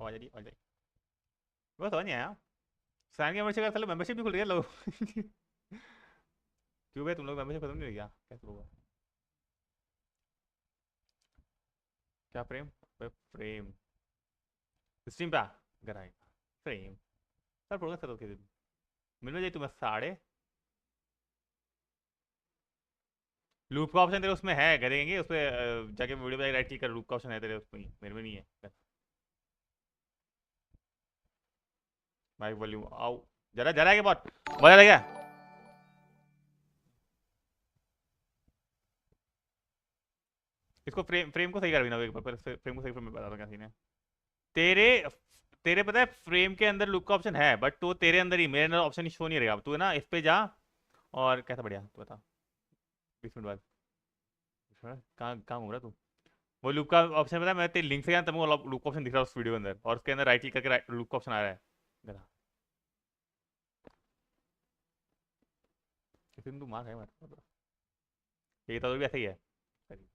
आवाज आ रही है। वो तो नहीं आया। सैन के मेंबरशिप का मेंबरशिप भी खुल गया लोग। क्यों भाई तुम लोग मेंबरशिप खत्म नहीं हो गया क्या शुरू हुआ? क्या फ्रेम? फ्रेम स्ट्रीम पे घर आएगा फ्रेम सर प्रोग्रेस करो किसी दिन मिल में जाए तुम्हें साढ़े लूप का ऑप्शन तेरे उसमें है करेंगे उस पर जाके वीडियो पे राइट क्लिक कर लूप का ऑप्शन है तेरे उसमें ही मेरे में नहीं है माइक वॉल्यूम आओ जरा जरा के बहुत मजा लगा इसको फ्रेम फ्रेम को सही कर भी ना एक बार फ्रेम को सही फ्रेम में बता दो क्या सीन है तेरे तेरे पता है फ्रेम के अंदर लूप का ऑप्शन है बट तो तेरे अंदर ही मेरे अंदर ऑप्शन शो नहीं रहेगा तू है ना इस पे जा और कैसा बढ़िया तू बता 20 मिनट बाद कहाँ कहाँ घूम रहा तू वो लूप का ऑप्शन पता है मैं तेरे लिंक से गया तब वो लूप का ऑप्शन दिख रहा है उस वीडियो के अंदर और उसके अंदर राइट क्लिक करके लूप का ऑप्शन आ रहा है गधा किसी दिन तू मार है मत ये तो भी ऐसा ही है सही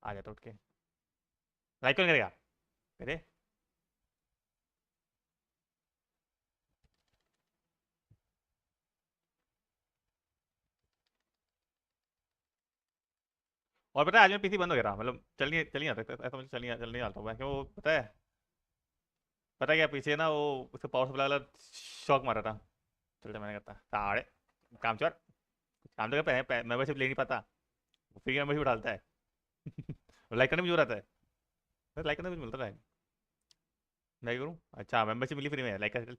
आ जाता उठ के लाइक कौन करेगा अरे और पता है आज मैं पीसी बंद हो गया मतलब चल नहीं आता ऐसा मुझे चल नहीं आता क्यों पता है क्या पीछे ना वो उसका पावर सप्लाई वाला शॉक मारा था चलते मैंने करता साढ़े काम चोर काम तो कर मेंबरशिप ले नहीं पाता फ्री मेंबरशिप डालता है लाइक करने में जो रहता है लाइक करने में मिलता है मैं करूँ अच्छा मेंबरशिप मिली फ्री में लाइक कर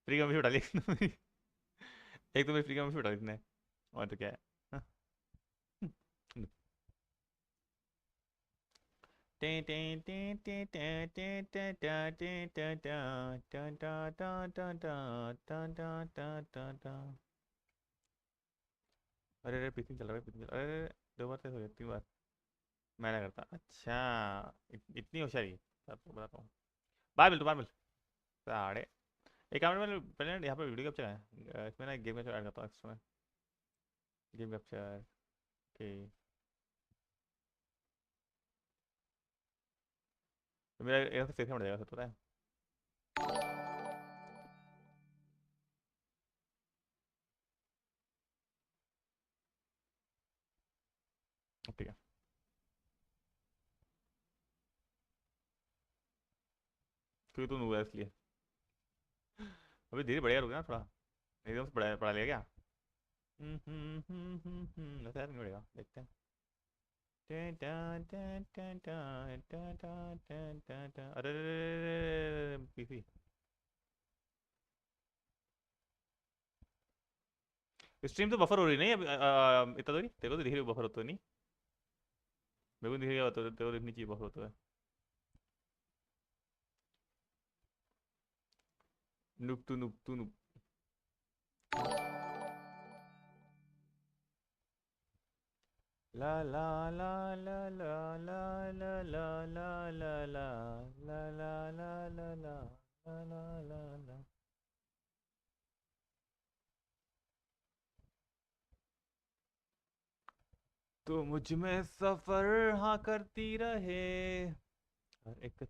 फ्री मेंबरशिप डाली एक तो मैं फ्री मेंबरशिप डाली इसने और तो क्या है हाँ? अरे अरे पीछे चल रहा है पीछे अरे अरे, 2 बार से हो गया 3 बार मैं ना करता अच्छा इतनी होशियारी सबको बताता हूँ बाद मिल साढ़े एक काम में पहले यहाँ पे वीडियो कैप्चर है इसमें ना गेम कैप्चर ऐड करता हूँ एक्स्ट्रा में गेम कैप्चर के तो मेरा यहाँ से फेस बढ़ जाएगा सब पता है ठीक है क्योंकि तू नूब है इसलिए अभी धीरे बढ़ेगा रुक ना थोड़ा एकदम से बढ़ा लिया क्या वैसे नहीं बढ़ेगा देखते हैं अरे पीसी स्ट्रीम तो बफर हो रही नहीं अब इतना तो नहीं तेरे को तो धीरे बफर होता नहीं मेरे को धीरे होता है तेरे को दिखनी चाहिए बफर होता है नुप तू नुप ला ला ला ला ला ला ला ला ला ला ला ला ला ला ला ला ला ला ला तो मुझ में सफर हाँ करती रहे हर एक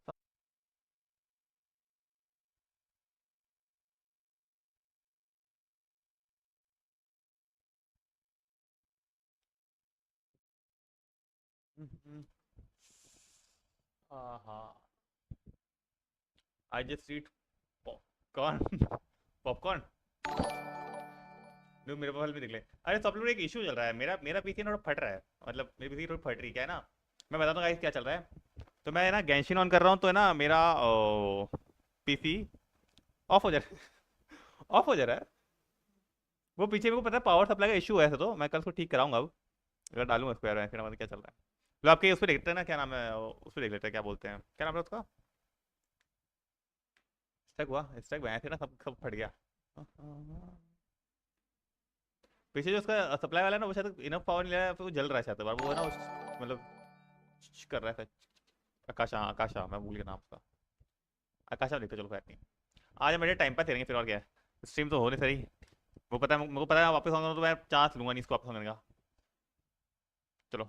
हाँ I just eat popcorn popcorn no मेरे मोबाइल में दिख ले अरे सब लोग एक इशू चल रहा है मेरा मेरा पीसी थोड़ा फट रहा है मतलब मेरी पीसी थोड़ी फट रही क्या है ना मैं बताता हूँ गाइस क्या चल रहा है तो मैं ना गैंशिन ऑन कर रहा हूँ तो है ना मेरा पीसी ऑफ हो जा रहा है ऑफ हो जा रहा है वो पीछे मेरे को पता है पावर सप्लाई का इशू है ऐसा तो मैं कल उसको ठीक कराऊंगा अब अगर डालूंगा उसको यार फिर क्या चल रहा है तो आपके उस पर देखते हैं ना क्या नाम है उस पर देख लेते हैं क्या बोलते हैं क्या नाम है उसका स्टक हुआ स्टक बनाए थे ना सब सब फट गया पीछे जो उसका सप्लाई वाला है ना वो शायद इनफ पावर नहीं ले रहा है फिर वो जल रहा है शायद वो है ना मतलब कर रहा है आकाशा मैं भूल गया नाम उसका आकाशा देखते चलो खैर नहीं आज मेरे टाइम पास करेंगे फिर और क्या है स्ट्रीम तो हो नहीं सही वो पता है मेरे को पता है वापस आऊंगा तो मैं चांस लूंगा नहीं इसको वापस आने का चलो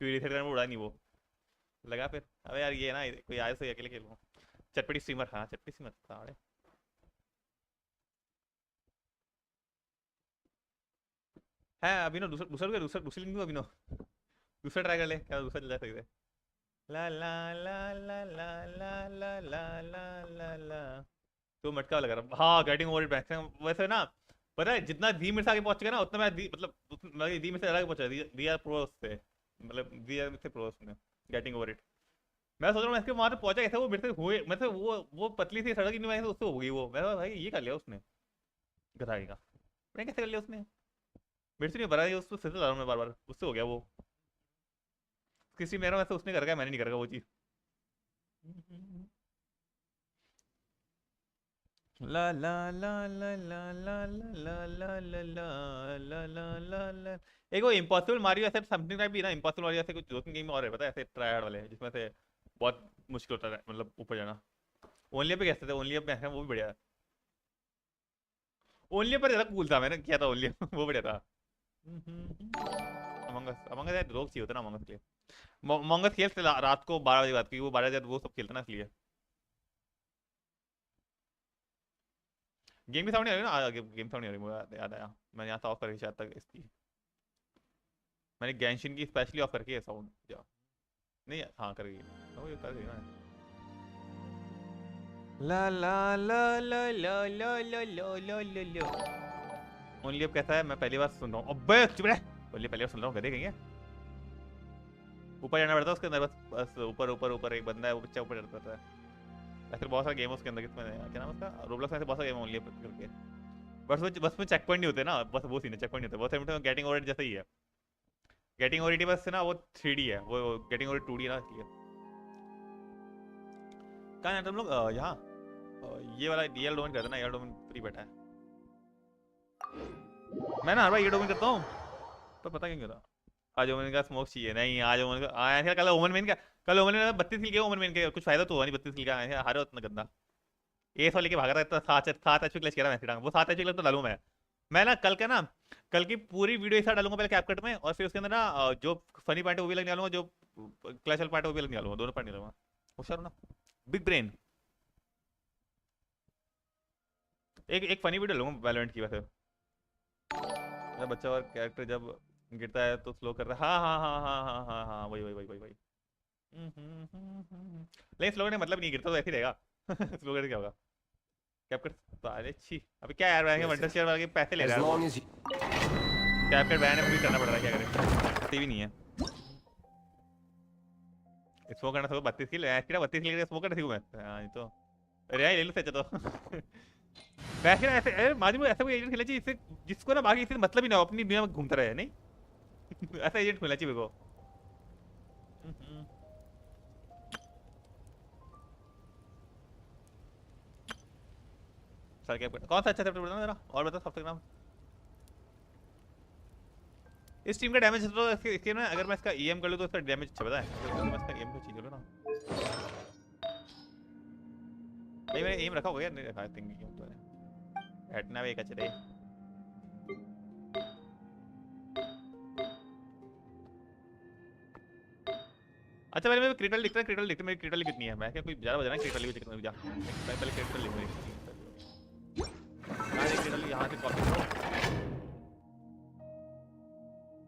पीडी सेट करने में उड़ा नहीं वो लगा फिर। अबे यार ये ना कोई आए तो अकेले खेल लूँ। चटपटी स्ट्रीमर, हाँ चटपटी स्ट्रीमर साढ़े है अभी ना। दूसरा दूसरा दूसरा दूसरी लिंक अभी ना। दूसरा ट्राई कर ले, क्या दूसरा चल जाए सही से। ला ला ला ला ला ला ला ला ला ला ला। तो मटका लगा रहा, हाँ गेटिंग ओवर इट मैक्सिमम वैसे ना। पता है जितना दी मिनट से आगे पहुंच चुका ना, उतना मैं मतलब दी मिनट से आगे पहुंचा दी आर प्रो से, मतलब दी आर से प्रो में गेटिंग ओवर इट। मैं सोच रहा हूँ मैं इसके वहां तक पहुंचा कैसे, वो मेरे से हुए मतलब वो पतली सी सड़क ही नहीं, उससे हो गई वो। मैं कहा, भाई ये कर लिया उसने, गधाई का। मैं कैसे कर लिया उसने, मेरे से नहीं भरा, उसको सिर से ला रहा हूं मैं बार बार, उससे हो गया वो। किसी मेरा वैसे उसने कर गया, मैंने नहीं कर वो चीज। ला ला ला ला ला ला ला ला ला ला ला ला ला ला। एक वो इम्पॉसिबल मारियो ऐसे समथिंग टाइप भी ना, इम्पॉसिबल मारियो ऐसे कुछ दो तीन गेम और है पता है, ऐसे ट्रायड वाले जिसमें से बहुत मुश्किल होता है मतलब ऊपर जाना। ओनली पे कैसे थे, ओनली पे वो भी बढ़िया है। ओनली पर ज्यादा कूल था, मैंने किया था ओनली वो बढ़िया था। अमंगस अमंगस यार लोग चाहिए होता ना अमंगस के लिए। अमंगस खेलते रात को 12 बजे बाद, क्योंकि वो 12 बजे वो सब खेलते ना इसलिए। गेम की साउंड नहीं आ रही ना, गेम साउंड नहीं आ रही, मुझे याद आया मैंने यहाँ से ऑफ करके शायद तक इसकी। मैंने गैंशिन की स्पेशली ऑफ करके साउंड जा नहीं, हाँ कर गई, ओ ये कर गई ना। ला ला ला ला ला ला ला ला ला ला ला। ओनली अब कैसा है, मैं पहली बार सुन रहा हूँ, अबे चुप रह। ओनली पहली बार सुन रहा हूँ, गधे कहीं है। ऊपर जाना पड़ता है उसके अंदर, बस बस ऊपर ऊपर ऊपर एक बंदा है, वो बच्चा ऊपर चढ़ता है। ऐसे बहुत सारे गेम है उसके अंदर, किसमें क्या नाम है उसका, रोब्लॉक्स में ऐसे बहुत सारे गेम ओनली करके। बस में चेक पॉइंट नहीं होते ना, बस वो सीन है, चेक पॉइंट नहीं होते, बहुत सारे गेटिंग ओवर जैसा ही है। गेटिंग ओवर बस ना वो 3D है, वो गेटिंग ओवर 2D है ना इसलिए। कहाँ है तुम लोग, यहाँ ये वाला डीएल डोमेन करते ना, यार डोमेन फ्री बैठा है। मैं ना हर बार ये डोमेन करता हूँ, पर पता क्यों होता। आज ओमन का स्मोक चाहिए, नहीं आज ओमन का आया था, कल ओमन मैन का। कल ओमन मैन 32 किल के ओमन मैन के कुछ फायदा तो हुआ नहीं, 32 किल का आया, हारे उतना गंदा। एस वाले के भागा था इतना, 7 एचपी क्लच किया था मैच, वो 7 एचपी क्लच तो डालूं मैं ना कल का ना, कल की पूरी वीडियो एक साथ डालूंगा पहले कैपकट में, और फिर उसके अंदर ना जो फनी पार्ट है वो भी लग डालूंगा, जो क्लच वाला पार्ट है वो भी लग डालूंगा, दोनों पार्ट नहीं डालूंगा। होशियार हो ना, बिग ब्रेन। एक फनी वीडियो लूंगा वैलोरेंट की वैसे, जब बच्चा और कैरेक्टर जब गिरता है तो स्लो कर रहा है, हाँ हाँ हाँ हाँ हाँ हाँ हाँ वही वही वही वही वही। लेकिन स्लो करने का मतलब नहीं, गिरता तो ऐसे ही रहेगा स्लो करके क्या होगा। कैपकट साले छी, अभी क्या यार रहेंगे वंडर शेयर वाले पैसे ले रहा है वो। कैपकट बैन है, भी करना पड़ रहा है, क्या करें, आती भी नहीं है। स्मोक करना सब 32 किल, ऐसा 32 किल स्मोक करना सीखूं मैं, हाँ ये तो अरे यार ले लो सच्चा तो वैसे ना ऐसे माजी में ऐसा कोई एजेंट खेलना चाहिए जिससे, जिसको ना बाकी इससे मतलब ही ना हो, अपनी दुनिया में घूमता रहे, नहीं ऐसा एजेंट खेलना चाहिए मेरे को। सर कैपकट कौन सा अच्छा चैप्टर बताना जरा, और बता सबसे नाम। इस टीम का डैमेज तो इसके ना, अगर मैं इसका ईएम कर लूं तो इसका डैमेज अच्छा पता है, तो मैं इसका ईएम को चेंज कर लूं ना। नहीं मैंने एम रखा होगा यार, नहीं रखा आई थिंक ईएम तो है, हटना भी एक अच्छे रहे। अच्छा पहले मैं क्रिटिकल लिखता है, क्रिटिकल लिखते मेरी क्रिटिकल कितनी है, मैं क्या कोई ज्यादा बजा रहा है, क्रिटिकल भी कितना जा, पहले क्रिटिकल लिख मेरी, कहां है क्रिटिकल, यहां से कॉपी करो,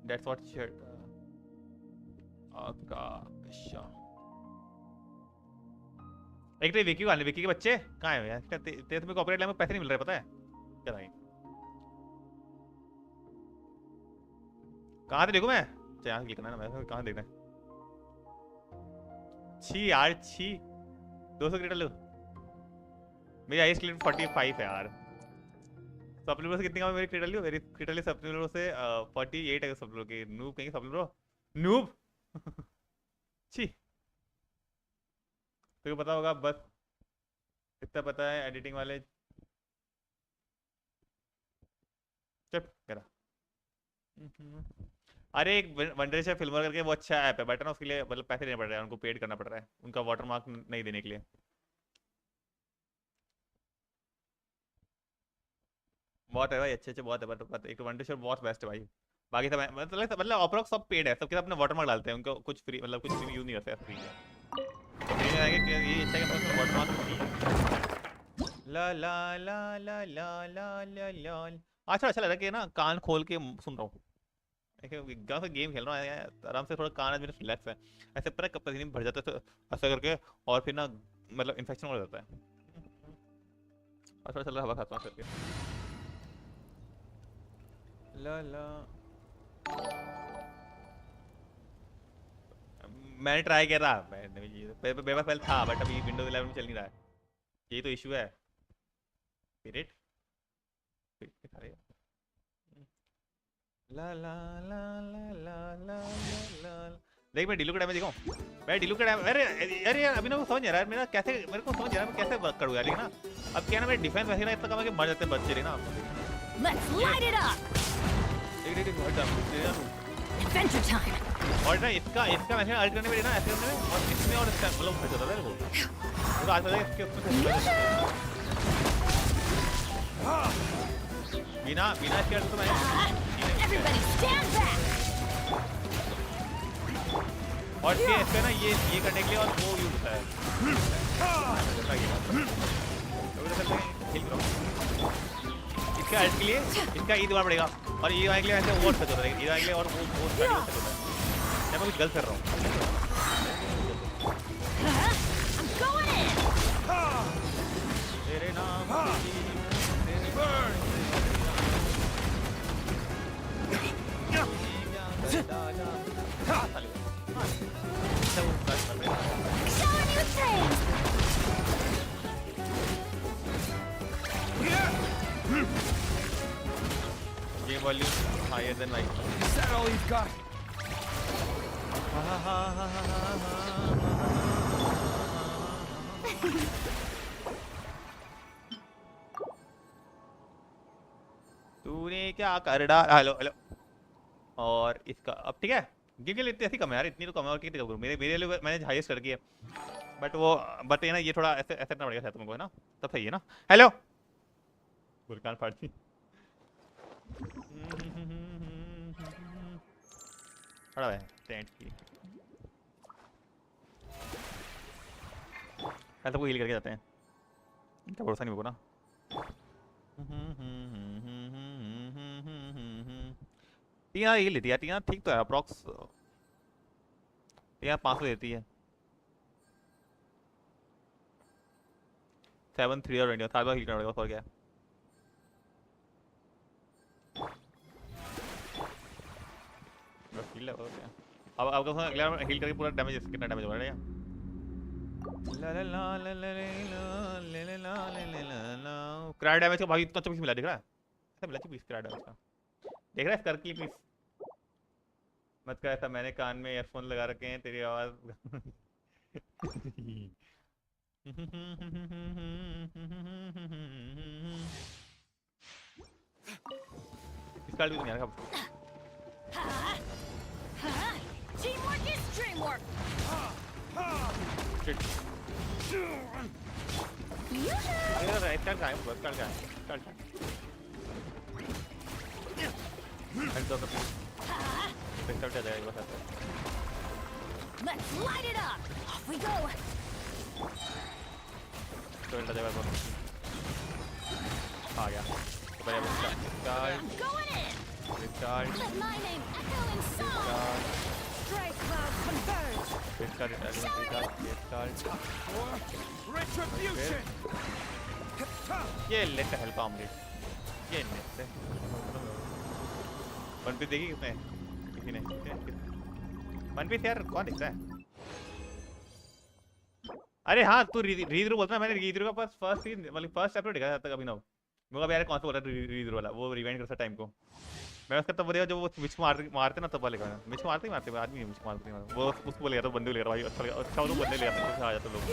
दैट्स व्हाट शर्ट आपका अच्छा। एक तो विकी वाले, विकी के बच्चे कहाँ है यार, तेरे तुम्हें कॉपीराइट लाइन में पैसे नहीं मिल रहे पता है क्या भाई। कहाँ से देखूं मैं, अच्छा यहाँ क्लिक करना है ना, मैं कहाँ देखना है, छी यार छी, 200 क्रिटिकल लो, मेरी हाईएस्ट क्लियर 45 है यार। सप्लीमरो से कितनी कम है मेरी क्रिटिकल, मेरी क्रिटिकल सप्लीमरो से 48 है सप्लीमरो की, नूब कहेंगे सप्लीमरो, नूब छी, तेरे को पता होगा बस इतना पता है एडिटिंग वाले, चुप करा। अरे एक वंडरशेफ फिल्मर करके वो अच्छा ऐप है, बट ना उसके लिए मतलब पैसे देने पड़ रहे हैं उनको, पेड करना पड़ रहा है उनका वाटरमार्क नहीं देने के लिए। बहुत है भाई, अच्छे अच्छे बहुत है, बट एक तो वंडरशेफ बहुत बेस्ट है भाई, बाकी सब मतलब अप्रोक्स सब पेड है, सबके अपने वाटरमार्क डालते हैं, उनको कुछ फ्री मतलब कुछ फ्री यूज नहीं करते फ्री है। तो फ्री में आएगा कि ये अच्छा है कि वाटरमार्क फ्री है। ला ला ला ला ला ला ला ला। अच्छा लग रहा है कि ना कान खोल के सुन रहा हूँ, गाँव से गेम खेल रहा हूँ आराम से, थोड़ा कान मेरा रिलैक्स है। ऐसे पूरा पसीने भर जाता है ऐसा करके, और फिर ना मतलब इन्फेक्शन हो जाता है। और थोड़ा चल रहा हवा खाता हूँ करके। ला ला मैंने ट्राई किया था, मेरे पास पहले था बट अभी विंडोज 11 में चल नहीं रहा है, यही तो इशू है। स्पिरिट ला ला ला ला ला ला ला। देख मैं डिलू का डैमेज दिखाऊं, मैं डिलू का डैमेज, अरे अरे यार अभी ना वो समझ नहीं आ रहा है मेरा कैसे, मेरे को समझ नहीं आ रहा मैं कैसे वर्क करूँ यार, ना अब क्या ना मेरा डिफेंस वैसे ना इतना कम है कि मर जाते हैं बच्चे ना। Let's light it up. Adventure time. और ना इसका वैसे अल्ट करने में ना ऐसे करने में, और इसमें और इसका मतलब फंस जाता है वो, तो आज पता है इसके उसमें बिना इसके तो मैं Everybody stand back. और इसका ना ये करने के लिए और वो यूज होता है इसका अल्ट के लिए, इसका ई दबाना पड़ेगा, और ये आने के लिए ऐसे और सच होता है, ये आने के लिए और वो सच होता है। मैं कुछ गलत कर रहा हूँ। I'm going in. तेरे नाम Showing you things. Game volume higher than mic. Is that all you've got? तूने क्या कर डाला? Hello hello. और इसका अब ठीक है, गेम के लिए इतनी ऐसी कम है यार, इतनी तो कम है, और कितनी कम करूं, मेरे लिए मैंने हाईएस्ट कर दिया, बट वो बट ये ना ये थोड़ा ऐसे ऐसे करना पड़ेगा शायद तुमको, है ना, तब सही है ना। हेलो बुरकान फाड़ती खड़ा है टेंट की, ऐसा कोई हील करके जाते हैं, इनका भरोसा नहीं होगा ना। टीना ये लेती है, टीना ठीक तो है अप्रॉक्स, टीना 500 देती है, 7-3 और इंडिया साल बार हील करना पड़ेगा और क्या है। हील है और क्या, अब अगला हील करके पूरा डैमेज, कितना डैमेज हो रहा है यार। क्रैड डैमेज का भाई इतना अच्छा पीस मिला, दिख रहा है ऐसा मिला पीस क्रैड डैमेज का, देख रहा है कर की पीस मत कर ऐसा, मैंने कान में ईयरफोन लगा रखे हैं, तेरी आवाज इस कार्ड भी तो नहीं आ रहा। Teamwork is dreamwork. शिट ये राइट कार्ड का है, बस कार्ड का है, कार्ड का हेड दो तो पिस्टल जा जाएगा बस ऐसे। Let's light it up. Off we go. तो इल्टा जाएगा बस आ गया, तो पहले बस card I'm going in. Card Let my name echo in song. Strike cloud converge. Card Retribution. ये लेट हेल्प ऑमलेट, ये लेट वन पीस देखी किसने, किसी ने वन पीस यार कौन देखता है। अरे हाँ तू रीजरू बोलता है, मैंने रीजरू का पास फर्स्ट सीन मतलब फर्स्ट एपिसोड देखा था अभी ना, मुझे यार कौन सा बोल रहा है रीजरू वाला, वो रिवाइंड करता टाइम को, मैं उसका तब बोलेगा जो वो मिच मारते ना तब वाले का, मिच मारते आदमी मिच मारते वो उसको बोलेगा तो बंदे लेगा भाई, अच्छा लगा, अच्छा लोग बंदे लेगा आ जाते लोग।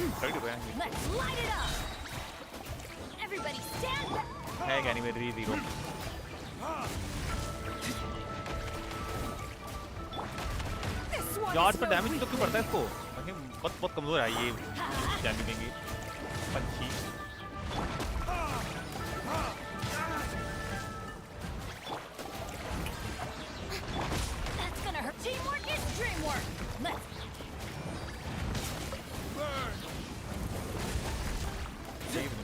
Let's light it up. Everybody stand back. है क्या नहीं मेरी रीजरू यार तो डैमेज तो क्यों पड़ता है इसको, बहुत कमजोर है ये डैमेज देंगे पंछी।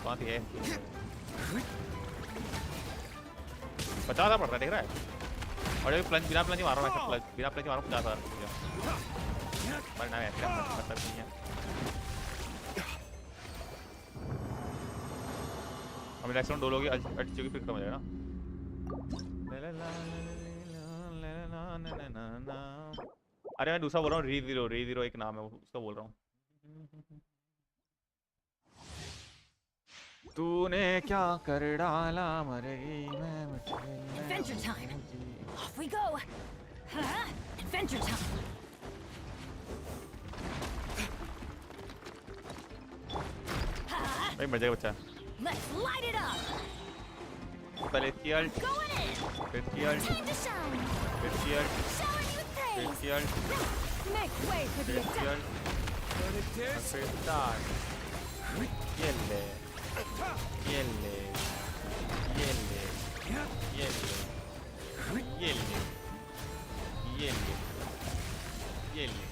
कौन सी है? 50,000 पड़ रहा है, देख रहा है? और ये प्लंज बिना प्लंज मार रहा हूँ, ऐसे प्लंज बिना प्लंज मार रहा हूँ 50,000 मरना है, इसका मतलब नहीं है। हम नेक्स्ट राउंड डोलोगे अट चुकी फिर खत्म हो जाएगा ना। अरे मैं दूसरा बोल रहा हूँ, री जीरो एक नाम है उसका बोल रहा हूँ। तूने क्या कर डाला मर गई मैं Adventure time. Off we go. Huh? Adventure time. भाई मर जाएगा बच्चा। Let's light it up. पहले इसकी अल्ट, Going in. फिर इसकी अल्ट, Time to shine. फिर इसकी अल्ट, Showering you with फिर praise. इसकी अल्ट, Make way for फिर the इसकी adept. अल्ट, और फिर स्टार्ट। ये ले, ये ले, ये ले, ये ले, ये ले, ये ले, ये ले।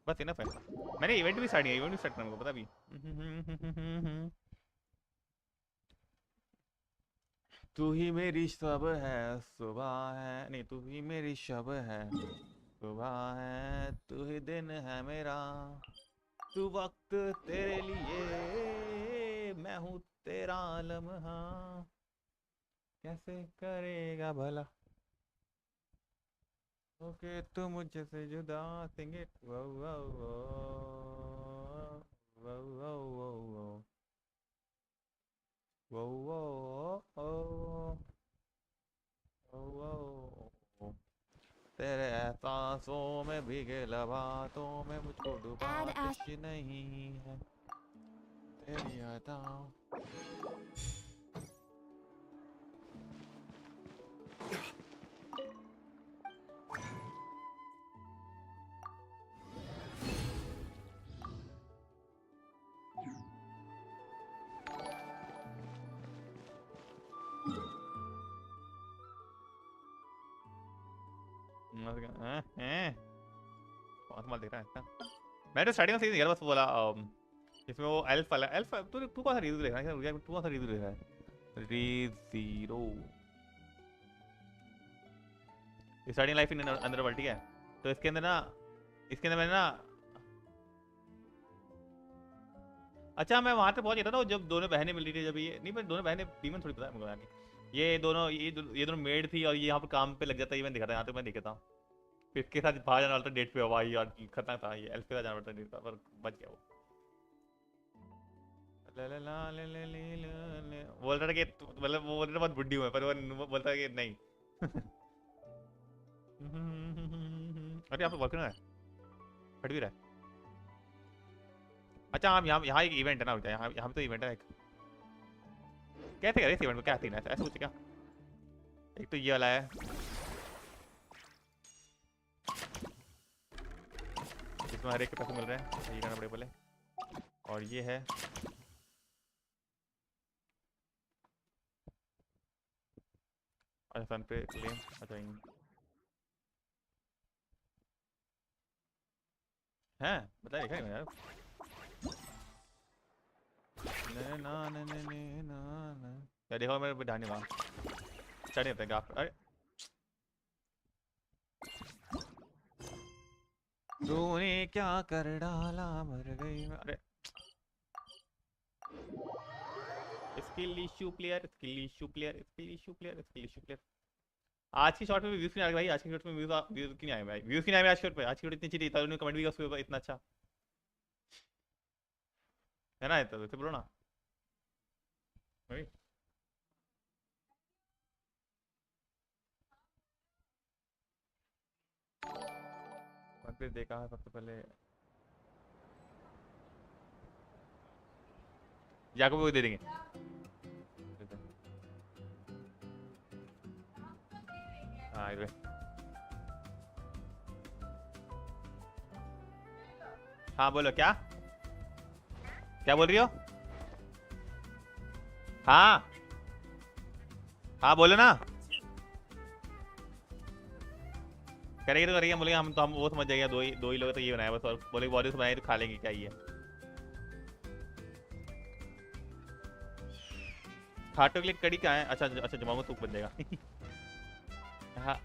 बस इनफ है। मैंने इवेंट भी स्टार्ट किया, इवेंट भी स्टार्ट करना मेरे को पता भी। तू ही मेरी सब है, सुबह है नहीं, तू ही मेरी शब है, सुबह है, तू ही दिन है मेरा, तू वक्त तेरे लिए, मैं हूँ तेरा लम्हा, कैसे करेगा भला ओके तू मुझसे जुदा सिंग इट वो वो वो वो वो वो वो वो वो तेरे एहसासों में भीगे लबातों में मुझको डुबा कुछ नहीं है तेरी अदाओं। कौन सा माल देख रहा है इसका? मैं तो स्टार्टिंग में सही यार बस बोला इसमें वो एल्फ वाला एल्फ तू कौन सा रीजू देख रहा है? तू कौन सा रीजू देख रहा है? री zero starting life in underworld ठीक है। तो इसके अंदर मैंने ना अच्छा मैं वहां तक पहुंच गया था ना जब दोनों बहनें मिल रही थी। जब ये नहीं पर दोनों बहनें डीमन थोड़ी पता है मुझे नहीं। ये दोनों मेड थी और ये यहाँ पर काम पे लग जाता है। ये मैंने देखा था, यहाँ तक मैं देखा था। फिर इसके साथ बाहर जाना पड़ता डेट पे हवा यार खतरनाक था। ये एल्फ के साथ जाना पड़ता डेट पर बच गया वो। बोल रहा था कि मतलब वो बोल रहा था बहुत बुड्ढी हूँ पर वो बोलता है कि नहीं। अरे यहाँ पे वर्क है फट भी रहा है। अच्छा हम यहाँ एक इवेंट है ना यहाँ पे तो इवेंट है एक। कैसे करें इस इवेंट को? क्या सीन है ऐसा कुछ क्या? एक तो ये वाला है इसमें हर एक के पैसे मिल रहे हैं ये करना पड़ेगा पहले। और ये है अच्छा सन पे क्लेम। अच्छा हैं बताइए क्या यार। क्या देखो मेरे ढाने वहाँ चढ़े होते हैं गाफ। अरे तूने क्या कर डाला मर गई। अरे स्किल इशू प्लेयर आज की शॉट में व्यूज नहीं आ रहे भाई। आज की शॉट में व्यूज क्यों नहीं आए भाई? व्यूज क्यों नहीं आए आज की शॉट पे? आज की शॉट इतनी अच्छी थी तभी कमेंट भी किया इतना अच्छा है ना। तो बोलो ना भाई। पे देखा है सबसे पहले याको को दे देंगे। हाँ इधर हाँ बोलो क्या बोल रही हो? हाँ हाँ बोलो ना। करेंगे तो करेंगे, बोलेंगे हम तो हम वो समझ जाएंगे, दो ही लोग तो ये बनाया बस, और बोले बॉडी बनाए तो खा लेंगे क्या ये। खाटो के लिए कड़ी क्या है? अच्छा अच्छा जमाऊंगा सूप बन जाएगा। हाँ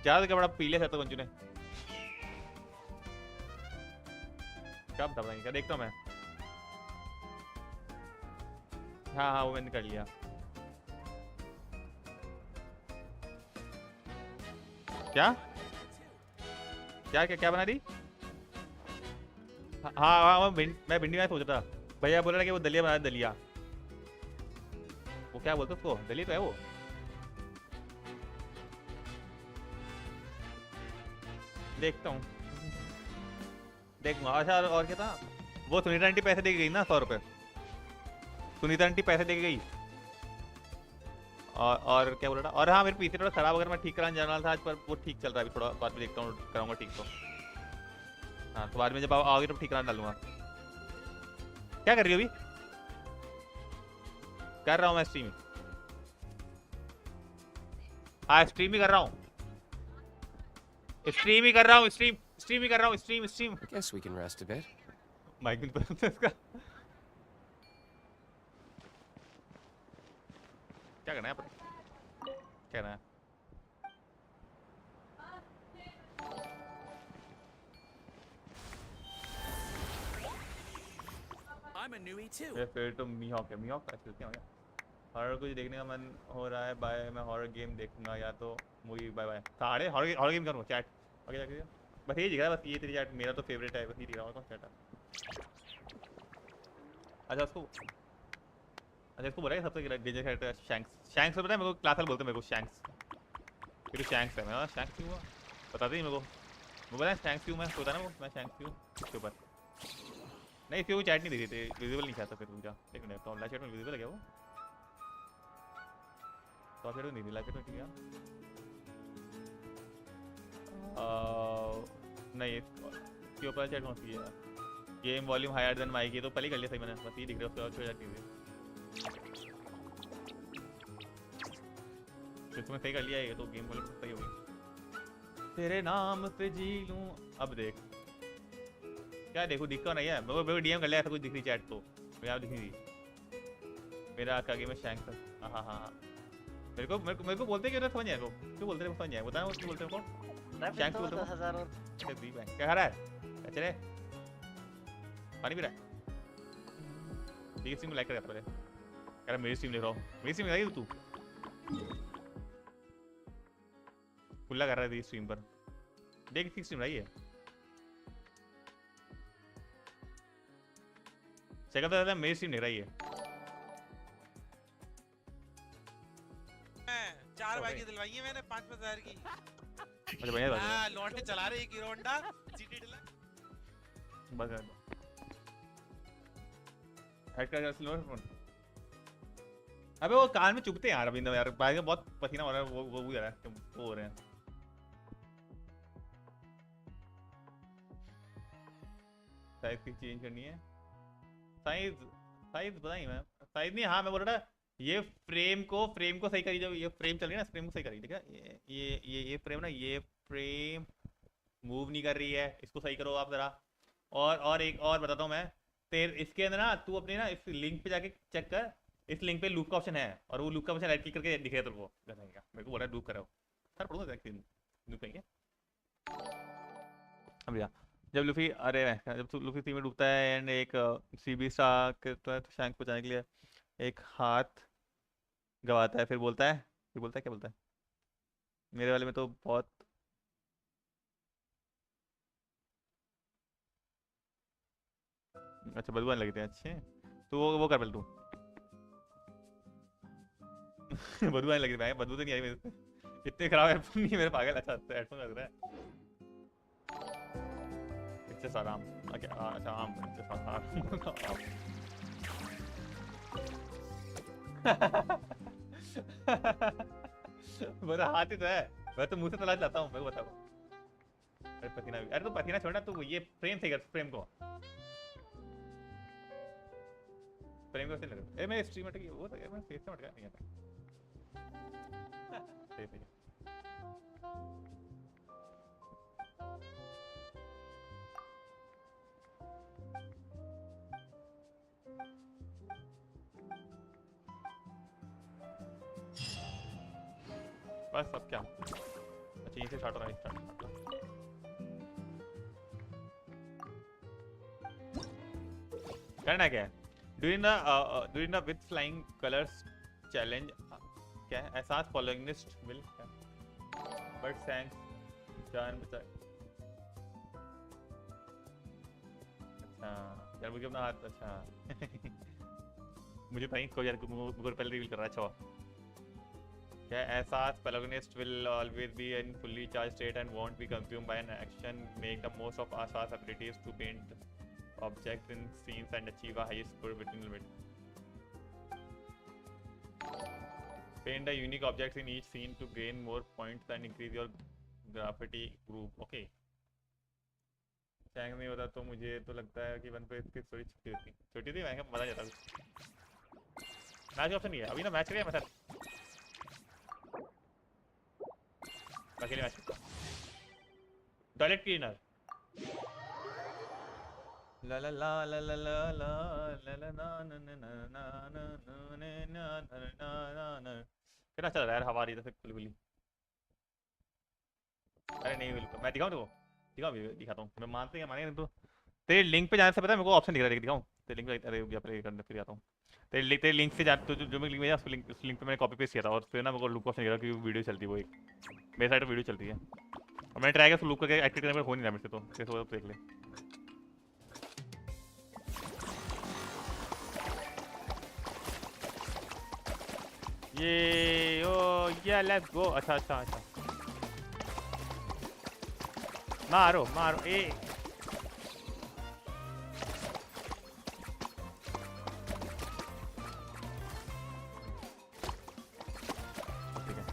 क्या तो क्या बड़ा पीले से तो कंजू ने क्या बता पाएंगे, क्या देखता हूँ मैं। हाँ हाँ वो मैंने कर लिया। क्या क्या क्या क्या बना दी? हाँ हाँ मैं भिंडी में सोच रहा था, भैया बोल रहा कि वो दलिया बना दलिया, वो क्या बोलते उसको, दलिया तो है वो। देखता हूँ देखूंगा। अच्छा और क्या था, वो सुनीता आंटी पैसे दे के गई ना 100 रुपये, सुनीता आंटी पैसे दे के गई। और क्या बोल रहा था, और हाँ मेरे पीछे थोड़ा खराब अगर मैं ठीक कराने जाना था आज, पर वो ठीक चल रहा है अभी, थोड़ा बाद में देखता हूँ कराऊंगा ठीक तो। हाँ तो बाद में जब आओगे तो ठीक कराने डालूंगा। क्या कर रही हो अभी? कर रहा हूँ मैं स्ट्रीम। हाँ स्ट्रीम ही कर रहा हूँ, स्ट्रीम ही कर रहा हूँ, स्ट्रीम ही कर रहा हूँ, stream. Guess we can rest a bit. Mic भी पसंद है इसका। क्या करना है पर, क्या करना है? I'm a newie too. ये फिर तो मीहॉक है, मीहॉक का क्या हो गया? हॉरर कुछ देखने का मन हो रहा है, बाय मैं हॉरर गेम देखूंगा या तो मूवी, बाय बाय। साढ़े हॉरर गेम करूँगा चैट आगे जाके, बस ये दिख रहा है, बस ये तेरी चैट मेरा तो फेवरेट है, बस ये दिख रहा होगा चैट। अच्छा उसको बोला सबसे डेंजर कैरेक्टर शैंक्स। शैंक्स पता है मेरे को, क्लास वाले बोलते हैं मेरे को शैंक्स, फिर शैंक्स है। मैं शैंक्स क्यों हुआ बता दी मेरे को, वो बोला शैंक्स क्यों, मैं सोचा ना वो मैं शैंक्स क्यों इसके ऊपर। नहीं इसके वो चैट नहीं दिख रही थी, विजिबल नहीं था फिर पूछा, एक मिनट तो लाइव चैट में विजिबल है क्या वो, तो फिर नहीं थी लाइव चैट में ठीक है। नहीं इसके ऊपर चैट कौन सी है, game volume higher than mic, ये तो पहले कर लिया सही मैंने, बस ये दिख रहा है उसके बाद चैट नहीं इसमें सही कर लिया है, ये तो गेम वॉल्यूम सही हो गई। तेरे नाम से जी लूं, अब देख क्या देखो, दिखता नहीं है मेरे को, डीएम कर लिया ऐसा कुछ दिख रही चैट तो मेरे यहाँ दिख रही थी, मेरा आगे में शैंक था। हाँ हाँ मेरे को बोलते क्यों, समझ आएगा क्यों बोलते समझ आएगा, बताना क्यों बोलते हैं कौन शैंक बोलते हैं। 10,000 और क्या खा रहा है, चले पानी पी रहा है, ठीक है स्ट्रीम लाइक कर पहले, कह रहा मेरी स्ट्रीम देख रहा हूँ, मेरी स्ट्रीम लगाई तू खुला कर रहा है स्ट्रीम पर, देख ठीक स्ट्रीम रही है। सेकंड तो मेरी स्ट्रीम नहीं रही है। 4 बाइक दिलवाई है मैंने 5,000 की। अच्छा बढ़िया बात है। हां लौंडे चला रहे एक हीरो होंडा जीटी डिलर बस हैक कर स्लो फोन। अबे वो कान में चुभते हैं यार अभी यार, भाई का बहुत पसीना हो रहा है, वो हो रहा है, वो हो रहे हैं। साइज की चेंज करनी है, साइज बताइए मैं, साइज नहीं, हाँ मैं बोल रहा था ये फ्रेम को सही करी, जब ये फ्रेम चल रही है ना इस फ्रेम को सही करी, ठीक है ये फ्रेम ना, ये फ्रेम मूव नहीं कर रही है, इसको सही करो आप जरा। और एक और बताता हूँ मैं तेरे, इसके अंदर ना तू अपने ना इस लिंक पे जाके चेक कर, इस लिंक पे लूप का ऑप्शन है, और वो लूप का ऑप्शन राइट क्लिक करके दिखेगा तेरे को, मेरे को बोल रहा है लूप करो सर, पढ़ूंगा लूप करेंगे। अब भैया जब लूफी, अरे जब लूफी सी में डूबता है एंड एक सीबी स्टार करता है तो शैंक को जाने के लिए एक हाथ गवाता है, फिर बोलता है क्या बोलता है, मेरे वाले में तो बहुत अच्छा बदबू आने लगते हैं। अच्छे तो वो कर पहले तू। बदबू आने लगी भाई, बदबू तो नहीं आई मेरे से, इतने खराब हेडफोन नहीं है मेरे पागल। अच्छा हेडफोन लग रहा है इतने सारा आम, अच्छा आम इतने सारा मेरा हाथ ही तो है, मैं तो मुंह से तलाश लाता हूँ, मैं बताओ। अरे पसीना भी, अरे तो पसीना छोड़ना, तो ये फ्रेम सही कर, फ्रेम को फ्रेम को सही लगा। ए मैं स्ट्रीम अटकी, वो तो मैं फेस से अटका नहीं आता। सही सही। बस अब क्या, अच्छा यहीं से स्टार्ट हो रहा है, स्टार्ट। करना क्या है? Doing the with flying colours challenge, क्या है एहसास फॉलोइंगिस्ट विल बट थैंक्स जान बचा। अच्छा यार मुझे अपना हाथ, अच्छा मुझे भाई को यार मुझे पहले रिवील कर रहा है। अच्छा क्या एहसास फॉलोइंगिस्ट will always be in fully charge state and won't be consumed by an action, make the most of Ehsaas abilities to paint objects in scenes and achieve a highest score within limit. Paint the unique objects in each scene to gain more points and increase your graffiti group. Okay. Change नहीं होता तो मुझे तो लगता है कि one पे इसकी थोड़ी छोटी थी मैं मजा जाता। मैच ऑप्शन नहीं है अभी ना, मैच करिए मैं सर अकेले मैच टॉयलेट क्लीनर ला ला ला ला ला ला ला ला ला ना ना ना ना ना ना ना ना ना कितना चल रहा है यार हवा रही है बिल्कुल। अरे नहीं बिल्कुल मैं दिखाऊं तुमको दिखाता हूँ मैं मानते हैं मानेंगे तो। तेरे लिंक पे जाने से पता है मेरे को ऑप्शन दिख रहा है, दिखाऊं तेरे लिंक पे? अरे यहाँ पे करने फिर आता हूँ तेरे लिंक से जा तो जो मैं लिंक भेजा उस लिंक पे मैंने कॉपी पेस्ट किया था और फिर ना मेरे को लूप ऑप्शन दिख रहा है कि वीडियो चलती है वो एक मेरे साइड पे वीडियो चलती है और मैंने ट्राई किया लूप करके एक्टिव करने पर हो नहीं रहा मेरे से, तो कैसे देख ले। ये ओ या लेट्स गो। अच्छा अच्छा अच्छा मारो मारो ए ठीक है।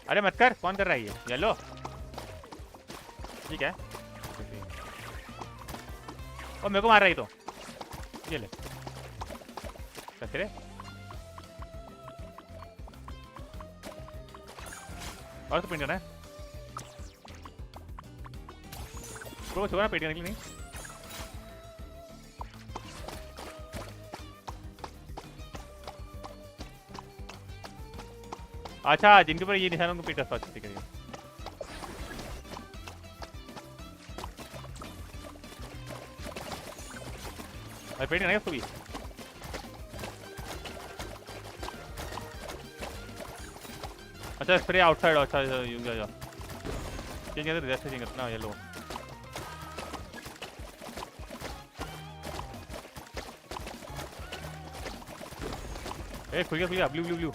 अरे मत कर, कौन कर रहा है ये? येलो ठीक है और मेरे को मार रहा है तो ये ले कैसे रे। और तो पेंट करना है प्रो छोड़ा पेंट करने के लिए नहीं। अच्छा जिनके ऊपर ये निशान उनको पेंट करता है, ठीक है। अरे पेंट करना है उसको भी। अच्छा स्प्रे आउटसाइड, अच्छा यूज जा चेंज कर दे, चेंज करना येलो। ए खुल गया ब्लू ब्लू ब्लू।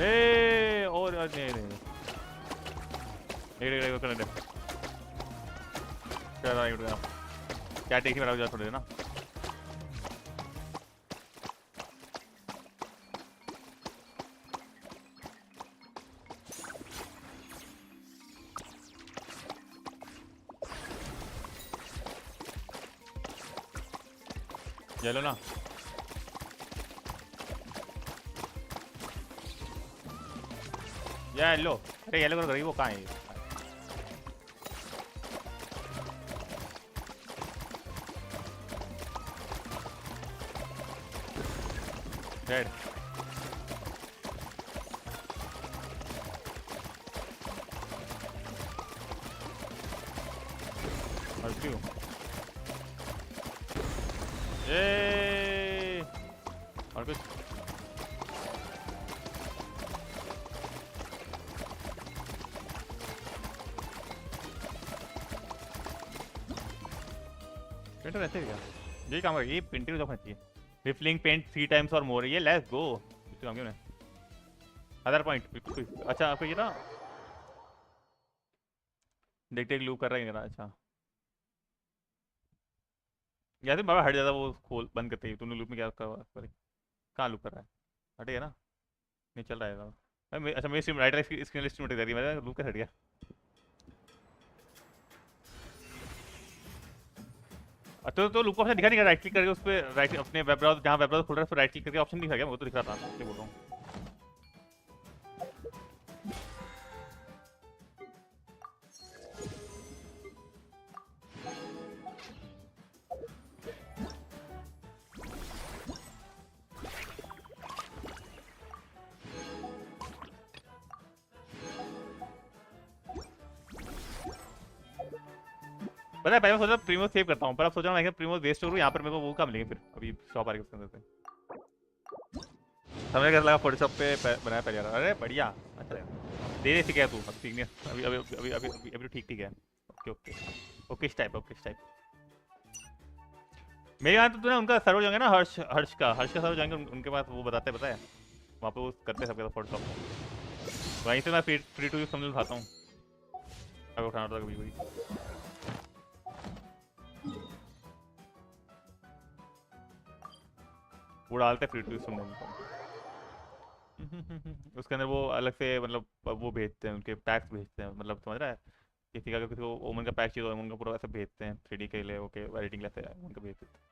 ए और नहीं नहीं नहीं करने दे क्या टेक में रहा थोड़े ना। येलो ना येलो। अरे येलो करो वो कहाँ है? रेड और ब्लू। ये और कुछ पेंटर ऐसे भी क्या यही काम करेगी पेंटिंग तो चाहिए। रिफिलिंग पेंट 3 टाइम्स और मोर, ये लेट्स गो इससे काम क्यों नहीं। अदर पॉइंट अच्छा आपको ये ना देखते लूप कर रहा है। अच्छा या बाबा हट जाता वो खोल बंद करते ही। तूने लूप में क्या कर कहाँ लूप कर रहा है? हटेगा ना, नहीं चल रहा है। अच्छा मेरी स्क्रीन राइटर स्क्रीन लिस्ट में हट रही है, मेरा लूप कैसे हट गया? तो लूप ऑप्शन दिखा नहीं, राइट क्लिक करके उस पे राइट अपने वेब ब्राउज़र जहाँ वेब ब्राउज़र खुल रहा है उस पे राइट क्लिक करके ऑप्शन दिखा गया, वो तो दिख रहा था, इसलिए बोल रहा हूँ। पता है पहले मैं सोच रहा प्रीमो सेव करता हूँ, पर अब सोच रहा हूँ मैं प्रीमो वेस्ट करूँ, यहाँ पर मेरे को वो काम मिलेंगे फिर अभी शॉप आ रही है उसके अंदर से। समझ कैसा लगा फोटोशॉप पे बनाया पहले यार, अरे बढ़िया अच्छा लगा। देर से क्या तू अब सीखने, अभी अभी अभी अभी अभी अभी ठीक ठीक है। ओके ओके ओके इस टाइप मेरे यहाँ तो तू ना उनका सर्वर जाएंगे ना, हर्ष का सर्वर जाएंगे, उनके पास वो बताते हैं, पता है वहाँ पे वो करते हैं सबके फोटोशॉप, वहीं से मैं फ्री टू यूज समझ उठाता हूँ अगर उठाना होता कभी कोई। वो डालते फ्री टू यूज समझ उसके अंदर वो अलग से मतलब वो भेजते हैं, उनके पैक्स भेजते हैं, मतलब समझ रहा है, किसी को ओमन का पैक चाहिए तो ओमन का पूरा ऐसे भेजते हैं, 3D के लिए ओके एडिटिंग लेते हैं उनका भेज देते हैं।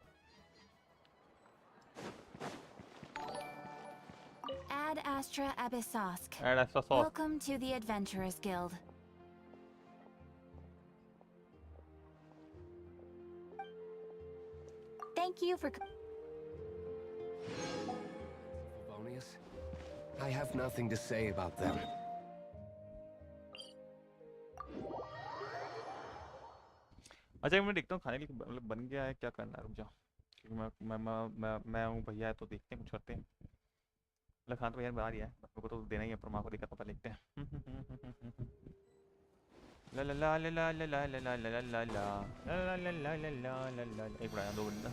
Ad Astra Abyssosk. Add extra sauce. Welcome to the Adventurers Guild. Thank you for. Hellonious? I have nothing to say about them. अच्छा मैं देखता हूँ खाने के लिए मतलब बन गया है, क्या करना है रुक जाओ, क्योंकि मैं हूँ भैया है तो देखते हैं कुछ करते हैं। मतलब खाना तो भैया ने बना दिया है, मेरे को तो देना ही है, पर माँ को देखा पता लिखते हैं। ला ला ला ला ला ला ला ला ला ला ला ला ला ला ला ला ला, एक बढ़ाया 2 बंदा।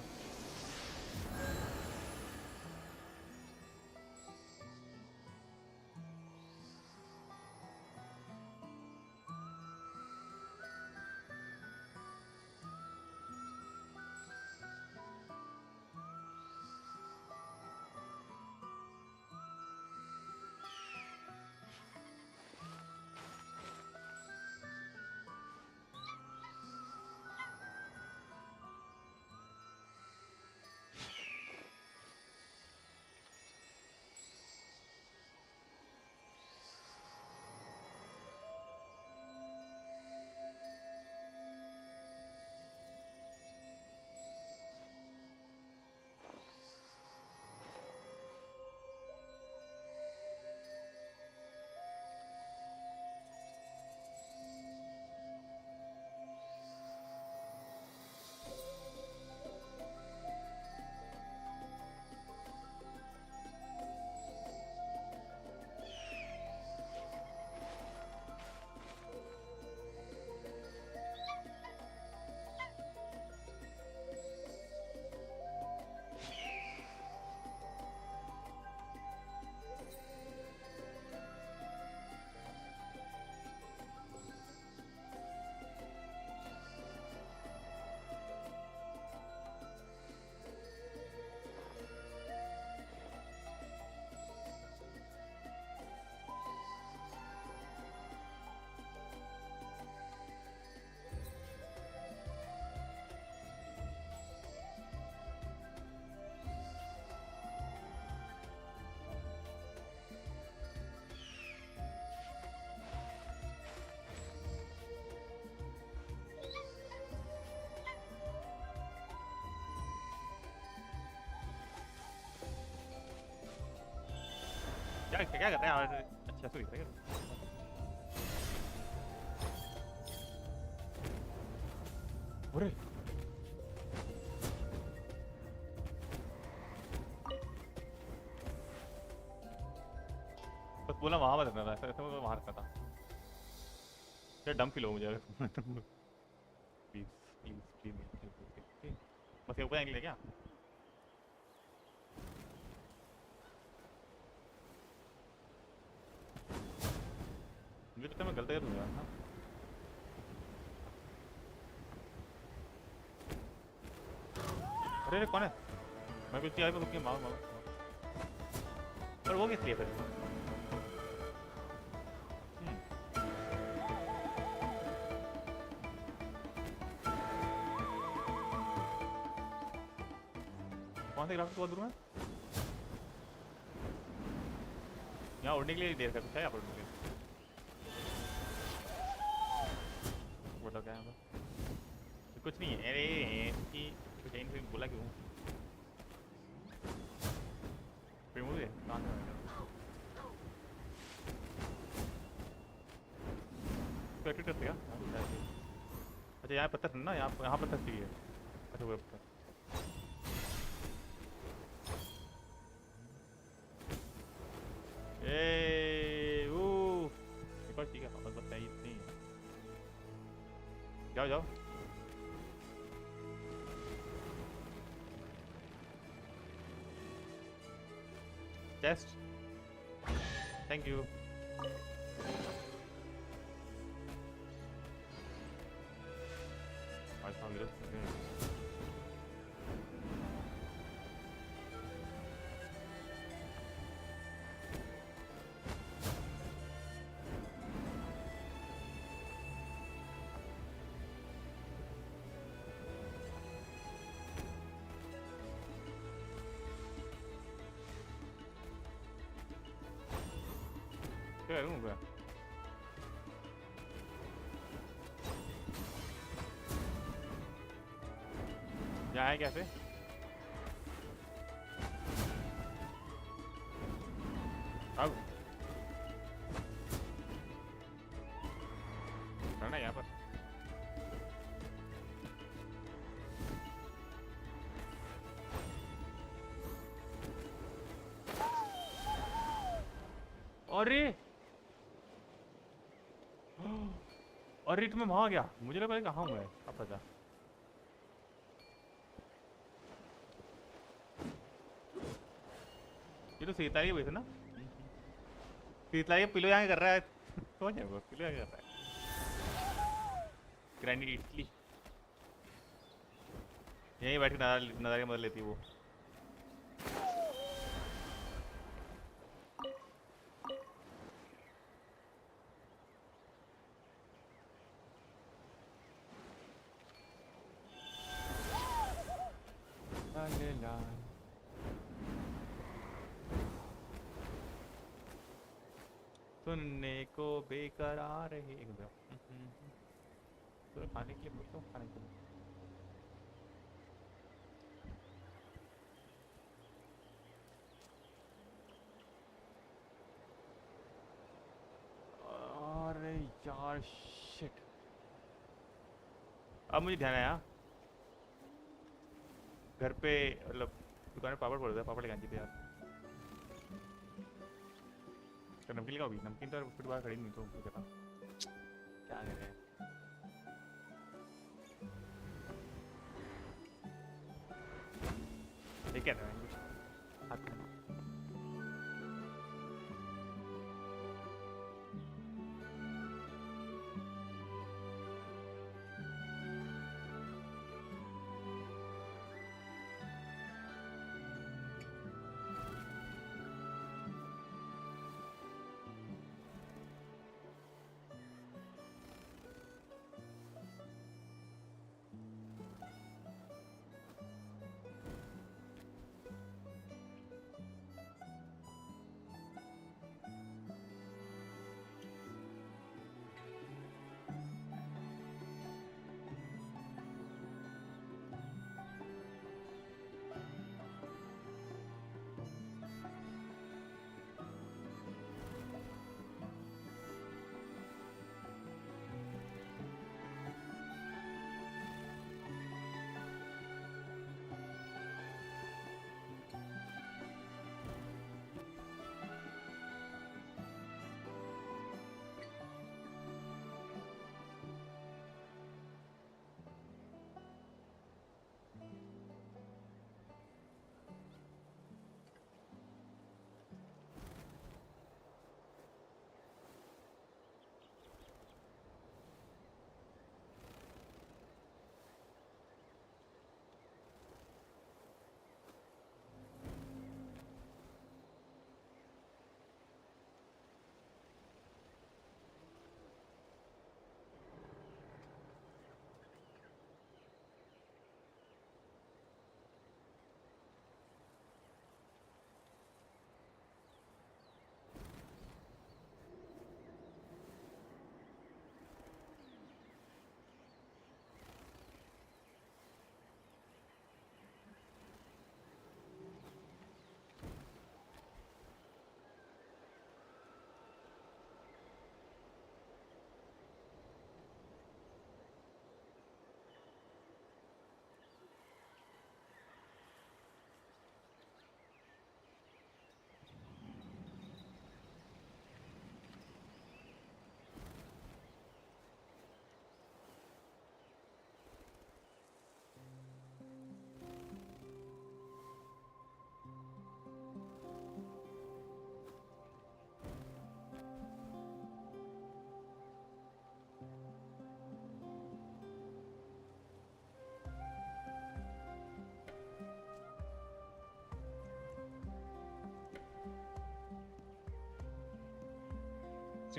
क्या कर रहे हैं अच्छा तो दिख रहा है। अरे बस बोला वहां मत रखना था, ऐसा वहां रखना था, क्या डम फील हो मुझे। प्लीज प्लीज प्लीज बस ये ऊपर एंगल है क्या? मुझे लगता है मैं गलत कर दूंगा ना। अरे कौन है? मैं कुछ आई पर रुक के मार मार, पर वो किस लिए फिर? कौन से ग्राफ बहुत दूर है? यहाँ उड़ने के लिए देर का कुछ है यहाँ पर उड़ने के लिए? बोलो क्या है यहाँ पर? कुछ नहीं है। अरे इसकी कुछ नहीं बोला क्यों? प्रीमो है कहाँ से आया? एक्टिव करते क्या? अच्छा यहाँ पत्थर ना, यहाँ पत्थर चाहिए। अच्छा वो पत्थर एक और ठीक है, बस बताइए इतनी। जाओ जाओ। टेस्ट। Thank you. क्या करूँ मैं? यहाँ है कैसे? अब करना यहाँ पर। अरे अरे तुम्हें वहां गया, मुझे लगा कहाँ हूँ मैं। अब पता ये तो सीता ही वैसे ना, सीता ही पिलो यहाँ कर रहा है। समझ है वो पिलो यहाँ कर रहा है। ग्रैंडी इटली यहीं बैठ के नज़ारे मदद लेती है वो। सुनने को बेकरार है एक बार। तो खाने के लिए पूछो, खाने के लिए। अरे यार शिट, अब मुझे ध्यान आया घर पे मतलब दुकान में पापड़ पड़ रहा है, पापड़ लेके आनी चाहिए यार। तो नमकीन का भी, नमकीन तो फिर बाहर खड़ी नहीं तो मुझे पता क्या करें। ठीक है ना कुछ हाथ में।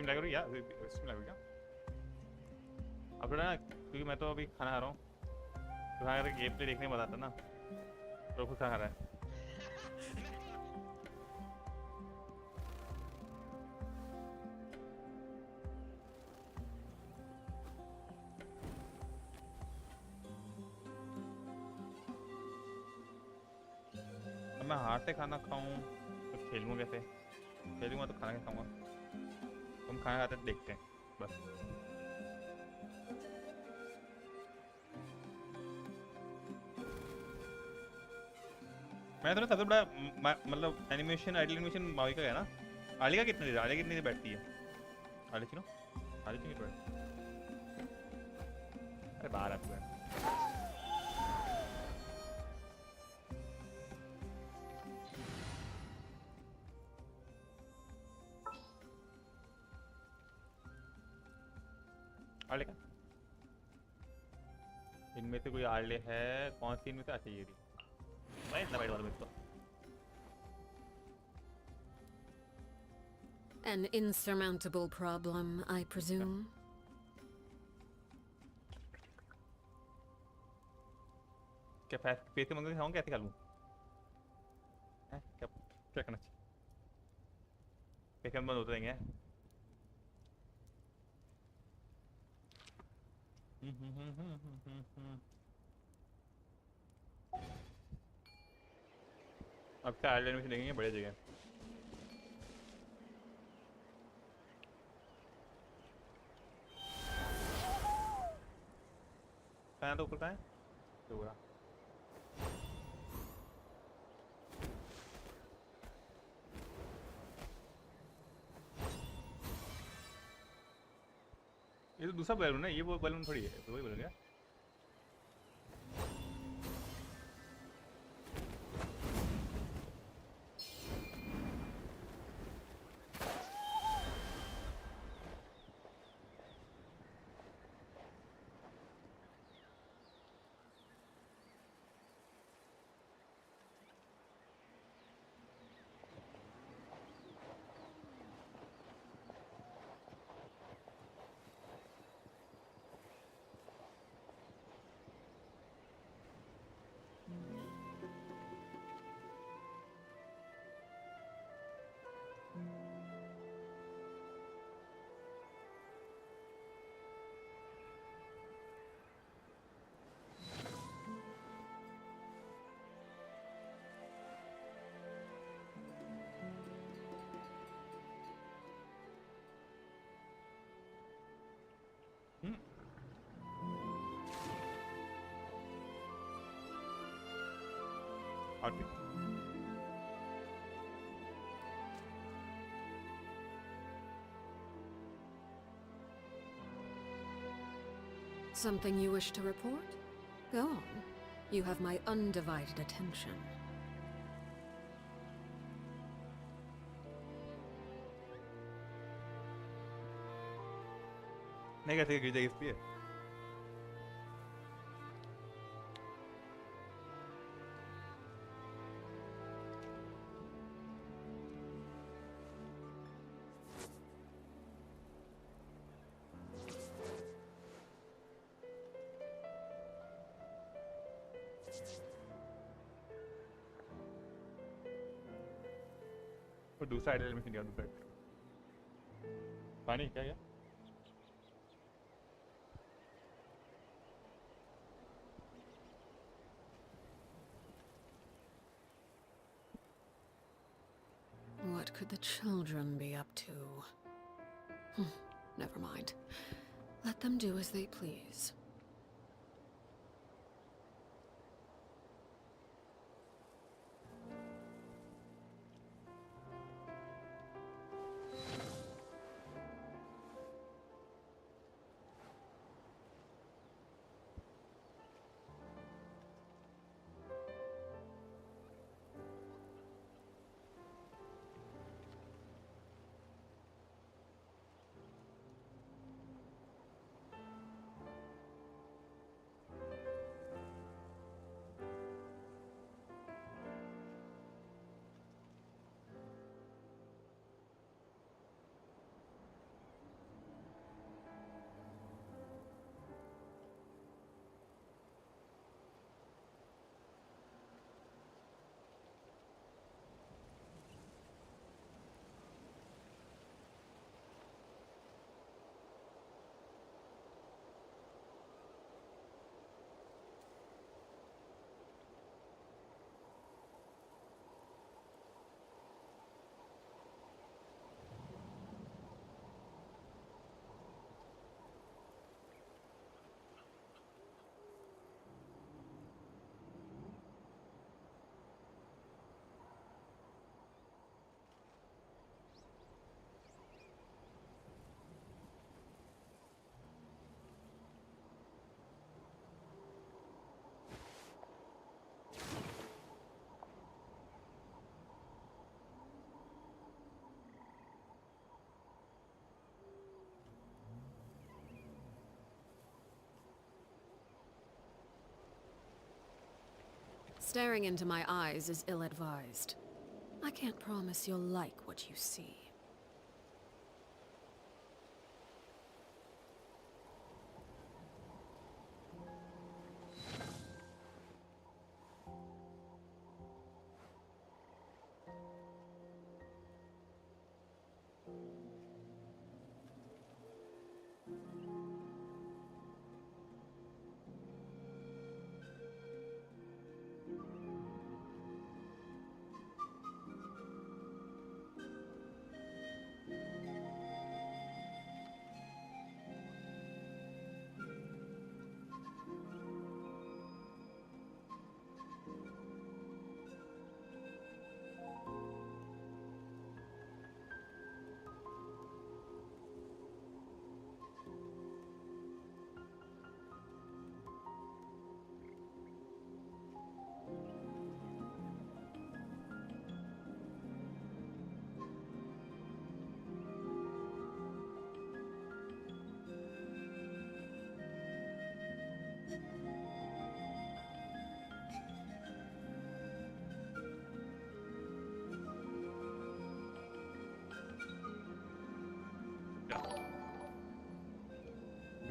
स्ट्रीम लाइव या स्ट्रीम लाइव क्या अब थोड़ा ना, क्योंकि मैं तो अभी खाना खा रहा हूँ, तो खाना खा गेम प्ले देखने में मजा आता ना, तो खुद खाना खा रहा है। अब मैं हाथ से खाना खाऊं तो खेलूँ कैसे? खेलूँगा तो खाना कैसे खाऊंगा? तुम खाना खाते देखते हैं बस। मैं तो ना सबसे बड़ा मतलब एनिमेशन आइडल एनिमेशन मावी का है ना। आलिया कितनी देर बैठती है? आलिया सुनो, आलिया कितनी देर बैठती है? अरे बाहर आपको है। आले का इनमें से कोई आले है? कौन सी इनमें से? अच्छा ये रही। मैं इतना बैठ वाला मेरे को। An insurmountable problem, I presume. क्या पैसे मंगो खाऊं? कैसे खा लूं? क्या क्या करना चाहिए? पैसे बंद होते रहेंगे। अब क्या आइलैंड में से देखेंगे बड़े जगह। कहाँ तो ऊपर कहाँ है? तो बुरा। ये तो दूसरा बैलून है, ये वो बैलून थोड़ी है, तो वही बैलून क्या? Outfit Something you wish to report? Go on. You have my undivided attention. नहीं कर सकते गिर इसलिए। और दूसरा आइडल में दिया दूसरा पानी क्या? What could the children be up to? Never mind. Let them do as they please. Staring into my eyes is ill-advised. I can't promise you'll like what you see.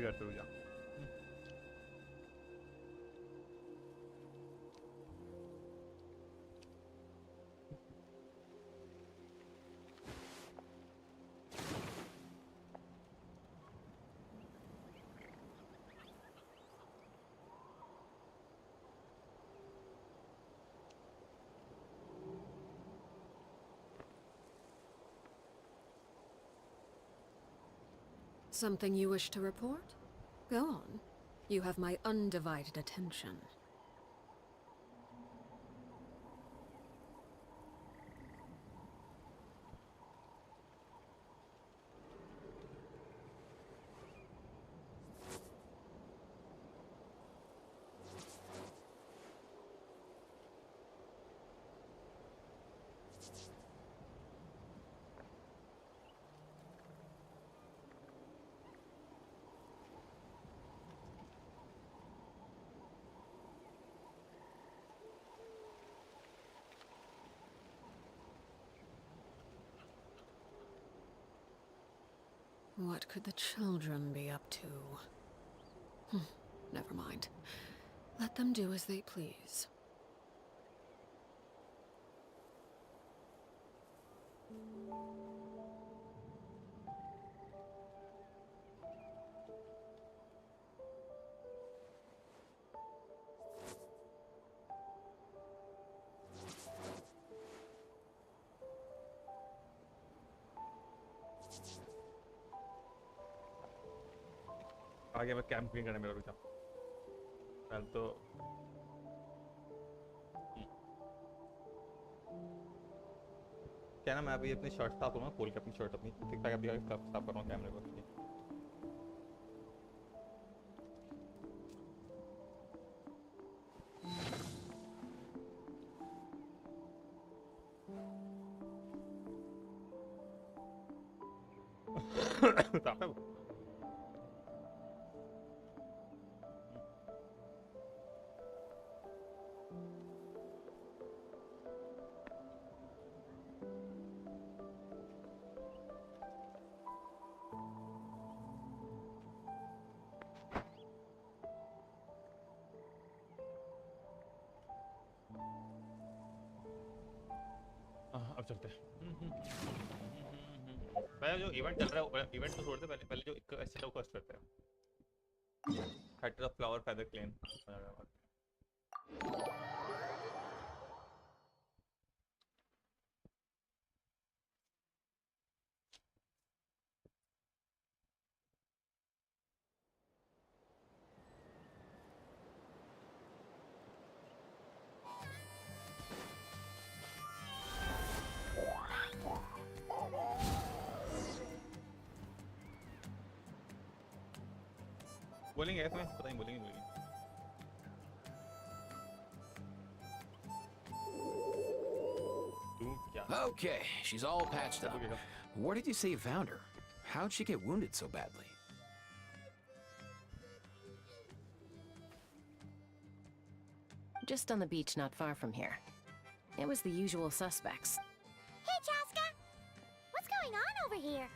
बिगड़ तो जा Something you wish to report? Go on. You have my undivided attention. What could the children be up to? Never mind. Let them do as they please. आगे मैं camp clean करने मेरा रुक जा पहले तो क्या ना मैं अभी अपनी शर्ट साफ करूँगा खोल के अपनी शर्ट अपनी ठीक ठाक अभी साफ कर रहा हूँ कैमरे को साफ है वो अब चलते हैं पहले जो इवेंट चल रहा है इवेंट तो छोड़ दे पहले जो एक ऐसे लोग फर्स्ट करते हैं फैक्टर ऑफ फ्लावर फेदर क्लेन बोलेंगे इसमें पता नहीं बोलेंगे तू क्या Okay, she's all patched up. Where did you say you found her? How'd she get wounded so badly? just on the beach not far from here. It was the usual suspects. Hey, Chaska! What's going on over here?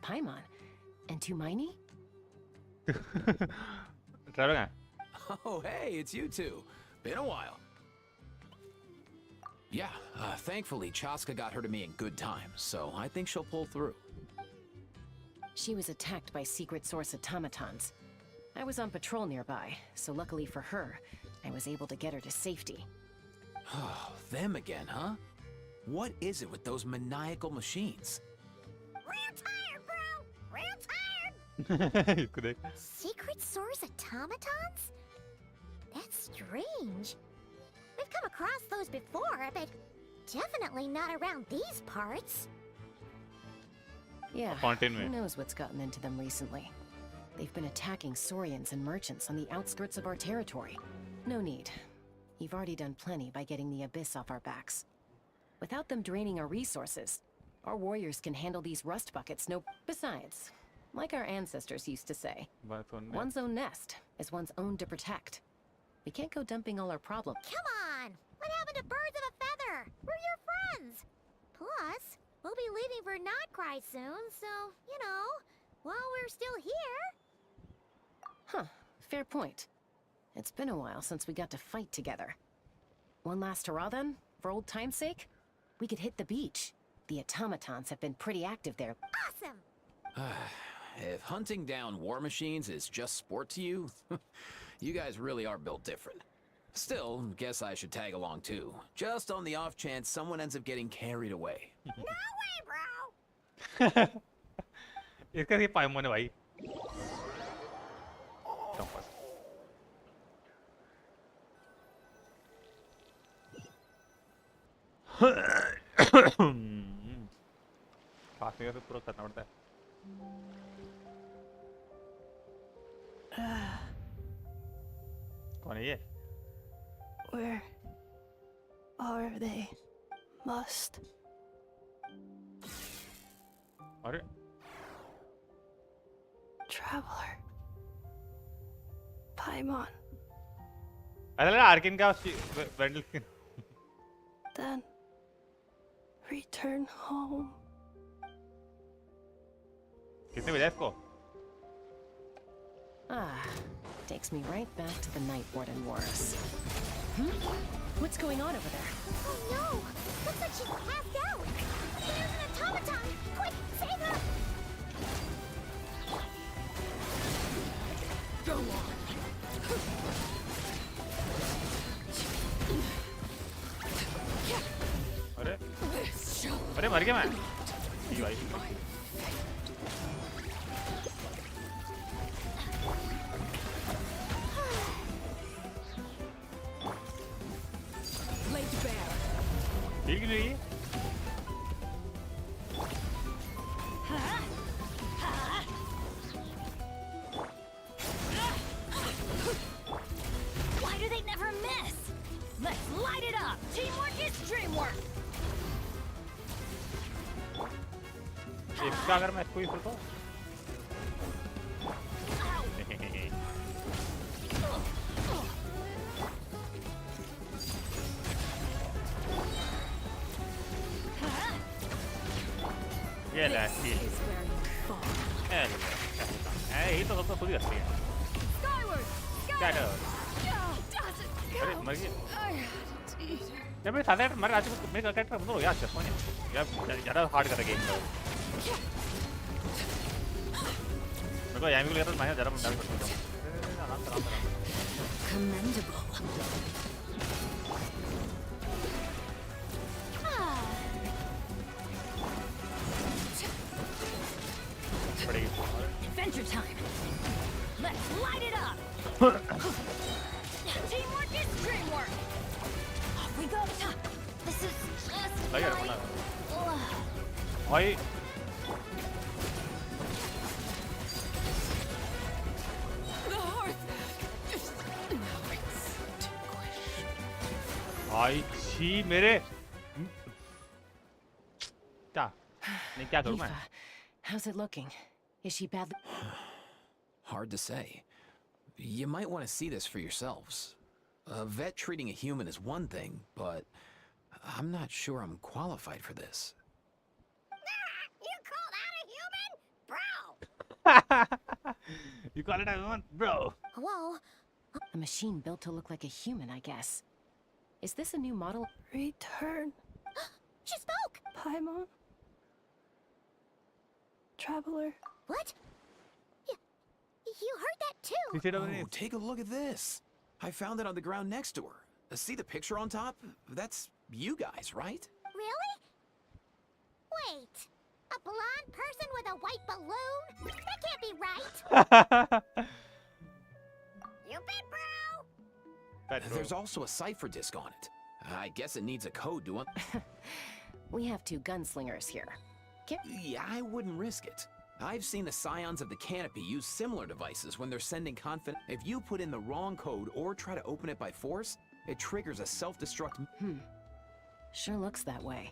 Paimon. And Tumaini? Travel है Oh, hey, it's you two. Been a while. Yeah, thankfully Chaska got her to me in good time, so I think she'll pull through. She was attacked by secret source automatons. I was on patrol nearby, so luckily for her, I was able to get her to safety. Oh, them again, huh? What is it with those maniacal machines? Real tired, bro! Real tired! इसको देख Secret source automatons? That's strange. We've come across those before, but definitely not around these parts. Yeah, Fountain who में knows what's gotten into them recently. They've been attacking Saurians and merchants on the outskirts of our territory. No need. You've already done plenty by getting the Abyss off our backs. Without them draining our resources, our warriors can handle these rust buckets Besides, like our ancestors used to say, बात सुन one's own nest is one's own to protect. We can't go dumping all our problems. Come on! What happened to birds of a feather? We're your friends! Plus, we'll be leaving for Notcry soon, so, you know, while we're still here... Huh, fair point. It's been a while since we got to fight together. One last hurrah then, for old time's sake? We could hit the beach. The automatons have been pretty active there. Awesome! If hunting down war machines is just sport to you, you guys really are built different. Still, guess I should tag along too. Just on the off chance someone ends up getting carried away. No way, bro! इसका ये पाइमोन है भाई Compass. काफी तो पूरा करना पड़ता है कौन है ये Where are they? Must. अरे Traveler. Paimon. अरे आर्किन का वेंडल Then return home. कितने बजे इसको Ah, takes me right back to the Night Warden Wars. What's going on over there? Oh no! Looks like she's passed out! There's an automaton! Quick, save her! Go on. अरे This shall अरे मर गया मैं ये भाई laid bare. ठीक नहीं Why do they never miss? Let's light it up! Teamwork is dreamwork! इसका अगर मैं इसको ही सुनता ये लैसी Is where you fall. यही तो सबसे खुद ही रखती है Skyward! क्या कर Doesn't अरे मर गई I had to eat her. जब मेरे साथ मर आज मेरे कैरेक्टर बंद हो गया अच्छा सोने यार ज़्यादा हार्ड कर गेम मेरे को यामी को लेकर मैं ज़्यादा डैमेज कर सकता हूँ आराम से Commendable. पड़ेगी Adventure time! Let's light it up! Teamwork is dreamwork! Off we go! This is just लगे my... रखना भाई The hearth. Now extinguished. भाई छी मेरे क्या नहीं क्या करूँ मैं Aoife, how's it looking? Is she badly... Hard to say. You might want to see this for yourselves. A vet treating a human is one thing, but I'm not sure I'm qualified for this. You call that a human? Bro! You call it a one, bro. Whoa. A machine built to look like a human, I guess. Is this a new model? Return, She spoke! Paimon. Traveler. What? You heard that too? He said Oh, underneath. take a look at this. I found it on the ground next to her. See the picture on top? That's you guys, right? Really? Wait. A blonde person with a white balloon? That can't be right. You bet, bro! Bad, bro. There's also a cipher disk on it. I guess it needs a code to We have two gunslingers here. Yeah, I wouldn't risk it. I've seen the scions of the canopy use similar devices when they're sending confident. If you put in the wrong code or try to open it by force, it triggers a self-destruct. Sure looks that way.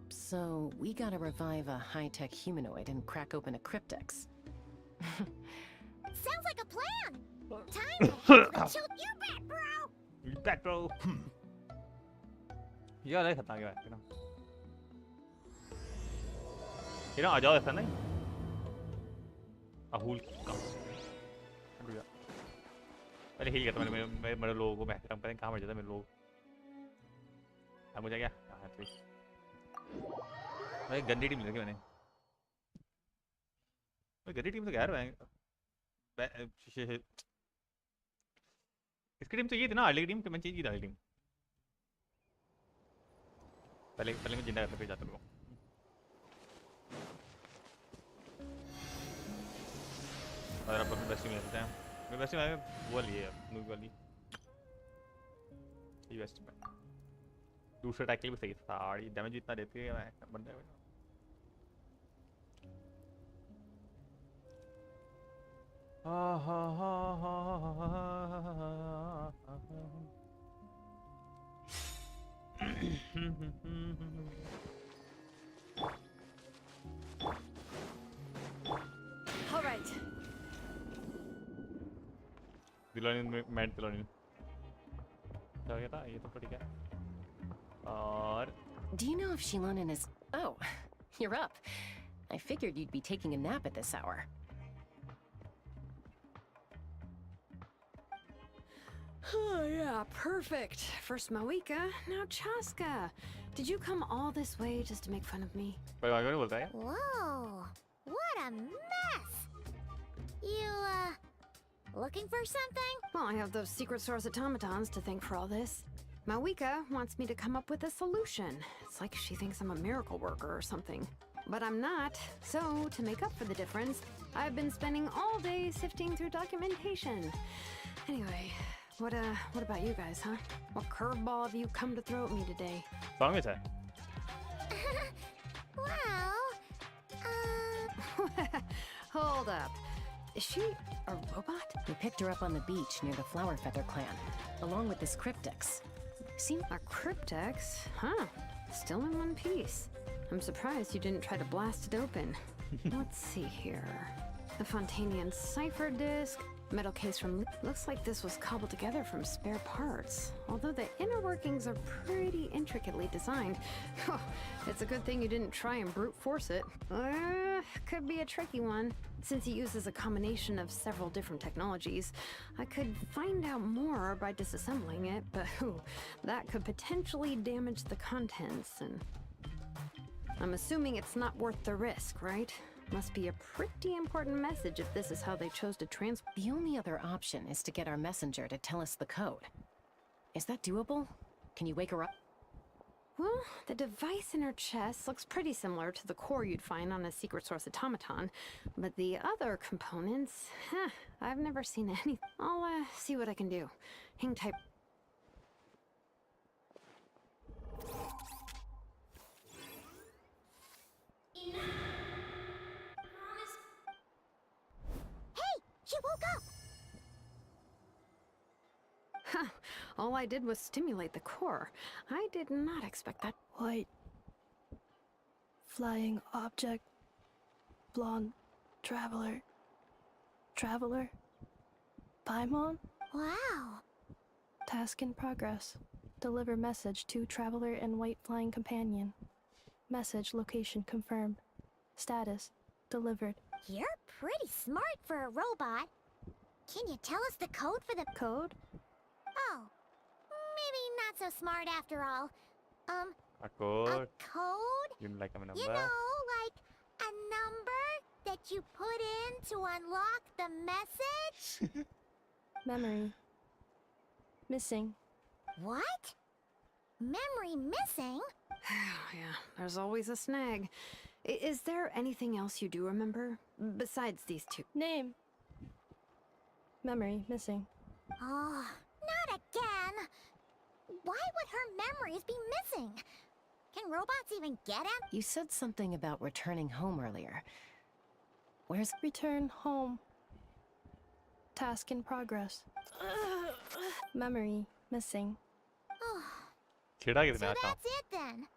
So, we gotta revive a high-tech humanoid and crack open a cryptex. Sounds like a plan. Time to head to the You bet, bro! You bet, bro. यार है खतरनाक है ये ना आ जाओ ऐसा नहीं अहूल पहले हील करता मैंने मेरे लोगों को मैं पता नहीं कहाँ मर जाता मेरे लोग अब मुझे क्या भाई गंदी टीम लगी मैंने गंदी टीम तो क्या यार इसकी टीम तो ये थी ना अर्ली टीम मैं चीज की अर्ली टीम पहले मैं जिंदा करते फिर जाता हूँ और अब अपनी बेस्टी में चलते हैं मैं बेस्टी में वो वाली है मूवी वाली ये बेस्टी में दूसरा टैकल भी सही था साड़ी डैमेज इतना देती है मैं बंदे को All right. दिलोनी मैट दिलोनी क्या हो गया था ये तो पड़ी क्या और Do you know if Shilonin is... Oh, you're up. I figured you'd be taking a nap at this hour. Oh, yeah, perfect. First Moika, now Chaska. Did you come all this way just to make fun of me? भाई आगे नहीं बोलता है Whoa. What a mess. You, looking for something? Well, I have those secret source automatons to thank for all this. Mawika wants me to come up with a solution. It's like she thinks I'm a miracle worker or something. But I'm not. So, to make up for the difference, I've been spending all day sifting through documentation. Anyway, what about you guys, huh? What curveball have you come to throw at me today? Song में है Well, Hold up. Is she a robot? We picked her up on the beach near the Flowerfeather clan, along with this cryptex. Seemed A cryptex? Huh. Still in one piece. I'm surprised you didn't try to blast it open. Let's see here. The Fontanian cipher disk, metal case from... Looks like this was cobbled together from spare parts. Although the inner workings are pretty intricately designed. It's a good thing you didn't try and brute force it. Could be a tricky one. Since it uses a combination of several different technologies, I could find out more by disassembling it, but that could potentially damage the contents, and... I'm assuming it's not worth the risk, right? Must be a pretty important message if this is how they chose to The only other option is to get our messenger to tell us the code. Is that doable? Can you wake her up? Well, the device in her chest looks pretty similar to the core you'd find on a secret source automaton, but the other components, I've never seen any. I'll see what I can do. Hang tight. hey, she woke up. All I did was stimulate the core. I did not expect that. White. Flying object. Blonde. Traveler. Traveler. Paimon. Wow. Task in progress. Deliver message to Traveler and White Flying Companion. Message location confirmed. Status delivered. You're pretty smart for a robot. Can you tell us the code for the Code? Oh, maybe not so smart after all. A A code. code? You like a number? You know, like a number that you put in to unlock the message? Memory. Missing. What? Memory missing? Yeah, there's always a snag. Is there anything else you do remember? Besides these two? Name. Memory missing. Oh, not again. Why would her memories be missing? Can robots even get at? You said something about returning home earlier. Where's... Return home. Task in progress. Memory missing. Oh, छिड़ा so कितने आता that's it then.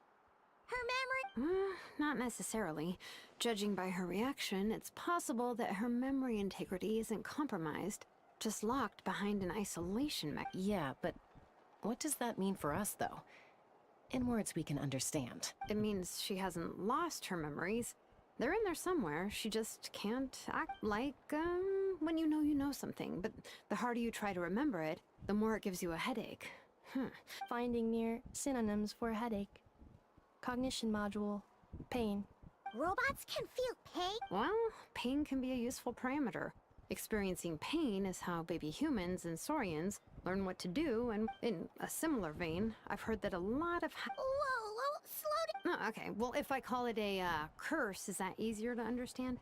Her memory... Not necessarily. Judging by her reaction, it's possible that her memory integrity isn't compromised, just locked behind an isolation mechanism. Yeah, but what does that mean for us, though? In words we can understand. It means she hasn't lost her memories. They're in there somewhere. She just can't act like, when you know something. But the harder you try to remember it, the more it gives you a headache. Finding near synonyms for headache. Cognition module. Pain. Robots can feel pain? Well, pain can be a useful parameter. Experiencing pain is how baby humans and saurians learn what to do, and in a similar vein, I've heard that a lot of... Whoa, slow down. Oh, okay, well, if I call it a curse, is that easier to understand?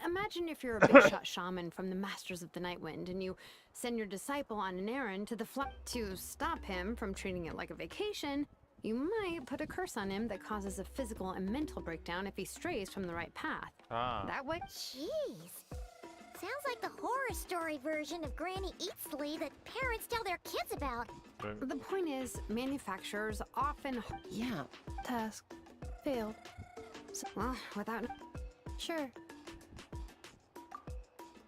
Imagine if you're a big shot shaman from the Masters of the Nightwind, and you send your disciple on an errand to the to stop him from treating it like a vacation. You might put a curse on him that causes a physical and mental breakdown if he strays from the right path. Ah. That way... Jeez. Sounds like the horror story version of Granny Eatsley that parents tell their kids about. The point is, manufacturers often... Yeah, Task. Failed. Well, without... Sure.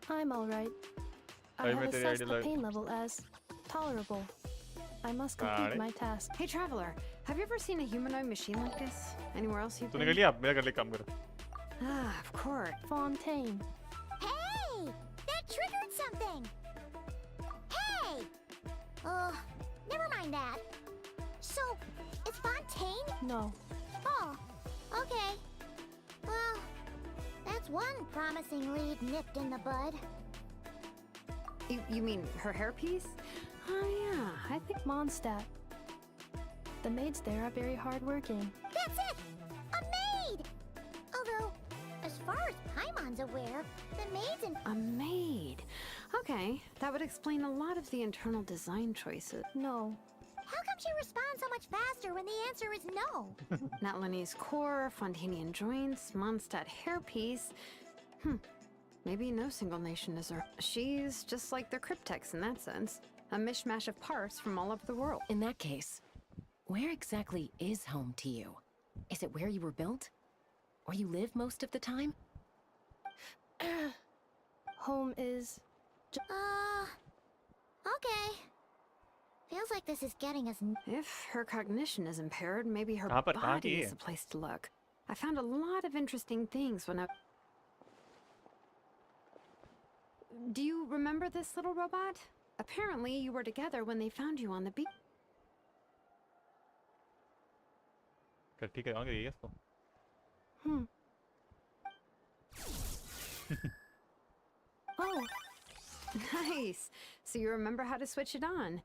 I'm alright. I I have met the assessed idea the like- pain level as tolerable. I must Got complete it. my task. Hey, Traveler, have you ever seen a humanoid machine like this? Anywhere else you've तूने been? कर लिया मेरा कर ले काम कर Ah, of course. Fontaine. Hey! That triggered something! Hey! Never mind that. So, it's Fontaine? No. Oh, okay. Well, that's one promising lead nipped in the bud. You mean her hairpiece? Oh yeah, I think... Mondstadt. The maids there are very hardworking. That's it! A maid! Although, as far as Paimon's aware, the maids in... A maid. Okay, that would explain a lot of the internal design choices. No. How come she responds so much faster when the answer is no? Natlanese core, Fontanian joints, Mondstadt hairpiece. Maybe no single nation is her. She's just like the Cryptex in that sense. A mishmash of parts from all over the world. in that case, where exactly is home to you? Is it where you were built? Where you live most of the time? Home is... Okay. Feels like this is getting us... If her cognition is impaired, maybe her कहाँ पर- कहाँ body की is है? the place to look. I found a lot of interesting things when I... Do you remember this little robot? Apparently, you were together when they found you on the beach. कर ठीक है आगे ये इसको Oh, Nice. So you remember how to switch it on.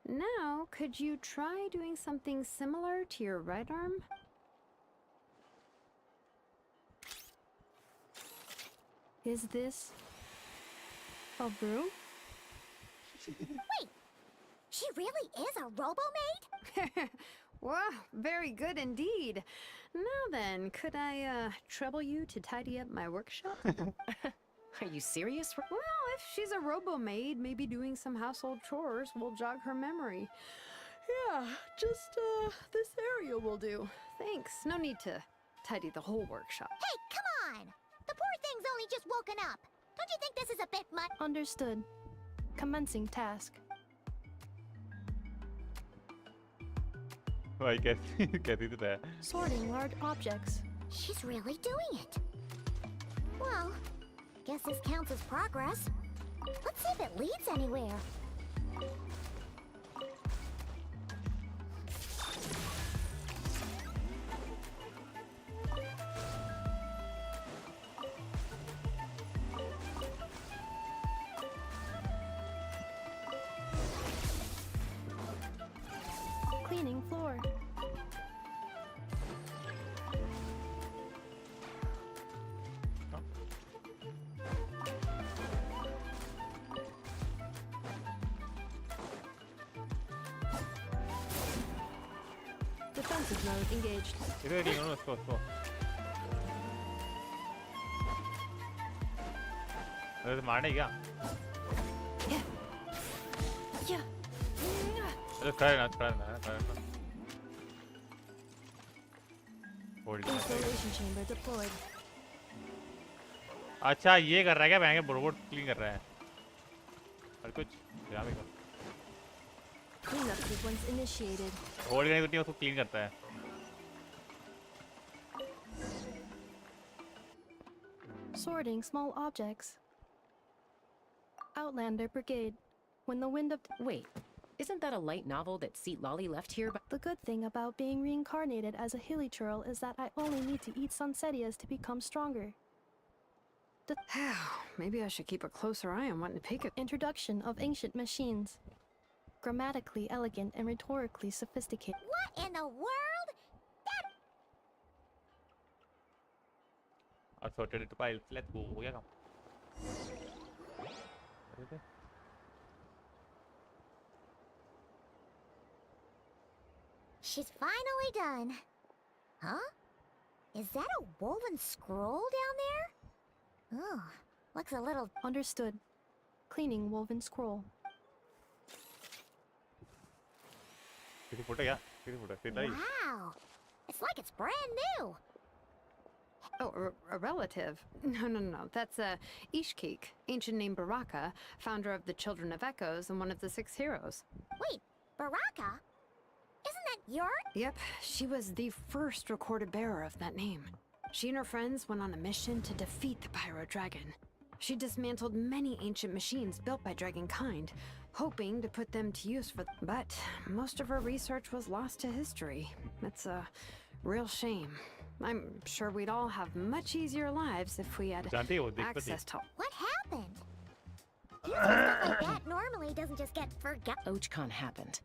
Now, could you try doing something similar to your right arm? is this... a broom? Wait! She really is a robo-maid? Wow, very good indeed. Now then, could I trouble you to tidy up my workshop? Are you serious? Well, if she's a robo-maid, maybe doing some household chores will jog her memory. Yeah, just this area will do. Thanks. No need to tidy the whole workshop. Hey, come on! The poor thing's only just woken up. Don't you think this is a bit much? Understood. Commencing task. भाई कैसी कैसी तो है Sorting large objects. She's really doing it. Well, guess this counts as progress. Let's see if it leads anywhere. Cleaning floor. Defensive mode engaged. इधर click करो उसको उसको अरे तो मारने क्या Yeah. अरे खड़ा रहना होल्ड Installation chamber deployed. अच्छा ये कर रहा है क्या बैंक रोबोट क्लीन कर रहा है और कुछ यहाँ भी Cleanup sequence initiated. होल्ड करने को उसको क्लीन करता है Sorting small objects. Outlander Brigade. When the wind of... Wait, isn't that a light novel that Seat Lolly left here? The good thing about being reincarnated as a hilly churl is that I only need to eat sunsetias to become stronger. Maybe I should keep a closer eye on what Nepeka. Introduction of ancient machines. Grammatically elegant and rhetorically sophisticated. What in the world? That और sorted it files let's go हो गया काम She's finally done. Huh? Is that a woven scroll down there? Oh, looks a little... Understood. Cleaning woven scroll. किसी photo क्या किसी photo सीधा ही Wow! It's like it's brand new. Oh, a relative? No. That's Ishkik, ancient name Baraka, founder of the Children of Echoes and one of the 6 heroes. Wait, Baraka? Isn't that your... Yep, she was the first recorded bearer of that name. She and her friends went on a mission to defeat the Pyro Dragon. She dismantled many ancient machines built by Dragonkind, hoping to put them to use for... But most of her research was lost to history. It's a real shame. I'm sure we'd all have much easier lives if we had जानती है वो दिक्कत access to... What happened? Stuff like that normally doesn't just get forgotten. Ochkon happened.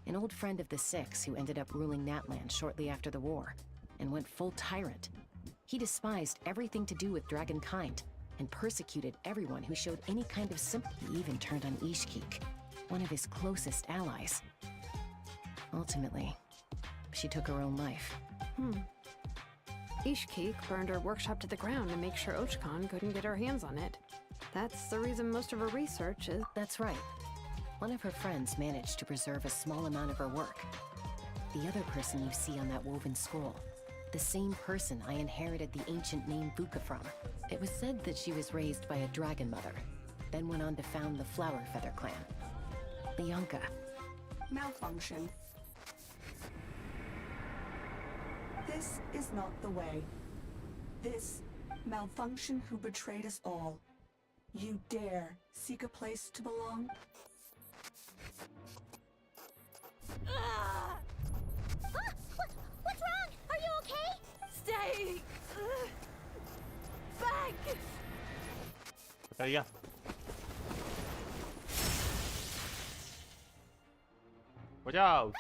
An old friend of the Six who ended up ruling Natland shortly after the war, and went full tyrant. He despised everything to do with Dragonkind, and persecuted everyone who showed any kind of sympathy. He even turned on Ishkik, one of his closest allies. Ultimately, she took her own life. Ishkik burned her workshop to the ground to make sure Ochkon couldn't get her hands on it. That's the reason most of her research is... That's right. One of her friends managed to preserve a small amount of her work. The other person you see on that woven scroll, the same person I inherited the ancient name Vuka from. It was said that she was raised by a dragon mother, then went on to found the Flower Feather clan. Bianca. Malfunction. This is not the way. This malfunction who betrayed us all. You dare seek a place to belong? What's wrong? Are you okay? Stay! Back! बताइए बचाओ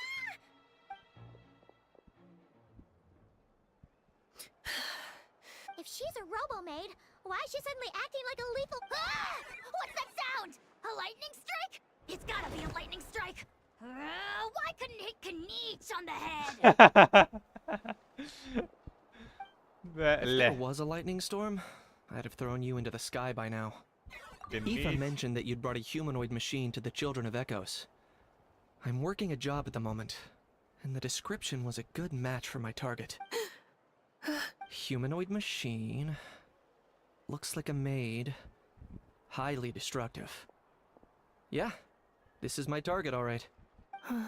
If she's a robo-maid, why is she suddenly acting like a lethal... Ah! What's that sound? A lightning strike? It's gotta be a lightning strike. Why couldn't it hit Kniech on the head? If there was a lightning storm, I'd have thrown you into the sky by now. Aoife mentioned that you'd brought a humanoid machine to the Children of Echoes. I'm working a job at the moment, and the description was a good match for my target. Humanoid machine. Looks like a maid. highly destructive. Yeah, this is my target, all right. Wait!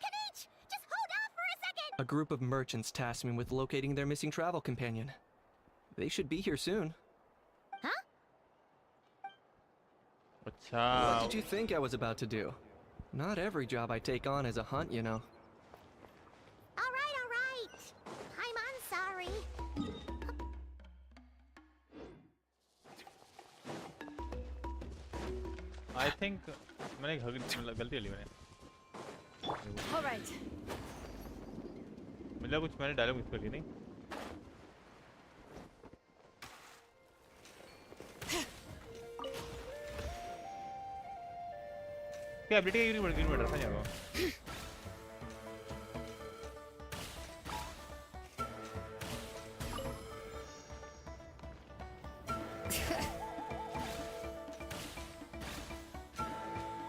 Kanich! Just hold on for a second! A group of merchants tasked me with locating their missing travel companion. They should be here soon. Huh? What did you think I was about to do? Not every job I take on is a hunt, you know. Alright. I'm sorry. I think मैंने गलती कर ली मैंने. Alright. मतलब कुछ मैंने dialogue miss कर लिया नहीं. क्या एबिलिटी का यूनिट ग्रीन बटन था यहाँ पे.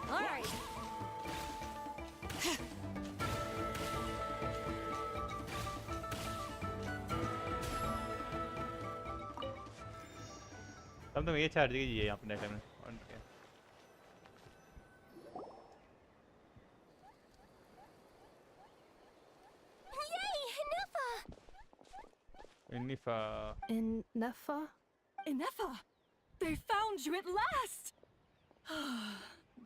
Alright. हम तो ये चार्ज कीजिए यहाँ पे next time. Neffa? Ineffa! They found you at last!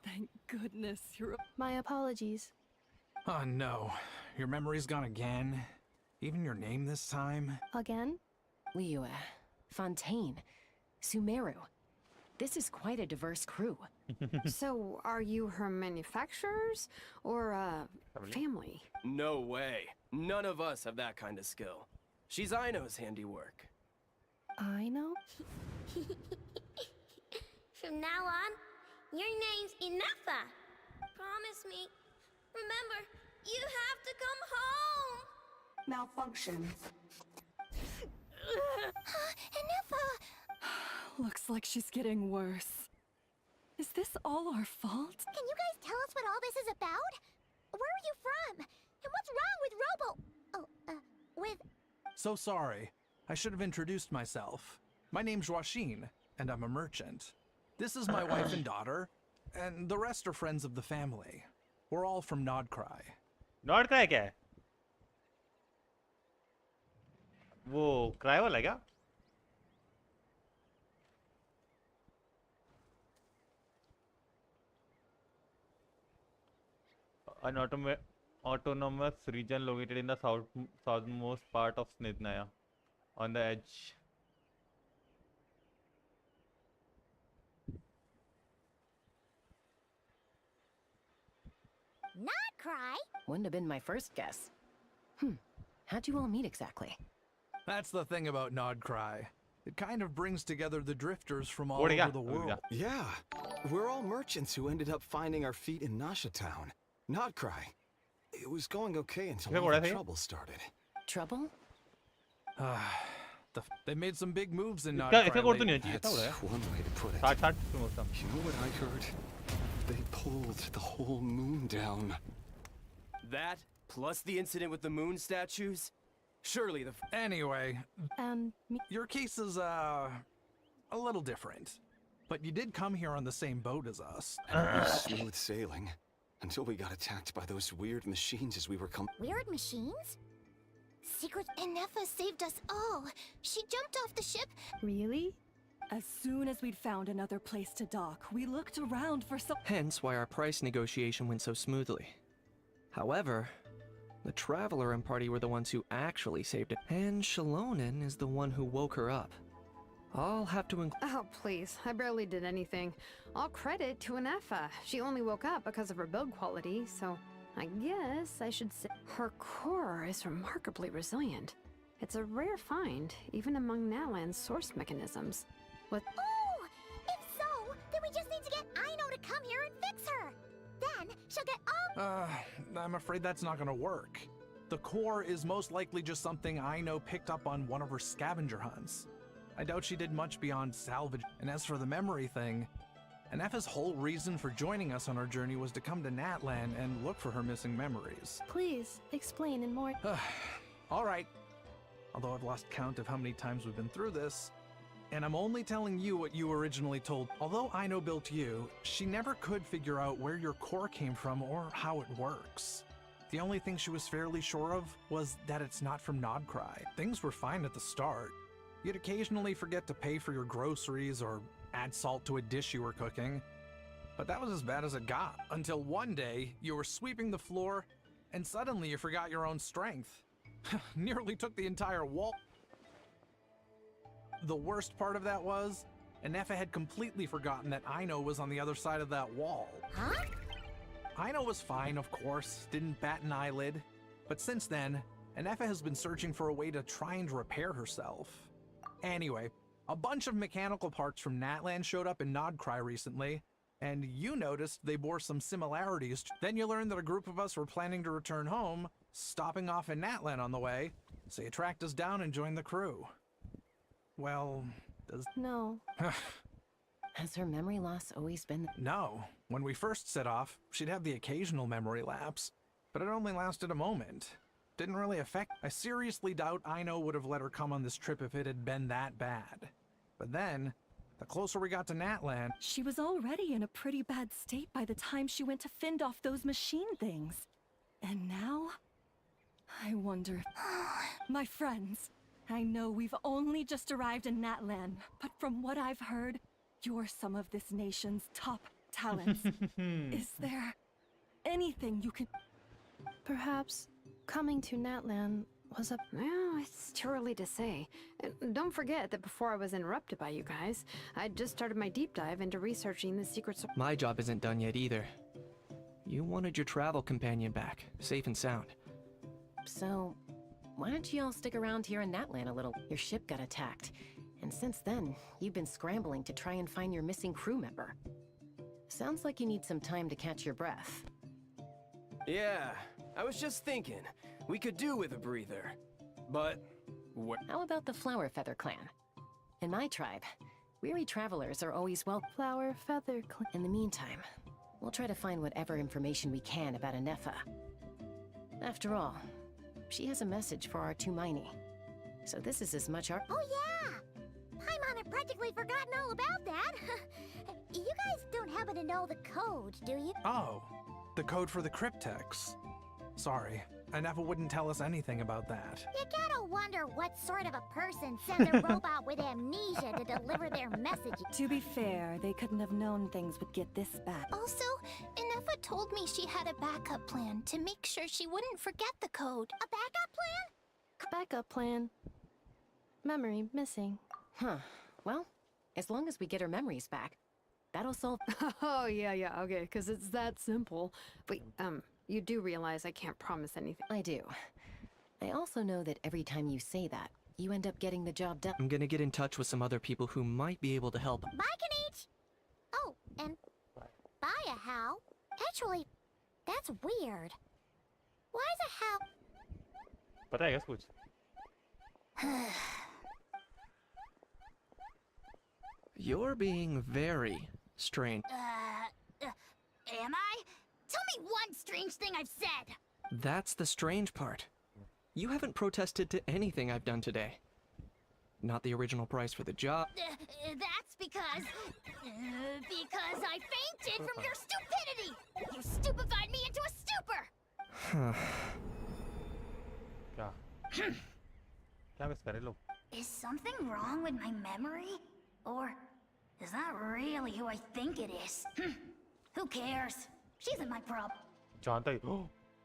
Thank goodness you're... My apologies. Oh no, your memory's gone again? Even your name this time? Again? Liu, Fontaine, Sumeru. This is quite a diverse crew. So, are you her manufacturers or family? No way. None of us have that kind of skill. She's Aino's handiwork. Aino? From now on, your name's Ineffa. Promise me. Remember, you have to come home. Malfunction. Ineffa! Looks like she's getting worse. Is this all our fault? Can you guys tell us what all this is about? Where are you from? And what's wrong with with... So sorry. I should have introduced myself. My name's Joachine, and I'm a merchant. This is my wife and daughter, and the rest are friends of the family. We're all from Nodcry. Nodcry क्या है? वो cry वाला क्या? An autonomous region located in the southernmost part of Snitnaya, on the edge. Not cry? Wouldn't have been my first guess. How'd you all meet exactly? That's the thing about Nodcry. It kind of brings together the drifters from all over the world. Yeah, we're all merchants who ended up finding our feet in Nasha Town. Nodcry. It was going okay until all the trouble started. Trouble? They made some big moves in Nodcry. That's one way to put it. You know what I heard? They pulled the whole moon down. That, plus the incident with the moon statues? Surely the... Anyway, And your case is, a little different. But you did come here on the same boat as us. And it was smooth sailing. Until we got attacked by those weird machines as we were Weird machines? Secret Ineffa saved us all. She jumped off the ship. Really? As soon as we'd found another place to dock, we looked around for some... Hence why our price negotiation went so smoothly. However, the Traveler and party were the ones who actually saved it, and Shelonin is the one who woke her up. I'll have to Oh, please. I barely did anything. All credit to Ineffa. She only woke up because of her build quality, so I guess I should say her core is remarkably resilient. It's a rare find, even among Nalan's source mechanisms. With Oh! If so, then we just need to get Aino to come here and fix her. Then she'll get all... I'm afraid that's not gonna work. The core is most likely just something Aino picked up on one of her scavenger hunts. I doubt she did much beyond salvage. And as for the memory thing, Ineffa's whole reason for joining us on our journey was to come to Natlan and look for her missing memories. Please, explain in more... Alright. Although I've lost count of how many times we've been through this, And I'm only telling you what you originally told. Although Aino built you, she never could figure out where your core came from or how it works. The only thing she was fairly sure of was that it's not from Nodcry. Things were fine at the start. You'd occasionally forget to pay for your groceries or add salt to a dish you were cooking. But that was as bad as it got. Until one day, you were sweeping the floor, and suddenly you forgot your own strength. Nearly took the entire wall. The worst part of that was, NEFFEX had completely forgotten that Aino was on the other side of that wall. Huh? Aino was fine, of course, didn't bat an eyelid. But since then, NEFFEX has been searching for a way to try and repair herself. Anyway, a bunch of mechanical parts from Natlan showed up in Nodcry recently, and you noticed they bore some similarities. Then you learned that a group of us were planning to return home, stopping off in Natlan on the way, so you tracked us down and joined the crew. Well, does... No. Has her memory loss always been... No. When we first set off, she'd have the occasional memory lapse, but it only lasted a moment. Didn't really affect... I seriously doubt Aino would have let her come on this trip if it had been that bad. But then, the closer we got to Natlan... She was already in a pretty bad state by the time she went to fend off those machine things. And now? I wonder... My friends, I know we've only just arrived in Natlan, but from what I've heard, you're some of this nation's top talents. Is there anything you can... Perhaps coming to Natlan was a... Well, it's too early to say. Don't forget that before I was interrupted by you guys, I'd just started my deep dive into researching the secrets. My job isn't done yet either. You wanted your travel companion back, safe and sound. So, why don't you all stick around here in Natlan a little? Your ship got attacked, and since then, you've been scrambling to try and find your missing crew member. Sounds like you need some time to catch your breath. Yeah, I was just thinking, we could do with a breather. But... How about the Flower Feather Clan? In my tribe, weary travelers are always welcome. Flower Feather Clan. In the meantime, we'll try to find whatever information we can about Anefa. After all, she has a message for our Tumaini. So this is as much our... Oh yeah! Paimon had practically forgotten all about that. You guys don't happen to know the code, do you? Oh, the code for the cryptex. Sorry, Anefa wouldn't tell us anything about that. You gotta wonder what sort of a person sends a robot with amnesia to deliver their message. To be fair, they couldn't have known things would get this bad. Also, Anefa told me she had a backup plan to make sure she wouldn't forget the code. A backup plan? Backup plan. Memory missing. Huh. Well, as long as we get her memories back, that'll solve... Oh, yeah, okay, because it's that simple. Wait, you do realize I can't promise anything. I do. I also know that every time you say that, you end up getting the job done. I'm gonna get in touch with some other people who might be able to help. Bye, Kanich! Oh, and bye, a how? Actually, that's weird. Why is a how... पता है क्या कुछ? You're being very strange. Am I? Tell me one strange thing I've said! That's the strange part. You haven't protested to anything I've done today. Not the original price for the job. That's because I fainted from your stupidity! You stupefied me into a stupor! क्या? क्या miss करे लोग? Is something wrong with my memory? Or is that really who I think it is? Who cares? She isn't my problem. जानता ही?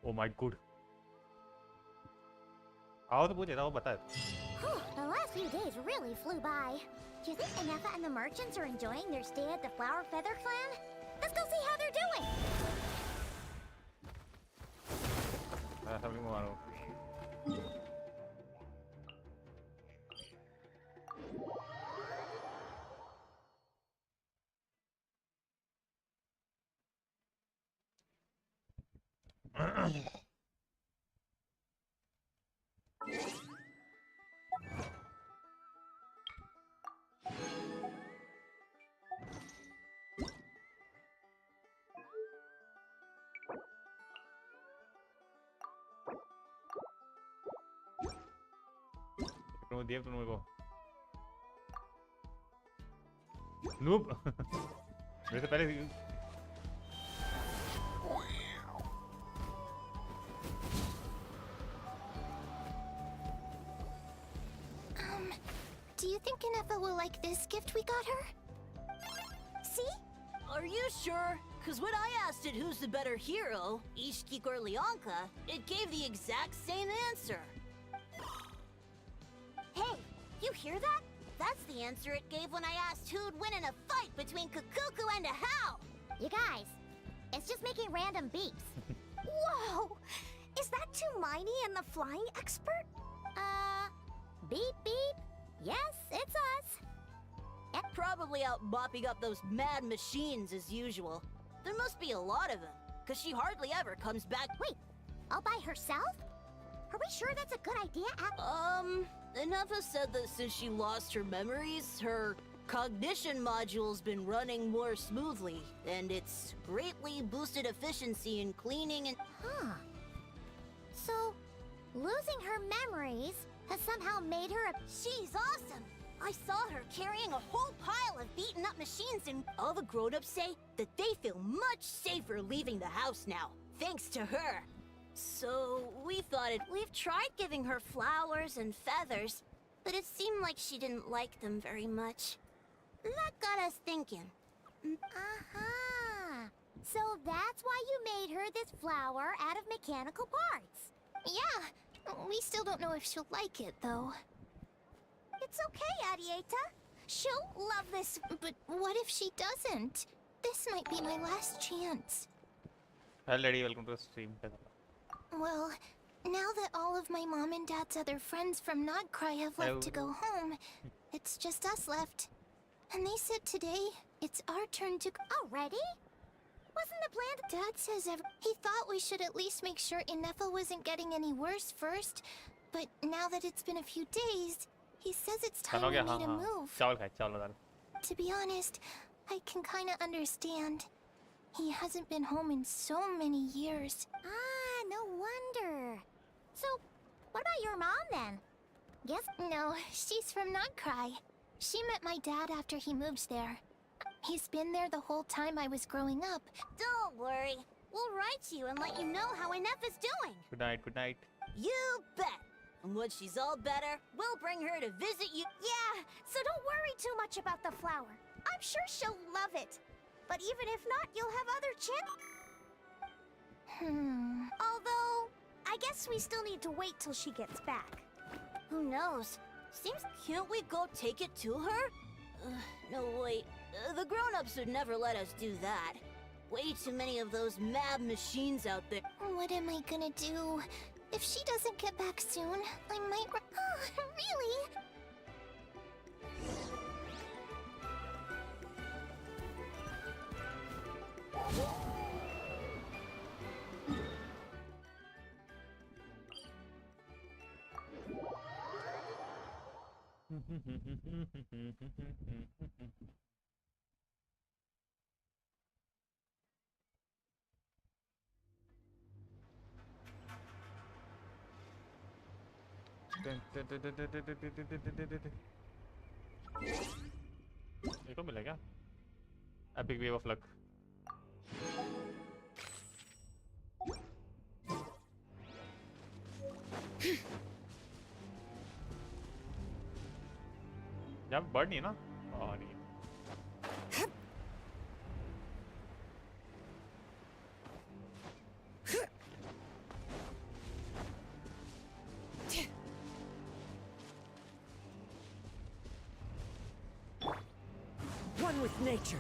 Oh my god. आओ तो पूछे ना वो बता. The last few days really flew by. Do you think Anefa and the merchants are enjoying their stay at the Flower Feather Clan? Let's go see how they're doing. सब लोग मारो. दिया तुम मेरे को noob. वैसे पहले Do you think Neffa will like this gift we got her? See? Are you sure? Because when I asked it who's the better hero, Ishkik or Leonka, it gave the exact same answer. Hey, you hear that? That's the answer it gave when I asked who'd win in a fight between Kukuku and Ahau. You guys, it's just making random beeps. Whoa! Is that Tumaini and the flying expert? Beep beep. Yes, it's us. Probably out mopping up those mad machines as usual. There must be a lot of them, because she hardly ever comes back. Wait, all by herself? Are we sure that's a good idea? Neffa said that since she lost her memories, her cognition module's been running more smoothly, and it's greatly boosted efficiency in cleaning and... Huh. So, losing her memories has somehow made her a... She's awesome! I saw her carrying a whole pile of beaten up machines, and all the grown-ups say that they feel much safer leaving the house now, thanks to her. So, we thought We've tried giving her flowers and feathers, but it seemed like she didn't like them very much. That got us thinking. So that's why you made her this flower out of mechanical parts. Yeah, we still don't know if she'll like it, though. It's okay, Arieta. She'll love this, but what if she doesn't? This might be my last chance. Hello lady, welcome to the stream. Well, now that all of my mom and dad's other friends from Knockknock have left to go home, it's just us left. And they said today, it's our turn to... Already? Wasn't the plan... Dad says he thought we should at least make sure Ineffa wasn't getting any worse first, but now that it's been a few days, he says it's time for me to move. To be honest, I can kinda understand. He hasn't been home in so many years. Ah, no wonder. So, what about your mom then? Yes? No, she's from Knockknock. She met my dad after he moved there. He's been there the whole time I was growing up. Don't worry. We'll write you and let you know how Ineffa's doing. Good night, good night. You bet. And when she's all better, we'll bring her to visit you. Yeah, so don't worry too much about the flower. I'm sure she'll love it. But even if not, you'll have other Although, I guess we still need to wait till she gets back. Who knows? Can't we go take it to her? No, wait. The grown-ups would never let us do that. Way too many of those mad machines out there. What am I gonna do? If she doesn't get back soon, I might... Oh, really? इसको मिला क्या? Epic wave of luck. यहाँ bird नहीं है ना? हाँ नहीं. One with nature.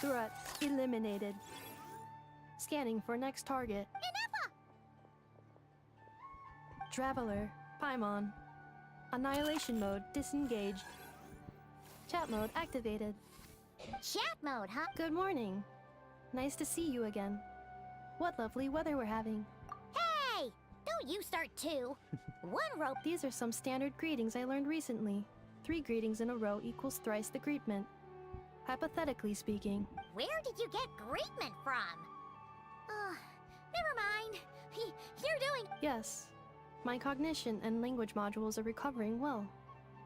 Threat eliminated. Scanning for next target. Ineffa! Traveler, Paimon. Annihilation mode disengaged. Chat mode activated. Chat mode, huh? Good morning. Nice to see you again. What lovely weather we're having. Hey! Don't you start too. One rope. These are some standard greetings I learned recently. 3 greetings in a row equals thrice the greetment. Hypothetically speaking. Where did you get greetment from? Never mind. You're doing... Yes. My cognition and language modules are recovering well.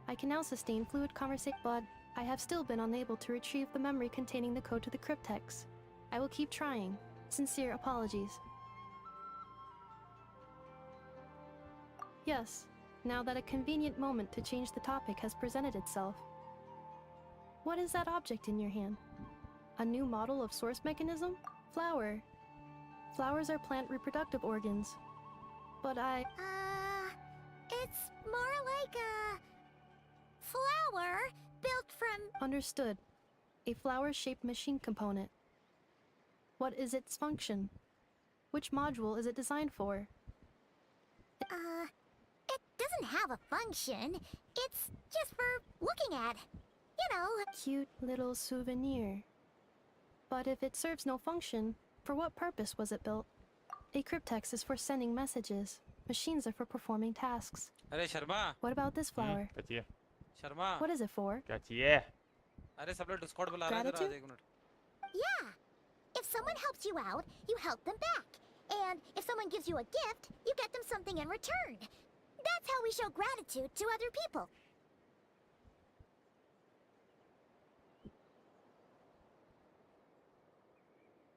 I can now sustain fluid conversation, but I have still been unable to retrieve the memory containing the code to the cryptex. I will keep trying. Sincere apologies. Yes, now that a convenient moment to change the topic has presented itself. What is that object in your hand? A new model of source mechanism? Flower. Flowers are plant reproductive organs. But it's more like a... flower built from... Understood. A flower-shaped machine component. What is its function? Which module is it designed for? It doesn't have a function. It's just for looking at. You know... Cute little souvenir. But if it serves no function, for what purpose was it built? A cryptex is for sending messages. Machines are for performing tasks. अरे Sharma What about this flower? क्या चाहिए? Sharma What is it for? क्या चाहिए? अरे सब लोग Discord बुला रहे हैं जरा एक minute Yeah. If someone helps you out, you help them back. And if someone gives you a gift, you get them something in return. That's how we show gratitude to other people.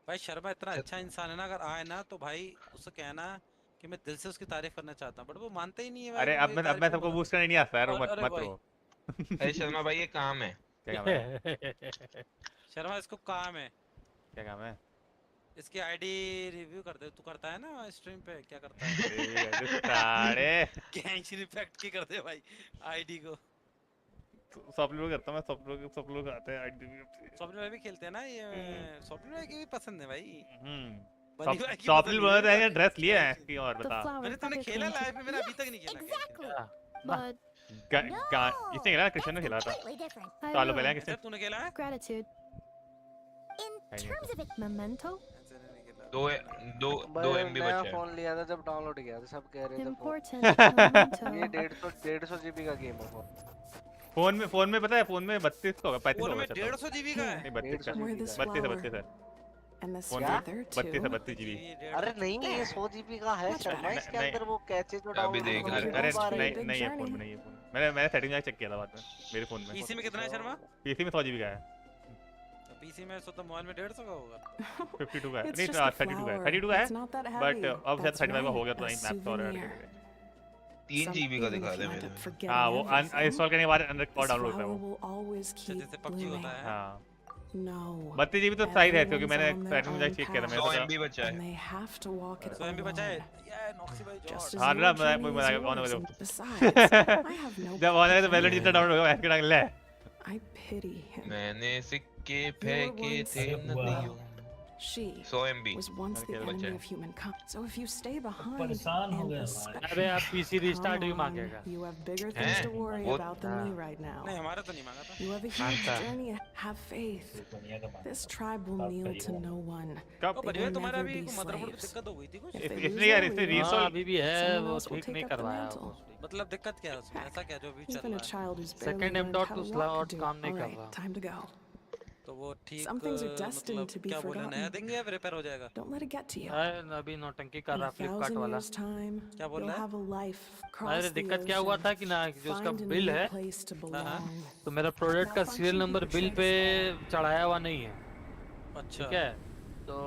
भाई शर्मा इतना अच्छा इंसान है ना अगर आए ना तो भाई उससे कहना कि मैं दिल से उसकी तारीफ करना चाहता हूं बट वो मानते ही नहीं है भाई अरे अब मैं सबको बूस्ट करने नहीं आता यार मत रो अरे शर्मा भाई ये काम है क्या काम है शर्मा इसको काम है क्या काम है इसकी आईडी रिव्यू कर दे तू करता है ना स्ट्रीम पे क्या करता है सारे गेंशिन इंपैक्ट की कर दे भाई आईडी को सब लोग करता मैं सब लोग आते हैं आईडी सब लोग भी खेलते हैं ना ये सब लोग की भी पसंद है भाई सब लोग बोल रहे हैं ड्रेस लिए हैं इसकी और बता मैंने तूने खेला लाइव में मैंने अभी तक नहीं खेला But इसने खेला कृष्ण ने खेला था सालों पहले किसने तूने खेला है Gratitude. In terms of it, Memento? दो MB बचा है फोन लिया था जब डाउनलोड किया था सब कह रहे थे Important. ये 150 GB का गेम है फोन में पता है फोन में 32 का होगा 35 होगा 150 GB का है नहीं 32 का 32 है फोन में 32 GB अरे नहीं ये 100 GB का है शर्मा इसके अंदर वो कैचे जो अभी देख अरे नहीं है फोन में नहीं है फोन मैंने सेटिंग में चेक किया था बाद में मेरे फोन में पीसी में कितना है शर्मा पीसी में 100 GB का है पीसी में तो मोबाइल में 150 का होगा 52 का है नहीं 32 का है बट अब शायद 35 का हो गया तो नहीं मैप और 3 GB का दिखा रहे मेरे में हां वो इंस्टॉल करने के बाद अंदर डाउनलोड होता है वो जैसे PUBG होता है हां 32 GB तो सही है क्योंकि मैंने सेटिंग में चेक किया था मेरा 100 MB बचा है 100 MB बचा है यार नॉक्सी भाई जॉर्ज हां ना मैं ऑन हो जाऊं जब ऑन है तो वैलिड जितना डाउनलोड होगा ऐसे डाल ले मैंने सिक्के फेंके थे नदियों She 100 MB was once the enemy of humankind. So if you stay behind अबे आप PC रिस्टार्ट भी मांगेगा you have bigger things to worry about than me right now. नहीं हमारा तो नहीं मांगा था You have a huge journey. Have faith. This tribe will kneel to no one. कब They will तुम्हारा never भी be मदरबोर्ड slaves. दिक्कत हो गई थी कुछ इसने यार इसने रीइंस्टॉल अभी भी है Someone वो else will ठीक नहीं take up the करवाया mantle. मतलब दिक्कत क्या है उसमें ऐसा क्या जो भी चल Even a रहा है child who's barely second learned how M.2 to walk slot could do. काम नहीं All कर right, रहा time to go. तो वो ठीक Some things are destined to be क्या बोले नया forgotten. देंगे या रिपेयर हो जाएगा Don't let it get to you. अभी नौटंकी कर In रहा 1,000 फ्लिपकार्ट वाला years' time, क्या बोल you'll रहा है have a life अरे cross the दिक्कत क्या हुआ ocean, था कि ना जो उसका find a बिल new है place to belong. तो मेरा प्रोडक्ट का सीरियल नंबर बिल पे चढ़ाया हुआ नहीं है अच्छा ठीक है तो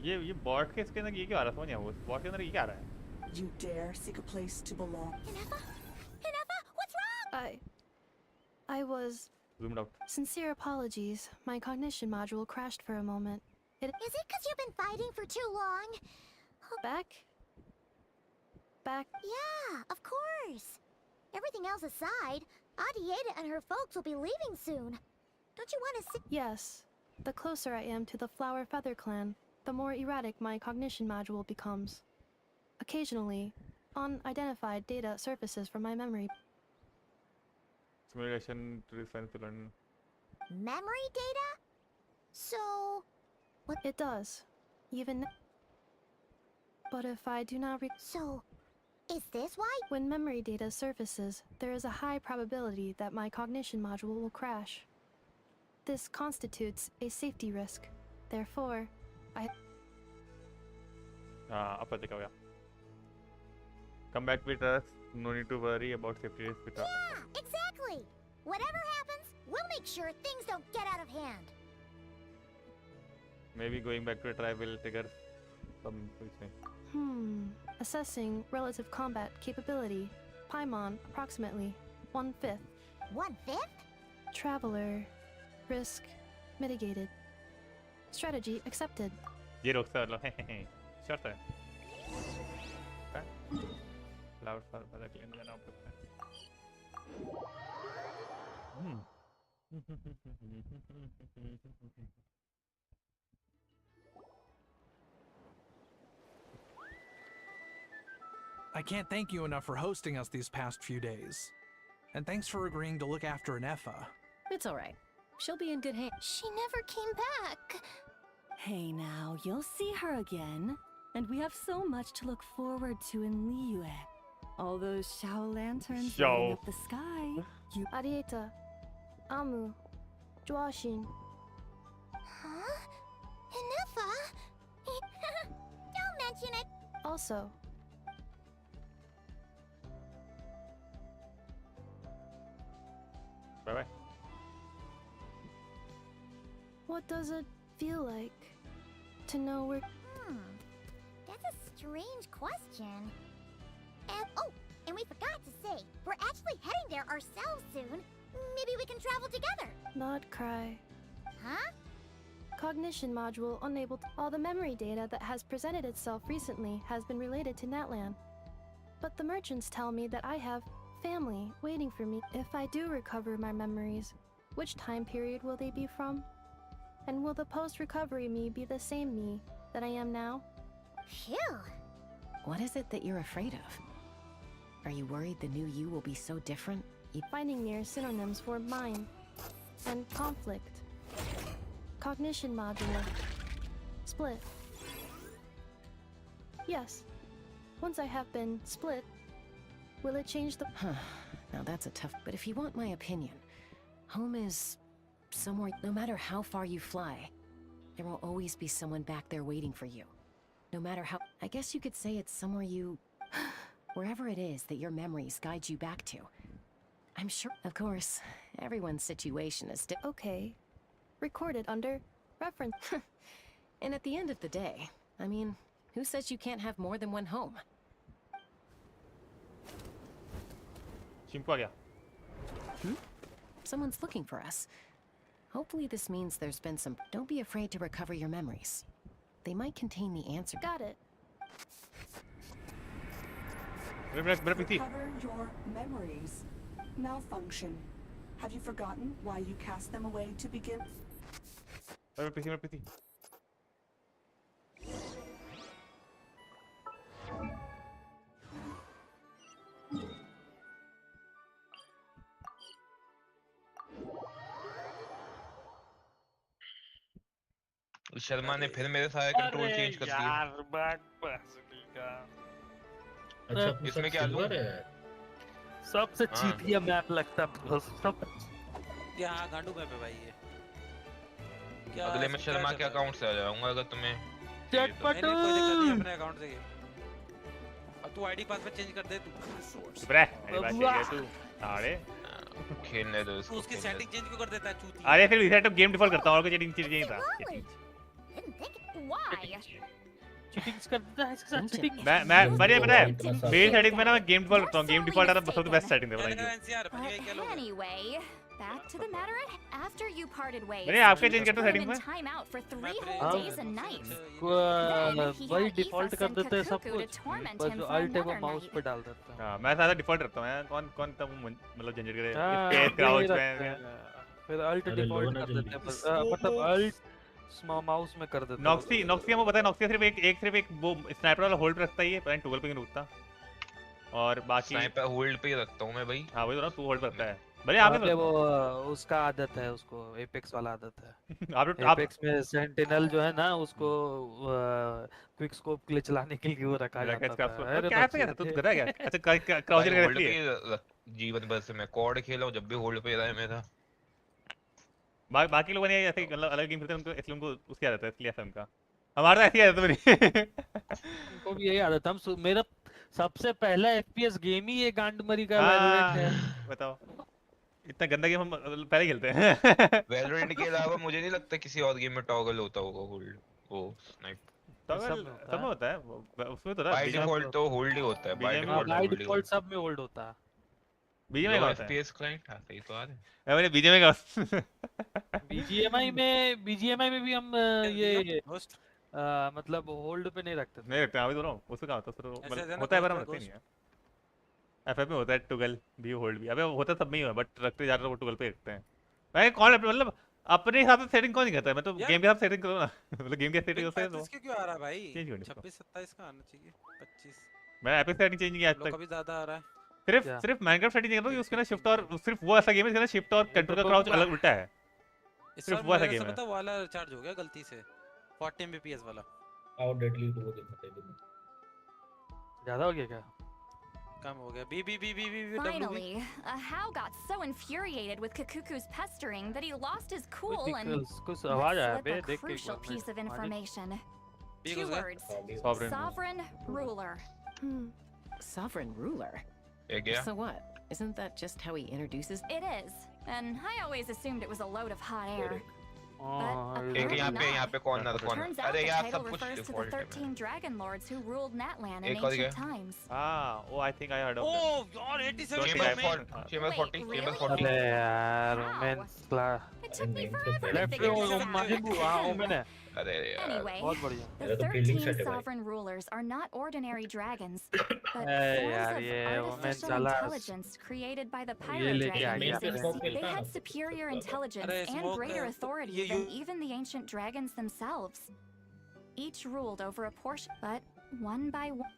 ये बॉट के इसके अंदर ये क्या आ रहा है समझ नहीं आ वो बॉट के अंदर ये क्या आ रहा है You dare seek a place to belong. Ineffa, what's wrong? I was... zoomed out Sincere apologies. My cognition module crashed for a moment. Is it because you've been fighting for too long? Back? Yeah, of course. Everything else aside, Adieta and her folks will be leaving soon. Don't you want to see? Yes. The closer I am to the Flower Feather clan, the more erratic my cognition module becomes. Occasionally, unidentified data surfaces from my memory. simulation to define to learn Memory data? So... It does. Even... But if I do not So, Is this why? When memory data surfaces, there is a high probability that my cognition module will crash. This constitutes a safety risk. Therefore, अब पता क्या हो गया? Come back with us. No need to worry about safety risk. Yeah, exactly. Whatever happens, we'll make sure things don't get out of hand. Maybe going back to a try will trigger some thing. Assessing relative combat capability. Paimon, approximately 1/5. 1/5? Traveler. Risk mitigated. Strategy accepted. ये रोक सकता है शर्त है loud for पता clean करना पड़ता है I can't thank you enough for hosting us these past few days. And thanks for agreeing to look after Neffa. It's all right. She'll be in good hands. She never came back. Hey now, you'll see her again. And we have so much to look forward to in Liyue. All those Shao lanterns lighting up the sky. Arieta. Amu. Joashin. Huh? Neffa? Don't mention it. Also. Bye-bye. What does it feel like to know we're... That's a strange question. And we forgot to say, we're actually heading there ourselves soon. Maybe we can travel together. Not cry. Huh? Cognition module unable to... All the memory data that has presented itself recently has been related to Natlan. But the merchants tell me that I have family waiting for me. If I do recover my memories, which time period will they be from? And will the post-recovery me be the same me that I am now? Phew. What is it that you're afraid of? Are you worried the new you will be so different? Finding near synonyms for mind and conflict. Cognition module. Split. Yes. Once I have been split, will it change the... Now that's a tough... But if you want my opinion, home is somewhere... No matter how far you fly, there will always be someone back there waiting for you. No matter how... I guess you could say it's somewhere you... Wherever it is that your memories guide you back to. I'm sure... Of course, everyone's situation is... Okay. Recorded under reference. And at the end of the day, I mean, who says you can't have more than one home? Someone's looking for us. Hopefully this means there's been some... Don't be afraid to recover your memories. They might contain the answer. Got it. Recover your memories. Malfunction. Have you forgotten why you cast them away to begin? Sharma ने फिर मेरे सारे control change कर दिए यार अच्छा इसमें क्या लूं सबसे चीटिया मैप लगता है सब यहाँ गांडू मैप है भाई ये क्या अगले में शर्मा के अकाउंट से आ जाऊंगा अगर तुम्हें चटपटू अपने अकाउंट से अब तू आईडी पासवर्ड चेंज कर दे तू ब्रे अरे बात है तू अरे खेलने दो उसको उसकी सेटिंग चेंज क्यों कर देता है चूती अरे फिर रीसेट गेम डिफॉल्ट करता हूं और कोई चीटिंग चाहिए था Why? चीटिंग्स कर देता है इसके साथ चीटिंग मैं बढ़िया पता है मेरी सेटिंग में ना मैं गेम डिफॉल्ट करता हूं गेम डिफॉल्ट आता सबसे बेस्ट सेटिंग है बताइए Anyway, back to the matter after you parted ways. मैंने आपके चेंज करता सेटिंग में Time out for 3 whole days and nights. वही डिफॉल्ट कर देते हैं सब कुछ बस अल्ट वो माउस पे डाल देता है हां मैं सारा डिफॉल्ट रखता हूं मैं कौन तब मतलब जनरेट करे स्पेस क्राउच पे फिर अल्ट डिफॉल्ट कर देते हैं मतलब अल्ट माउस में कर देते हैं नॉक्सी हमको पता है नॉक्सी सिर्फ एक वो स्नाइपर वाला होल्ड पे रखता है ये पता नहीं टॉगल पे नहीं रुकता और बाकी स्नाइपर होल्ड पे ही रखता हूं मैं भाई हां वही तो ना तू होल्ड पे रखता है भले आपने पे वो उसका आदत है, उसको एपेक्स वाला आदत है। आपने एपेक्स में सेंटिनल जो है ना, उसको क्विक स्कोप के लिए चलाने के लिए वो रखा जाता था। अरे कैसे क्या था? तू गधा क्या? अच्छा क्राउच करके रख लिए। जीवन भर से मैं कॉर्ड खेला हूं, जब भी होल्ड पे रहा है मेरा। बाकी लोगों ने ऐसे मतलब अलग गेम खेलते हैं, उनको इसलिए उनको उसकी आदत है, इसलिए ऐसा उनका। हमारा ऐसी आदत नहीं। उनको भी यही आदत है। मेरा सबसे पहला एफपीएस गेम ही ये गांडमरी का वैलोरेंट है। बताओ, इतना गंदा गेम हम पहले खेलते हैं। वैलोरेंट के अलावा मुझे नहीं लगता किसी और गेम में टॉगल होता होगा होल्ड। वो स्नाइप टॉगल सब में होता है, उसमें तो ना बाय डिफॉल्ट तो होल्ड ही होता है। बाय डिफॉल्ट सब में होल्ड होता है। बीजीएमआई का होता है। एफपीएस क्लाइंट था, सही तो आ रहा है। मैंने बीजीएमआई का बीजीएमआई में भी हम ये मतलब होल्ड पे नहीं रखते। नहीं रखते, अभी दोनों उसका क्या होता है, होता है पर हम रखते नहीं है। एफएफ में होता है टुगल भी, होल्ड भी। अबे होता सब में ही है, बट रखते ज्यादातर वो टुगल पे रखते हैं। भाई कौन मतलब अपने हिसाब से सेटिंग कौन नहीं करता है? मैं तो गेम के हिसाब से सेटिंग करो ना। मतलब गेम के सेटिंग होता है तो इसके क्यों आ रहा है भाई? चेंज कर दो। 26 27 का आना चाहिए, 25। मैं एपिक सेटिंग चेंज नहीं किया आज तक। कभी ज्यादा आ रहा है। सिर्फ माइनक्राफ्ट सेटिंग कर दो कि उसके ना शिफ्ट और सिर्फ वो ऐसा गेम है जिसका ना शिफ्ट और कंट्रोल का क्राउच अलग उल्टा है। सिर्फ वो ऐसा गेम है। पता वाला रिचार्ज हो गया गलती से 40 एमबीपीएस वाला। हाउ डेडली टू वो देखते हैं। ज्यादा हो गया क्या? कम हो गया। Finally, How got so infuriated with Kakuku's pestering that he lost his cool and कुछ आवाज आया बे, slipped a देख के crucial piece of information. Big 2 was words. Sovereign. Sovereign ruler. Sovereign ruler? Yeah. So what? Isn't that just how he introduces? It is, and I always assumed it was a load of hot air. एक यहाँ पे कौन Turns out the title refers to the 13 dragon lords who ruled Natlan in ancient times. Oh, I think I heard of Oh, यार 87 Chamber 40 really? अरे यार romance class It took me forever to left figure पे this out. वो मैंने Anyway, बहुत बढ़िया। the 13 sovereign rulers are not ordinary dragons, but forms of artificial intelligence created by the pirate dragons. They had superior intelligence and greater authority than even the ancient dragons themselves. Each ruled over a portion, but one by one.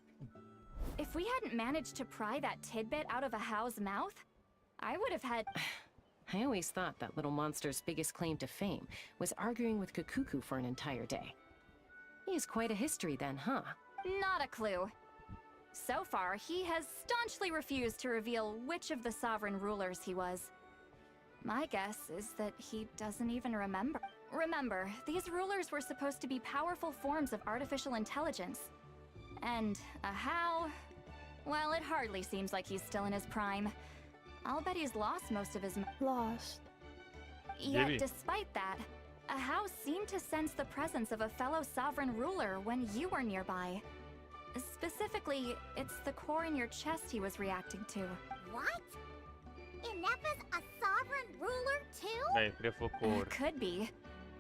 If we hadn't managed to pry that tidbit out of a how's mouth, I would have had... I always thought that little monster's biggest claim to fame was arguing with Kakuku for an entire day. He has quite a history then, huh? Not a clue. So far, he has staunchly refused to reveal which of the sovereign rulers he was. My guess is that he doesn't even remember. Remember, these rulers were supposed to be powerful forms of artificial intelligence. And a how? Well, it hardly seems like he's still in his prime. I'll bet he's lost most of his... Lost. Yet, despite that, a how seemed to sense the presence of a fellow sovereign ruler when you were nearby. Specifically, it's the core in your chest he was reacting to. What? Ineppa's a sovereign ruler too? Could be.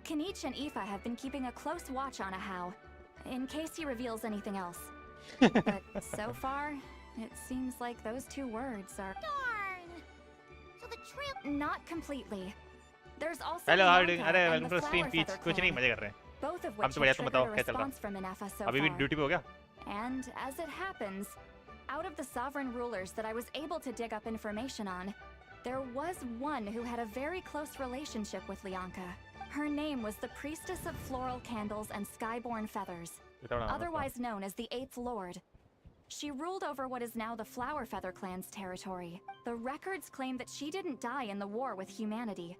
Kanich and Aoife have been keeping a close watch on a how, in case he reveals anything else. But so far, it seems like those 2 words are... Darn! So the trail... Not completely. There's also Hello, Bianca welcome and to the stream Flower Peach. Feather कुछ नहीं, clan, मजे कर रहे हैं। both of हम which तो बढ़िया, have तुम triggered बताओ a क्या चल रहा response from Ineffa so अभी भी far. ड्यूटी पे हो गया? And as it happens, out of the sovereign rulers that I was able to dig up information on, there was one who had a very close relationship with Lianka. Her name was the Priestess of Floral Candles and Skyborn Feathers, otherwise known as the 8th Lord. She ruled over what is now the Flower Feather clan's territory. The records claim that she didn't die in the war with humanity,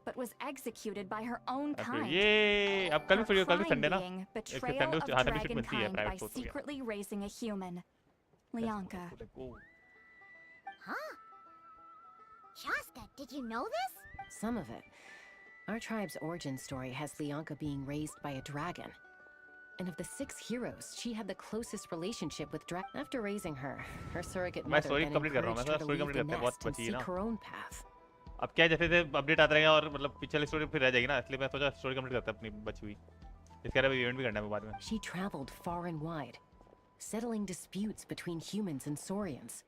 but was executed by her own kind. ये अब कल भी Sunday ना? Being betrayal of dragonkind by secretly raising a human. Lianka. Huh? Shasta, did you know this? Some of it. Our tribe's origin story has Lianka being raised by a dragon. And of the 6 heroes, she had the closest relationship with dragon. After raising her, her surrogate mother then encouraged her to leave the nest and seek her own path. अब क्या जैसे जैसे update आता रहेगा और मतलब पिछली story फिर रह जाएगी ना, इसलिए मैं सोचा स्टोरी कंप्लीट करता अपनी बची हुई। इसके अलावा इवेंट भी करना है बाद में। She traveled far and wide, settling disputes between humans and saurians.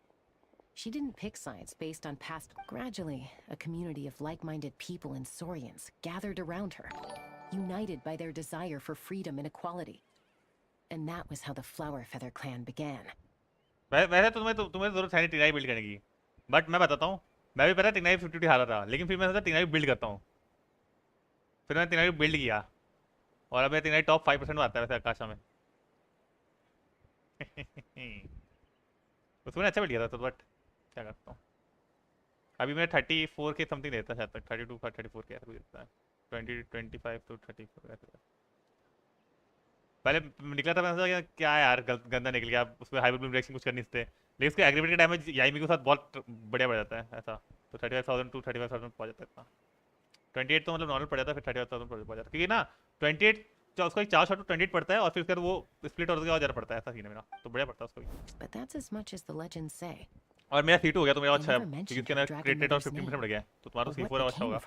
She didn't pick sides based on past. Gradually, a community of like-minded people and saurians gathered around her, united by their desire for freedom and equality. And that was how the Flower Feather clan began. वैसे तुम्हें जरूरत है नहीं TI build करने की, but मैं बताता हूँ मैं भी पता टिंगनाई 50 हारा था, लेकिन फिर मैं सोचा टिंगनाई बिल्ड करता हूँ, फिर मैंने टिंगनाई बिल्ड किया और अब मेरा टिंगनाई टॉप 5% में आता है वैसे आकाशा में। उसमें अच्छा बिल्ड किया था तो, बट क्या करता हूँ। अभी मैं 34 के समथिंग देता शायद तक, 32 का 34 के ऐसा कुछ देता है, 25 to 34 ऐसा। पहले निकला था, मैं सोचा क्या यार गंदा निकल गया, उसमें हाइपर ब्लूम रिएक्शन कुछ करनी थी, लेकिन उसके एग्रीमेंट का डैमेज याइमी के साथ बहुत बढ़िया बढ़ जाता है ऐसा, तो 35,000 to 35,000 पहुंच जाता है इतना। 28 तो मतलब नॉर्मल पड़ जाता है, फिर 35,000 पहुंच जाता है, क्योंकि ना 28 उसका एक 4 शॉट to 28 पड़ता है और फिर उसके बाद वो स्प्लिट और ज़्यादा पड़ता है, ऐसा सीन है मेरा, तो बढ़िया पड़ता है उसको भी। But that's as much as the legends say. और मेरा C2 हो गया तो मेरा अच्छा है, क्योंकि उसके अंदर क्रिट रेट और 15% बढ़ गया है, तो तुम्हारा C4 अच्छा होगा।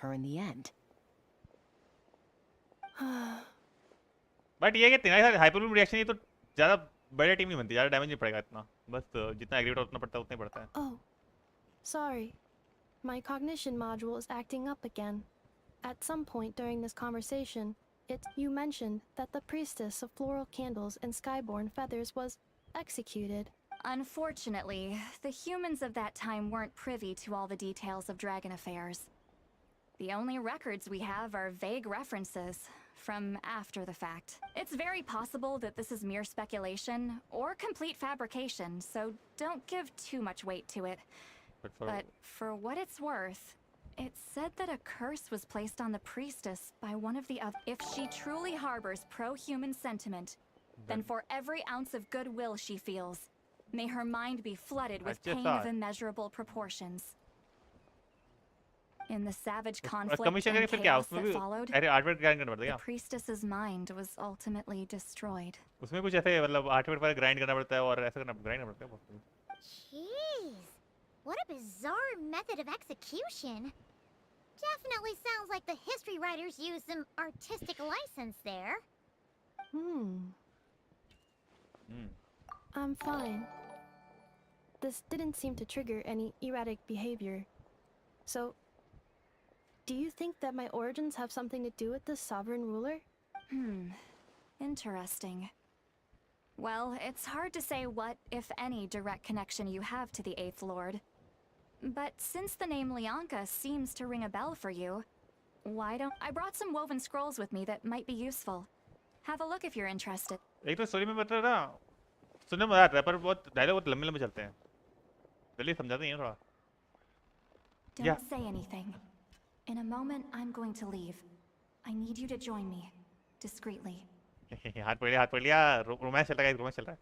बट ये है कि तुम्हारे हाइपर ब्लूम रिएक्शन ये तो ज़्यादा बड़े टीम नहीं बनती, ज़्यादा डैमेज नहीं पड़ेगा इतना, बस जितना एग्रीमेंट उतना पड़ता है उतना ही पड़ता है। Oh, sorry. My cognition module is acting up again. At some point during this conversation, you mentioned that the priestess of floral candles and skyborn feathers was executed. Unfortunately, the humans of that time weren't privy to all the details of dragon affairs. The only records we have are vague references from after the fact. It's very possible that this is mere speculation or complete fabrication, so don't give too much weight to it. But for what it's worth, it said that a curse was placed on the priestess by one of the other. If she truly harbors pro-human sentiment, then for every ounce of goodwill she feels, may her mind be flooded with pain of immeasurable proportions. In the savage conflict and chaos that followed, the priestess's mind was ultimately destroyed. उसमें कुछ ऐसे मतलब 8 minute पर grind करना पड़ता है और ऐसा करना ग्राइंड करना पड़ता है। Jeez, what a bizarre method of execution. Definitely sounds like the history writers used some artistic license there. I'm fine. This didn't seem to trigger any erratic behavior. So, do you think that my origins have something to do with this sovereign ruler? Interesting. Well, it's hard to say what, if any, direct connection you have to the 8th Lord. But since the name Lyanka seems to ring a bell for you, why don't I brought some woven scrolls with me that might be useful. Have a look if you're interested. एक तो story में बता रहा सुनने में मजा आता है, पर बहुत डायलॉग बहुत लंबे लंबे चलते हैं, जल्दी समझाते हैं थोड़ा। Don't say anything. In a moment, I'm going to leave. I need you to join me, discreetly. हाथ पकड़ लिया, रोमांस चल रहा है, रोमांस चल रहा है।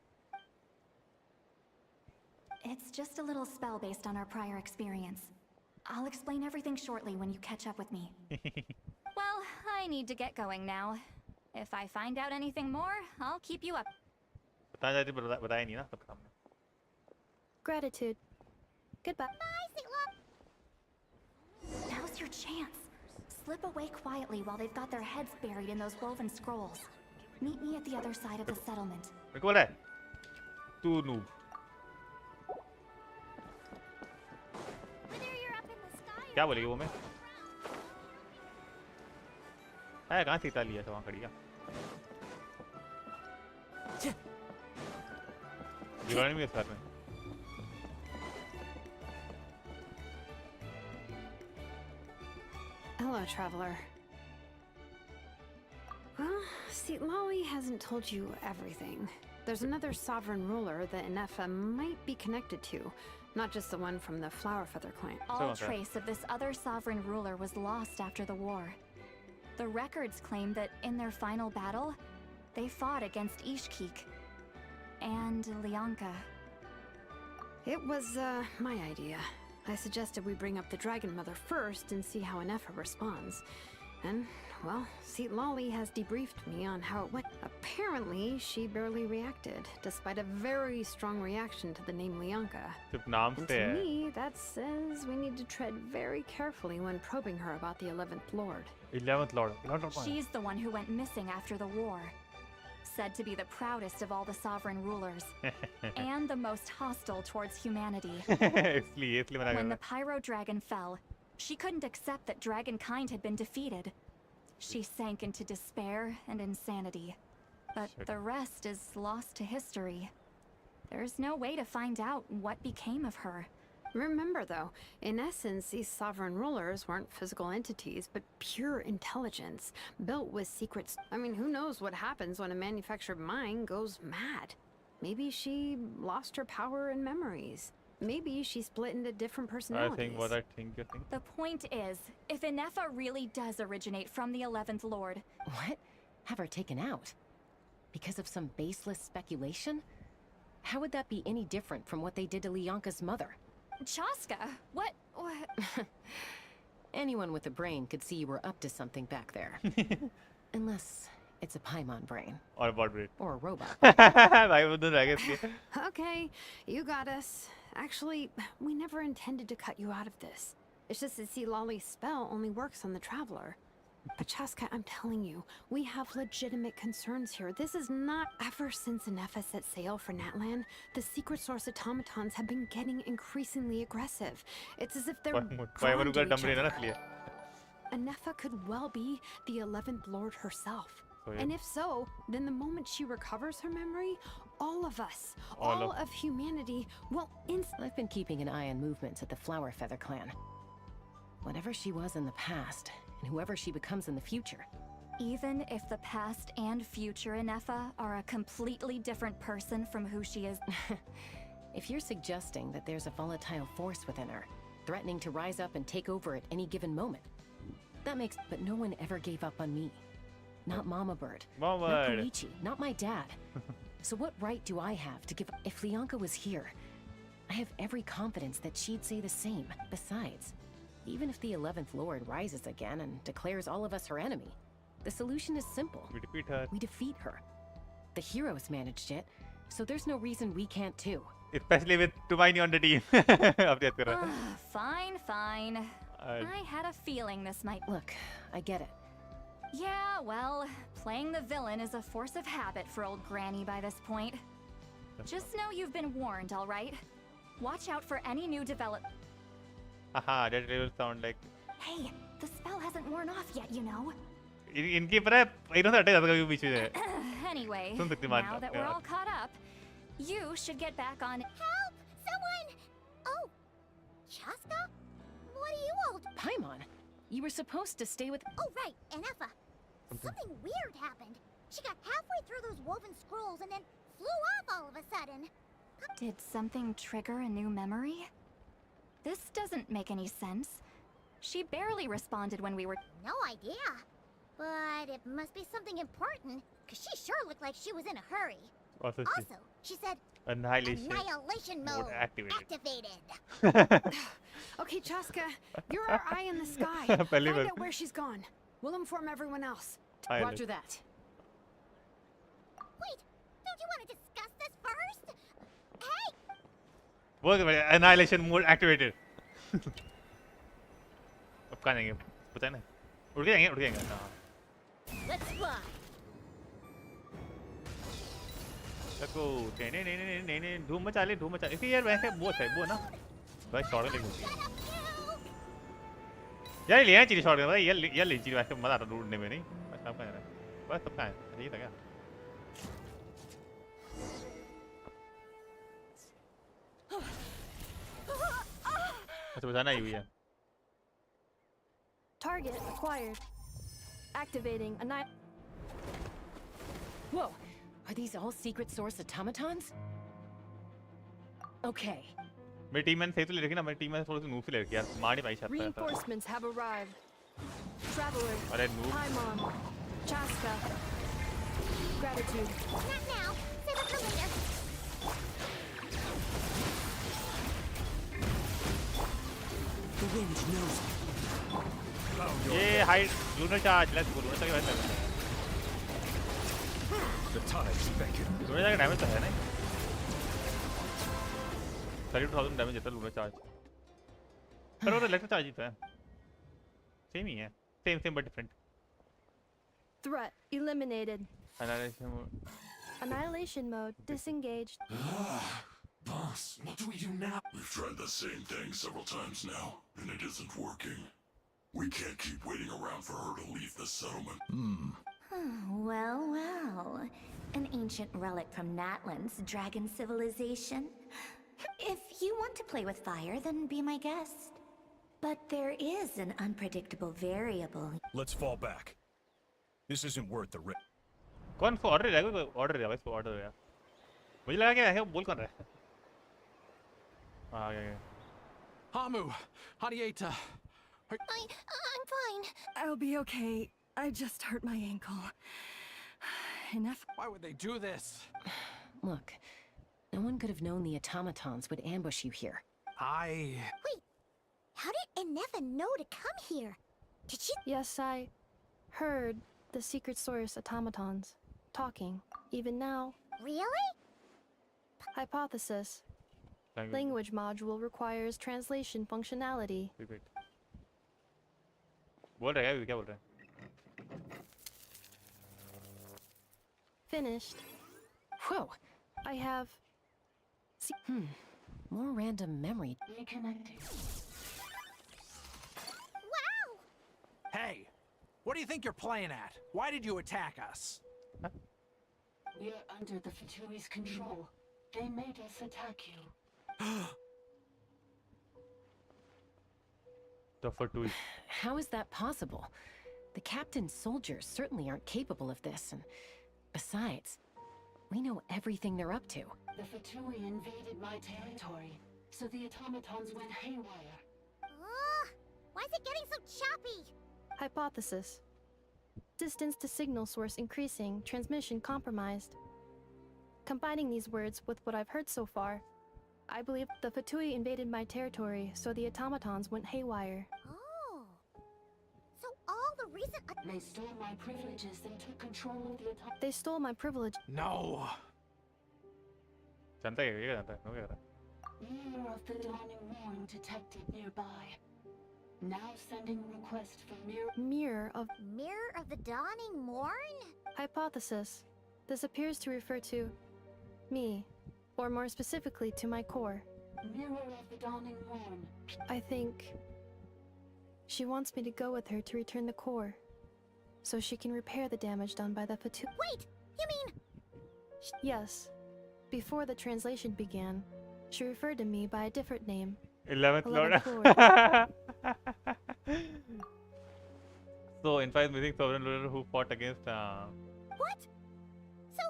It's just a little spell based on our prior experience. I'll explain everything shortly when you catch up with me. Well, I need to get going now. If I find out anything more, I'll keep you up. बताया नहीं ना सबके सामने। Gratitude. Goodbye. Bye, Sitlock. Now's your chance. Slip away quietly while they've got their heads buried in those woven scrolls. Meet me at the other side of the settlement. मेरे को बोला है तू noob। क्या बोलेगी वो मैं? है कहाँ सीता लिया था वहाँ खड़ी है। जीवन में इस बार में। Hello, traveler. Well, Lolly hasn't told you everything. There's another sovereign ruler that Neffa might be connected to, not just the one from the Flower Feather clan. All trace of this other sovereign ruler was lost after the war. The records claim that in their final battle, they fought against Ishkik and Lyanka. It was, my idea. I suggested we bring up the Dragon Mother first and see how Neffa responds. And, well, Lolly has debriefed me on how it went. Apparently, she barely reacted, despite a very strong reaction to the name Lyanka. And to me, that says we need to tread very carefully when probing her about the 11th Lord. 11th Lord. She's the one who went missing after the war. Said to be the proudest of all the sovereign rulers. And the most hostile towards humanity. When the Pyro Dragon fell, she couldn't accept that dragonkind had been defeated. She sank into despair and insanity. But the rest is lost to history. There's no way to find out what became of her, Remember, though, in essence, these sovereign rulers weren't physical entities, but pure intelligence, built with secrets. I mean, who knows what happens when a manufactured mind goes mad? Maybe she lost her power and memories. Maybe she split into different personalities. I think. The point is, if Ineffa really does originate from the 11th Lord... What? Have her taken out? Because of some baseless speculation? How would that be any different from what they did to Lyanka's mother? Chaska, what? Anyone with a brain could see you were up to something back there. Unless it's a Paimon brain. Or a bot brain. Or a robot. Okay, you got us. Actually, we never intended to cut you out of this. It's just that Lolly's spell only works on the Traveler. But Chaska, I'm telling you, we have legitimate concerns here. This is not ever since Ineffa set sail for Natlan. The secret source automatons have been getting increasingly aggressive. It's as if they're drawn to each other. Ineffa could well be the 11th Lord herself. And if so, then the moment she recovers her memory, all of us, all of humanity will I've been keeping an eye on movements at the Flower Feather clan. Whatever she was in the past, and whoever she becomes in the future. Even if the past and future Ineffa are a completely different person from who she is... If you're suggesting that there's a volatile force within her, threatening to rise up and take over at any given moment, that makes... But no one ever gave up on me. Not Mama Bird. Not Koichi. Not my dad. So what right do I have to give... If Lyanka was here, I have every confidence that she'd say the same. Besides, even if the 11th Lord rises again and declares all of us her enemy, the solution is simple. We defeat her. We defeat her. The heroes managed it, so there's no reason we can't too. Especially with Tumaini on the team. Fine. I had a feeling this might... Look, I get it. Yeah, well, playing the villain is a force of habit for old Granny by this point. Just know you've been warned, all right? Watch out for any new development. Haha, that will sound like... Hey, the spell hasn't worn off yet, you know. Anyway, now that we're all caught up, you should get back on... Help! Someone! Oh, Chaska? What are you all... Paimon, you were supposed to stay with... Oh, right, Ineffa. Something weird happened. She got halfway through those woven scrolls and then flew off all of a sudden. Did something trigger a new memory? This doesn't make any sense. She barely responded when we were... No idea. But it must be something important, because she sure looked like she was in a hurry. Also, she said... Annihilation mode activated. Okay, Chaska, you're our eye in the sky. Find out where she's gone. We'll inform everyone else. Roger that. Wait, don't you want to discuss this first? Hey! Annihilation mode activated. अब कहाँ जाएंगे? पता है ना? उड़ के जाएंगे ना? Let's fly. Let's go. नहीं धूम मचा ले इसी यार वैसे बहुत है वो ना भाई शॉर्ट लेके होती है यार ले चीज़ शॉर्ट भाई यार ले चीज़ वैसे मजा आता ढूंढने में नहीं बस सब कहाँ है बस सब कहाँ है यही था क्या अच्छा बचाना ही हुई है Target acquired. Activating a night. Whoa! Are these all secret source automatons? Okay. मेरी टीम मैंने सही तो ले रखी ना मेरी टीम मैंने थोड़ी सी नूब से ले रखी यार मार नहीं पाई शायद Reinforcements have arrived. Traveler. अरे noob Paimon. Chaska. Gratitude. Not now. Save it for later. The wind knows me. ये hide lunar charge let's go lunar charge वैसे The tides beckon. Lunar charge का डैमेज तो है नहीं 32,000 damage देता है lunar charge पर वो तो इलेक्ट्रो चार्ज ही तो है सेम ही है same but different Threat eliminated. Annihilation mode disengaged. Boss, what do we do now? We've tried the same thing several times now, and it isn't working. We can't keep waiting around for her to leave the settlement. Well. An ancient relic from Natlan's dragon civilization. If you want to play with fire, then be my guest. But there is an unpredictable variable. Let's fall back. This isn't worth the risk. कौन इसको order दिया? कोई order दिया भाई, इसको order दिया। मुझे लगा कि है, बोल कौन रहा है? हाँ गया। Hamu, Hadieta. I'm fine. I'll be okay. I just hurt my ankle. Enough. Why would they do this? Look, no one could have known the automatons would ambush you here. Wait, how did Eneffa know to come here? Did she? Yes, I heard the secret source automatons talking. Even now. Really? Hypothesis. Language module requires translation functionality. Wait. बोल रहा है क्या बोल रहा है? Finished. Whoa. I have. More random memory. Reconnecting. Wow! Hey, what do you think you're playing at? Why did you attack us? We're under the Fatui's control. They made us attack you. The Fatui. How is that possible? The captain's soldiers certainly aren't capable of this, and besides, we know everything they're up to. The Fatui invaded my territory, so the automatons went haywire. Why is it getting so choppy? Hypothesis. Distance to signal source increasing, transmission compromised. Combining these words with what I've heard so far, I believe the Fatui invaded my territory, so the automatons went haywire. Oh. So all the reason They stole my privileges and took control of the automatons. They stole my privilege. No. जानता है क्या जानता है? क्या कर रहा है? Mirror of the Dawning Morn detected nearby. Now sending request for Mirror of the Dawning Morn? Hypothesis. This appears to refer to me, or more specifically to my core. Mirror of the Dawning Morn. I think she wants me to go with her to return the core, so she can repair the damage done by the Fatui. Wait, you mean? Yes. Before the translation began, she referred to me by a different name. 11th Lord. So, in fact, missing sovereign ruler who fought against. What? So,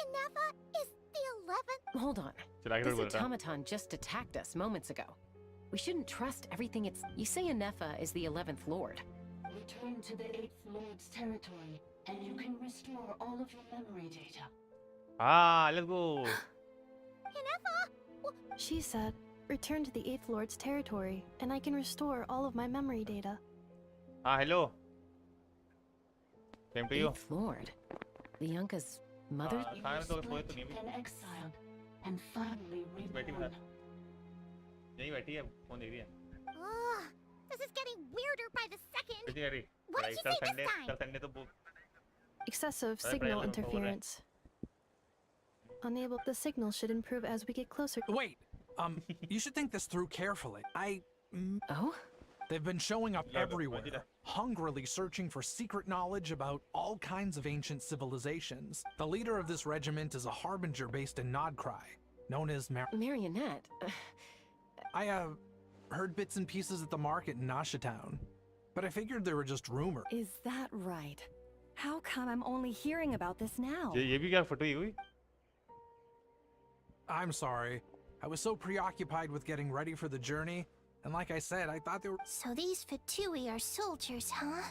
Eneffa is the 11th? Hold on. This automaton just attacked us moments ago. We shouldn't trust everything it's. You say Eneffa is the 11th Lord. Return to the 8th Lord's territory, and you can restore all of your memory data. Let's go. Eneffa? She said, return to the 8th Lord's territory, and I can restore all of my memory data. Hello. Same to you. 8th Lord? Bianca's mother? And exiled, and finally reborn. This is getting weirder by the second. What did you say this time? Excessive signal interference. Unable. The signal should improve as we get closer. Wait. You should think this through carefully. Oh? They've been showing up everywhere, hungrily searching for secret knowledge about all kinds of ancient civilizations. The leader of this regiment is a harbinger based in Nodcry, known as Marionette. I heard bits and pieces at the market in Nasha Town, but I figured they were just rumors. Is that right? How come I'm only hearing about this now? ये भी क्या photo हुई? I'm sorry. I was so preoccupied with getting ready for the journey, and like I said, I thought they were. So these Fatui are soldiers, huh?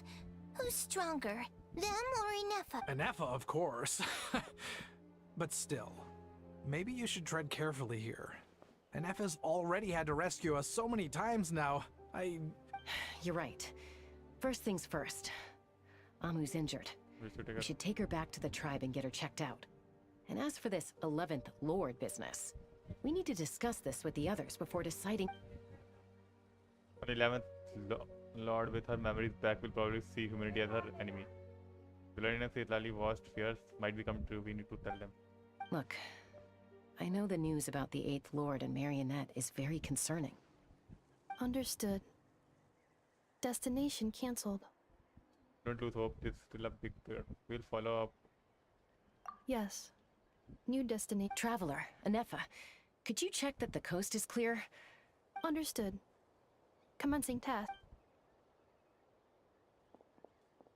Who's stronger, them or Eneffa? Eneffa, of course. But still, maybe you should tread carefully here. Eneffa's already had to rescue us so many times now. You're right. First things first. Amu's injured. We should take her back to the tribe and get her checked out. And as for this 11th Lord business, we need to discuss this with the others before deciding. An 11th Lord with her memories back will probably see humanity as her enemy. Hellonious Italy vast fears might become true. We need to tell them. Look, I know the news about the 8th Lord and Marionette is very concerning. Understood. Destination cancelled. Don't lose hope. This is still a big fear. We'll follow up. Yes. New destination. Traveler, Eneffa, Could you check that the coast is clear? Understood. Commencing task.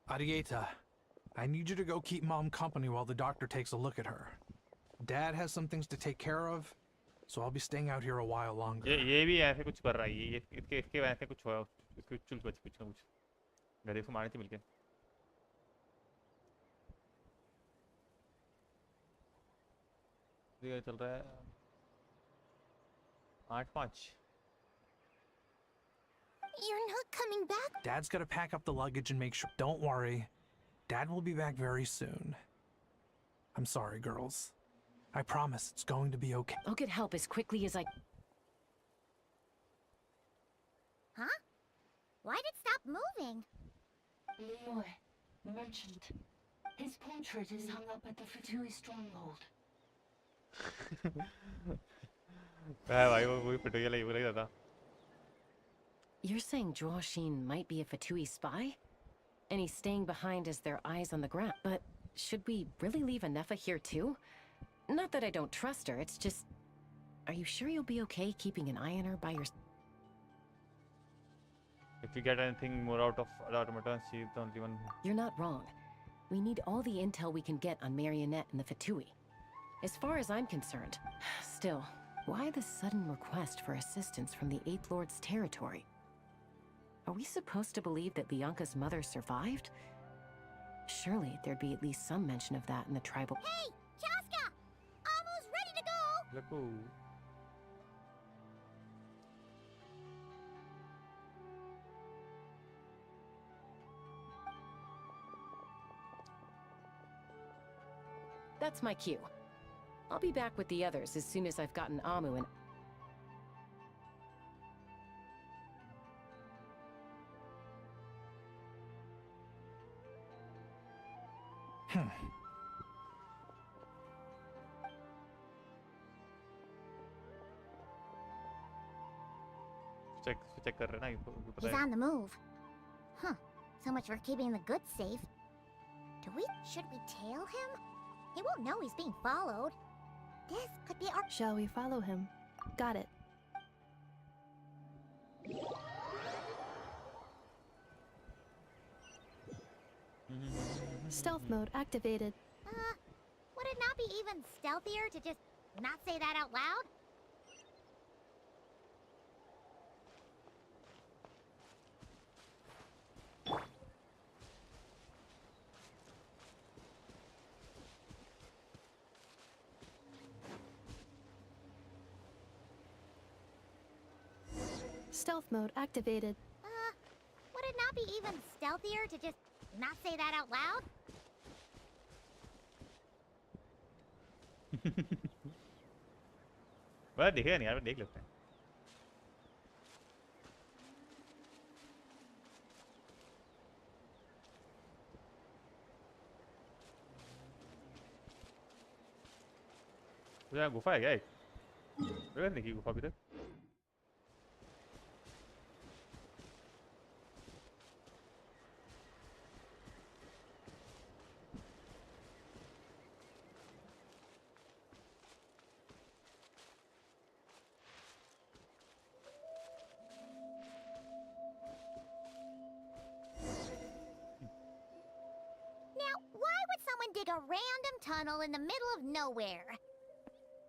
Arieta, I need you to go keep Mom company while the doctor takes a look at her. Dad has some things to take care of, so I'll be staying out here a while longer. ये भी ऐसे कुछ कर रहा है ये इसके वैसे कुछ हुआ इसको चुल कुछ ना कुछ गधे को मारने थे मिलके ये चल रहा है 8-5 You're not coming back? Dad's gotta pack up the luggage and make sure. Don't worry. Dad will be back very soon. I'm sorry, girls. I promise it's going to be okay. I'll get help as quickly as I... Huh? Why'd it stop moving? Leroy, merchant. His portrait is hung up at the Fatui stronghold. भाई वो पिटोया ले वो रहा था You're saying Joashin might be a Fatui spy? And he's staying behind as their eyes on the ground. But should we really leave Neffa here too? Not that I don't trust her, it's just... Are you sure you'll be okay keeping an eye on her by your... If you get anything more out of Automata, she's the only one. You're not wrong. We need all the intel we can get on Marionette and the Fatui. As far as I'm concerned, still, why the sudden request for assistance from the Eighth Lord's territory? Are we supposed to believe that Lianka's mother survived? Surely there'd be at least some mention of that in the tribal... Hey! Chaska! Almost ready to go! Let's go. That's my cue. I'll be back with the others as soon as I've gotten Amu and... check कर रहे ना इनको पता He's है on the move. Huh. So much for keeping the goods safe. Should we tail him? He won't know he's being followed. This could be our... Shall we follow him? Got it. Stealth mode activated. Would it not be even stealthier to just not say that out loud? Stealth mode activated. Would it not be even stealthier to just not say that out loud? बड़ा देखेगा नहीं यार देख लेते हैं तो यहाँ गुफा है क्या एक नहीं की गुफा अभी तक Dig a random tunnel in the middle of nowhere.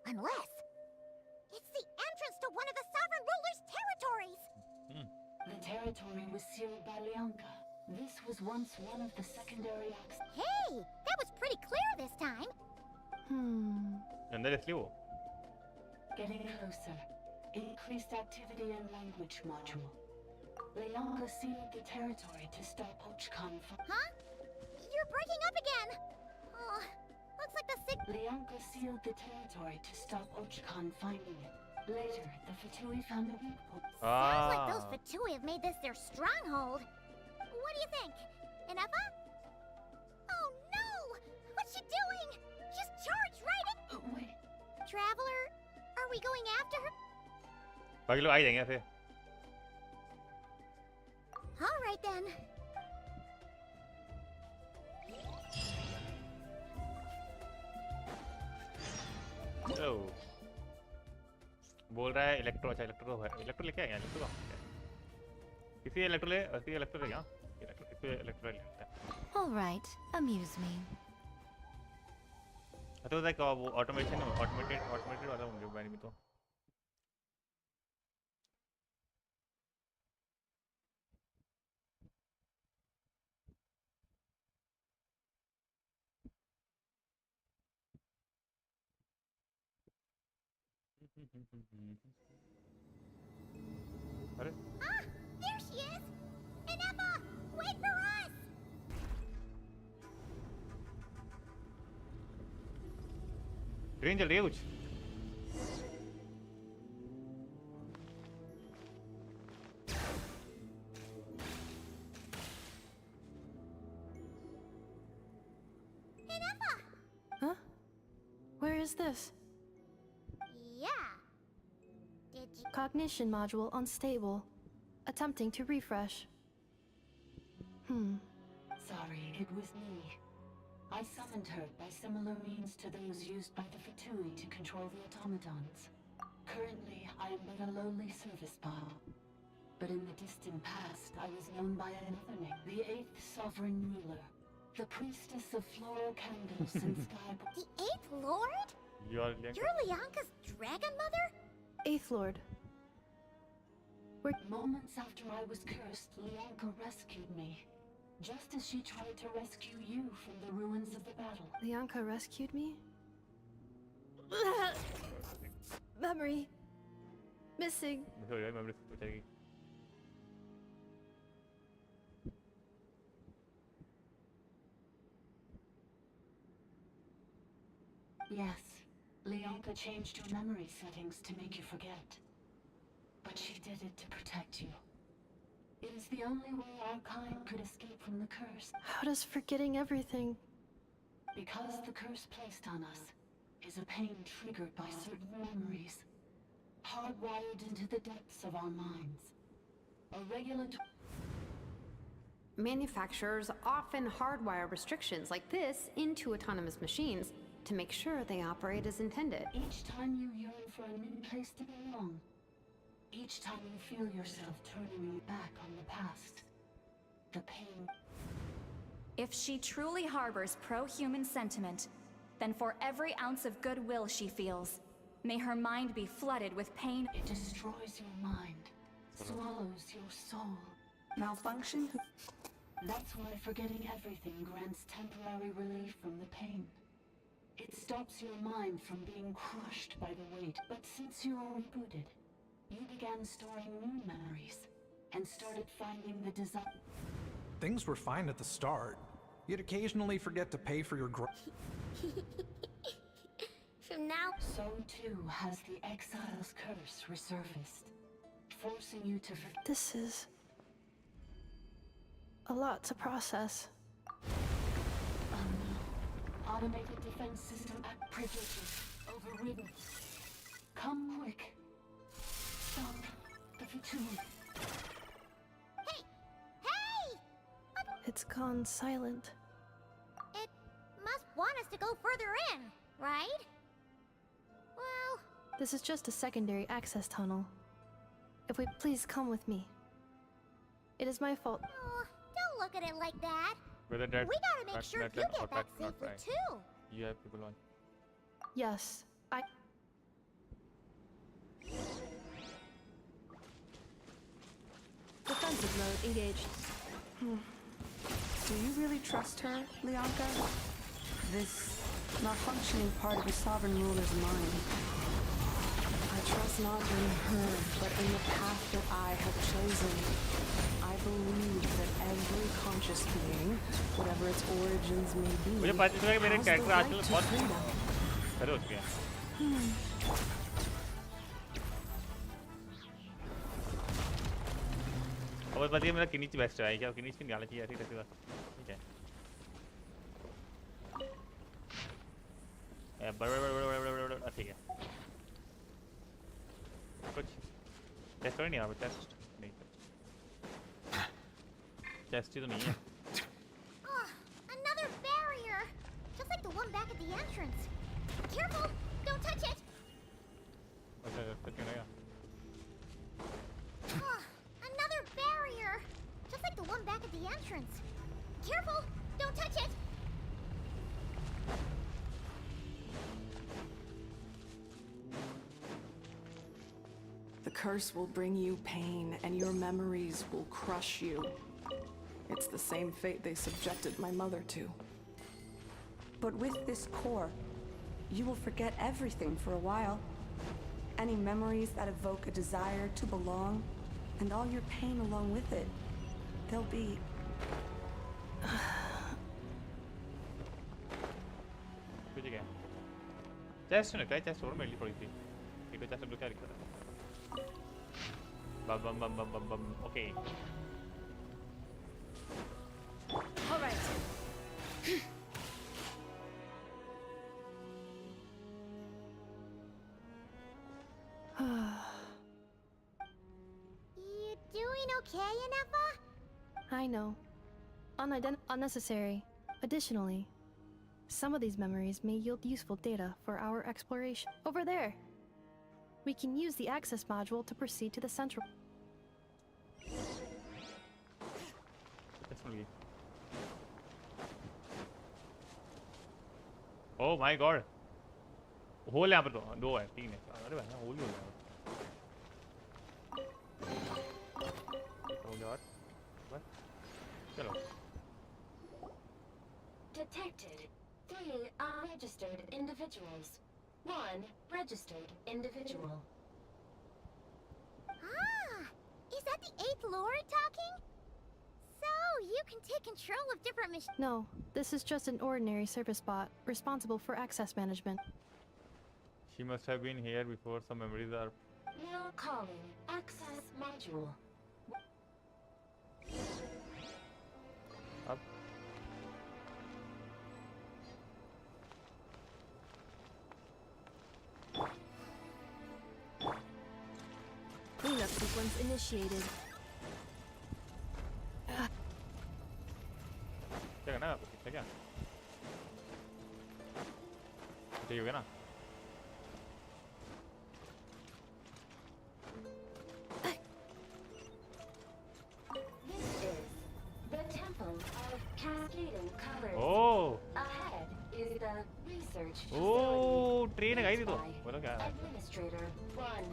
Unless it's the entrance to one of the sovereign ruler's territories. The territory was sealed by Lianka. This was once one of the secondary access. Hey, that was pretty clear this time. Getting closer. Increased activity and language module. Lianka sealed the territory to stop Ochkan from... Huh? You're breaking up again. Oh, looks like the Lianka sealed the territory to stop Ochkan finding it. Later, the Fatui found a weak point. Sounds like those Fatui have made this their stronghold. What do you think? Ineffa? Oh no! What's she doing? She's charged right in... Wait. Traveler, are we going after her? बाकी लोग आ ही जाएंगे ऐसे All right then. Oh. बोल रहा है electro. अच्छा electro है, electro लेके आएगा। इलेक्ट्रो किसी इलेक्ट्रो ले क्या इलेक्ट्रो ले लेता है। All right, amuse me. तो लाइक वो ऑटोमेटेड वाला होंगे बैन में तो। अरे There she is! Ineppa! Wait for us! Train चल रही है कुछ। Ineppa! Huh? Where is this? Yeah. Did you... Cognition module unstable. Attempting to refresh. Sorry, it was me. I summoned her by similar means to those used by the Fatui to control the automatons. Currently, I am but a lowly service bot. But in the distant past, I was known by another name, the 8th Sovereign Ruler, the Priestess of Floral Candles and Sky... The 8th Lord? You're Lianka's dragon mother? 8th Lord. Moments after I was cursed, Lianka rescued me. Just as she tried to rescue you from the ruins of the battle. Lianka rescued me? Memory. Missing. Yes, Lianka changed your memory settings to make you forget. But she did it to protect you. It is the only way our kind could escape from the curse. How does forgetting everything? Because the curse placed on us is a pain triggered by certain memories, hardwired into the depths of our minds. A regulatory... Manufacturers often hardwire restrictions like this into autonomous machines to make sure they operate as intended. Each time you yearn for a new place to belong, each time you feel yourself turning you back on the past, the pain... If she truly harbors pro-human sentiment, then for every ounce of goodwill she feels, may her mind be flooded with pain. It destroys your mind, swallows your soul. Malfunction? That's why forgetting everything grants temporary relief from the pain. It stops your mind from being crushed by the weight. But since you are rebooted, you began storing new memories and started finding the desire. Things were fine at the start. You'd occasionally forget to pay for your From now... So too has the Exile's curse resurfaced, forcing you to forget. This is... a lot to process. Automated defense system act privileges overridden. Come quick. Stop the Fatui. Hey! Hey! It's gone silent. It must want us to go further in, right? Well... This is just a secondary access tunnel. If we please come with me. It is my fault. Oh, don't look at it like that. Whether that, We gotta make sure you get back safely too. You have people on. Yes, I... Defensive mode engaged. Do you really trust her, Lianka? This malfunctioning part of the sovereign ruler's mind. I trust not in her, but in the path that I have chosen. I believe that every conscious being, whatever its origins may be, मुझे पता चला कि मेरे has the character right आजकल to बहुत freedom. खड़े हो चुके हैं। और बताइए मेरा किनीच बेस्ट है क्या? किनीच की निकालना चाहिए ऐसी तैसी बात। ठीक है। बड़ा ठीक है। कुछ टेस्ट नहीं आ रहा टेस्ट नहीं। टेस्ट ही तो नहीं है। Another barrier! Just like the one back at the entrance. Careful! Don't touch it! अच्छा क्यों नहीं curse will bring you pain, and your memories will crush you. It's the same fate they subjected my mother to. But with this core, you will forget everything for a while. Any memories that evoke a desire to belong, and all your pain along with it, they'll be... कुछ क्या chest सुने क्या chest और मेरी पड़ी थी एक तो चेस्ट क्या लिखा था बम बम बम बम बम बम okay All right. You doing okay, Neffa? I know. Unnecessary. Additionally, some of these memories may yield useful data for our exploration. Over there! We can use the access module to proceed to the central. Oh my god! Hole यहाँ पर तो 2 है 3 है अरे भाई whole ही हो गया चलो Detected 3 unregistered individuals. 1 registered individual. Ah! Is that the 8th Lord talking? So, you can take control of different machines. No, this is just an ordinary service bot responsible for access management. She must have been here before. Some memories are. Now calling access module. Up. Cleanup sequence initiated. क्या करना है आपको ठीक है क्या ठीक हो गया ना This is the temple of cascading colors. Oh. Ahead is the research Oh, train है गाइस ये तो बोलो क्या है Administrator 1.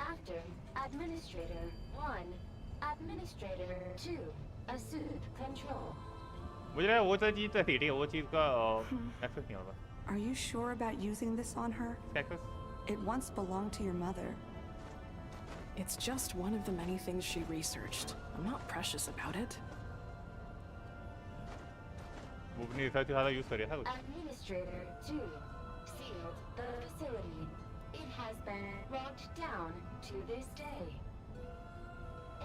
After Administrator 1, Administrator 2 assumed control. मुझे लगा वो चीज़ तो ठीक है वो चीज़ का एक्सेस नहीं होगा Are you sure about using this on her? Access It once belonged to your mother. It's just one of the many things she researched. I'm not precious about it. वो अपनी रिसर्च ज़्यादा use कर रहा था कुछ Administrator 2 sealed the facility. It has been locked down to this day.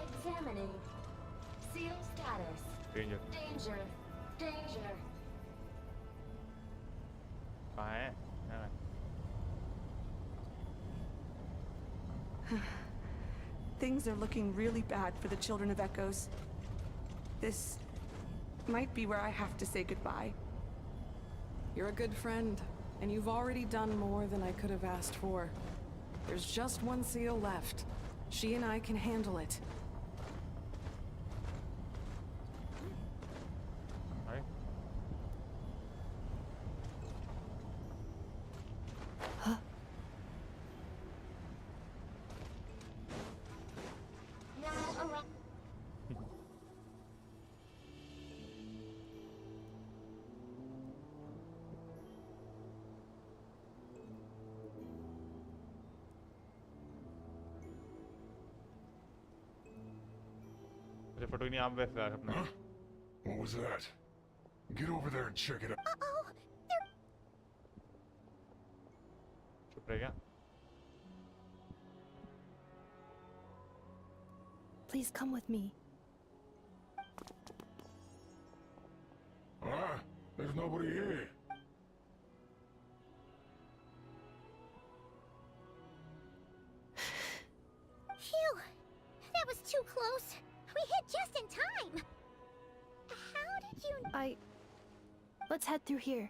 Examining seal status. Danger. Danger. Danger. कहाँ है Things are looking really bad for the children of Echoes. This might be where I have to say goodbye. You're a good friend, and you've already done more than I could have asked for. There's just one seal left. She and I can handle it. Photo नहीं आप वैसे अपना What was that? Get over there and check it out. Uh-oh! चुप रह गया Please come with me. Ah, there's nobody here. Phew! That was too close. We hit just in time. How did you... Let's head through here.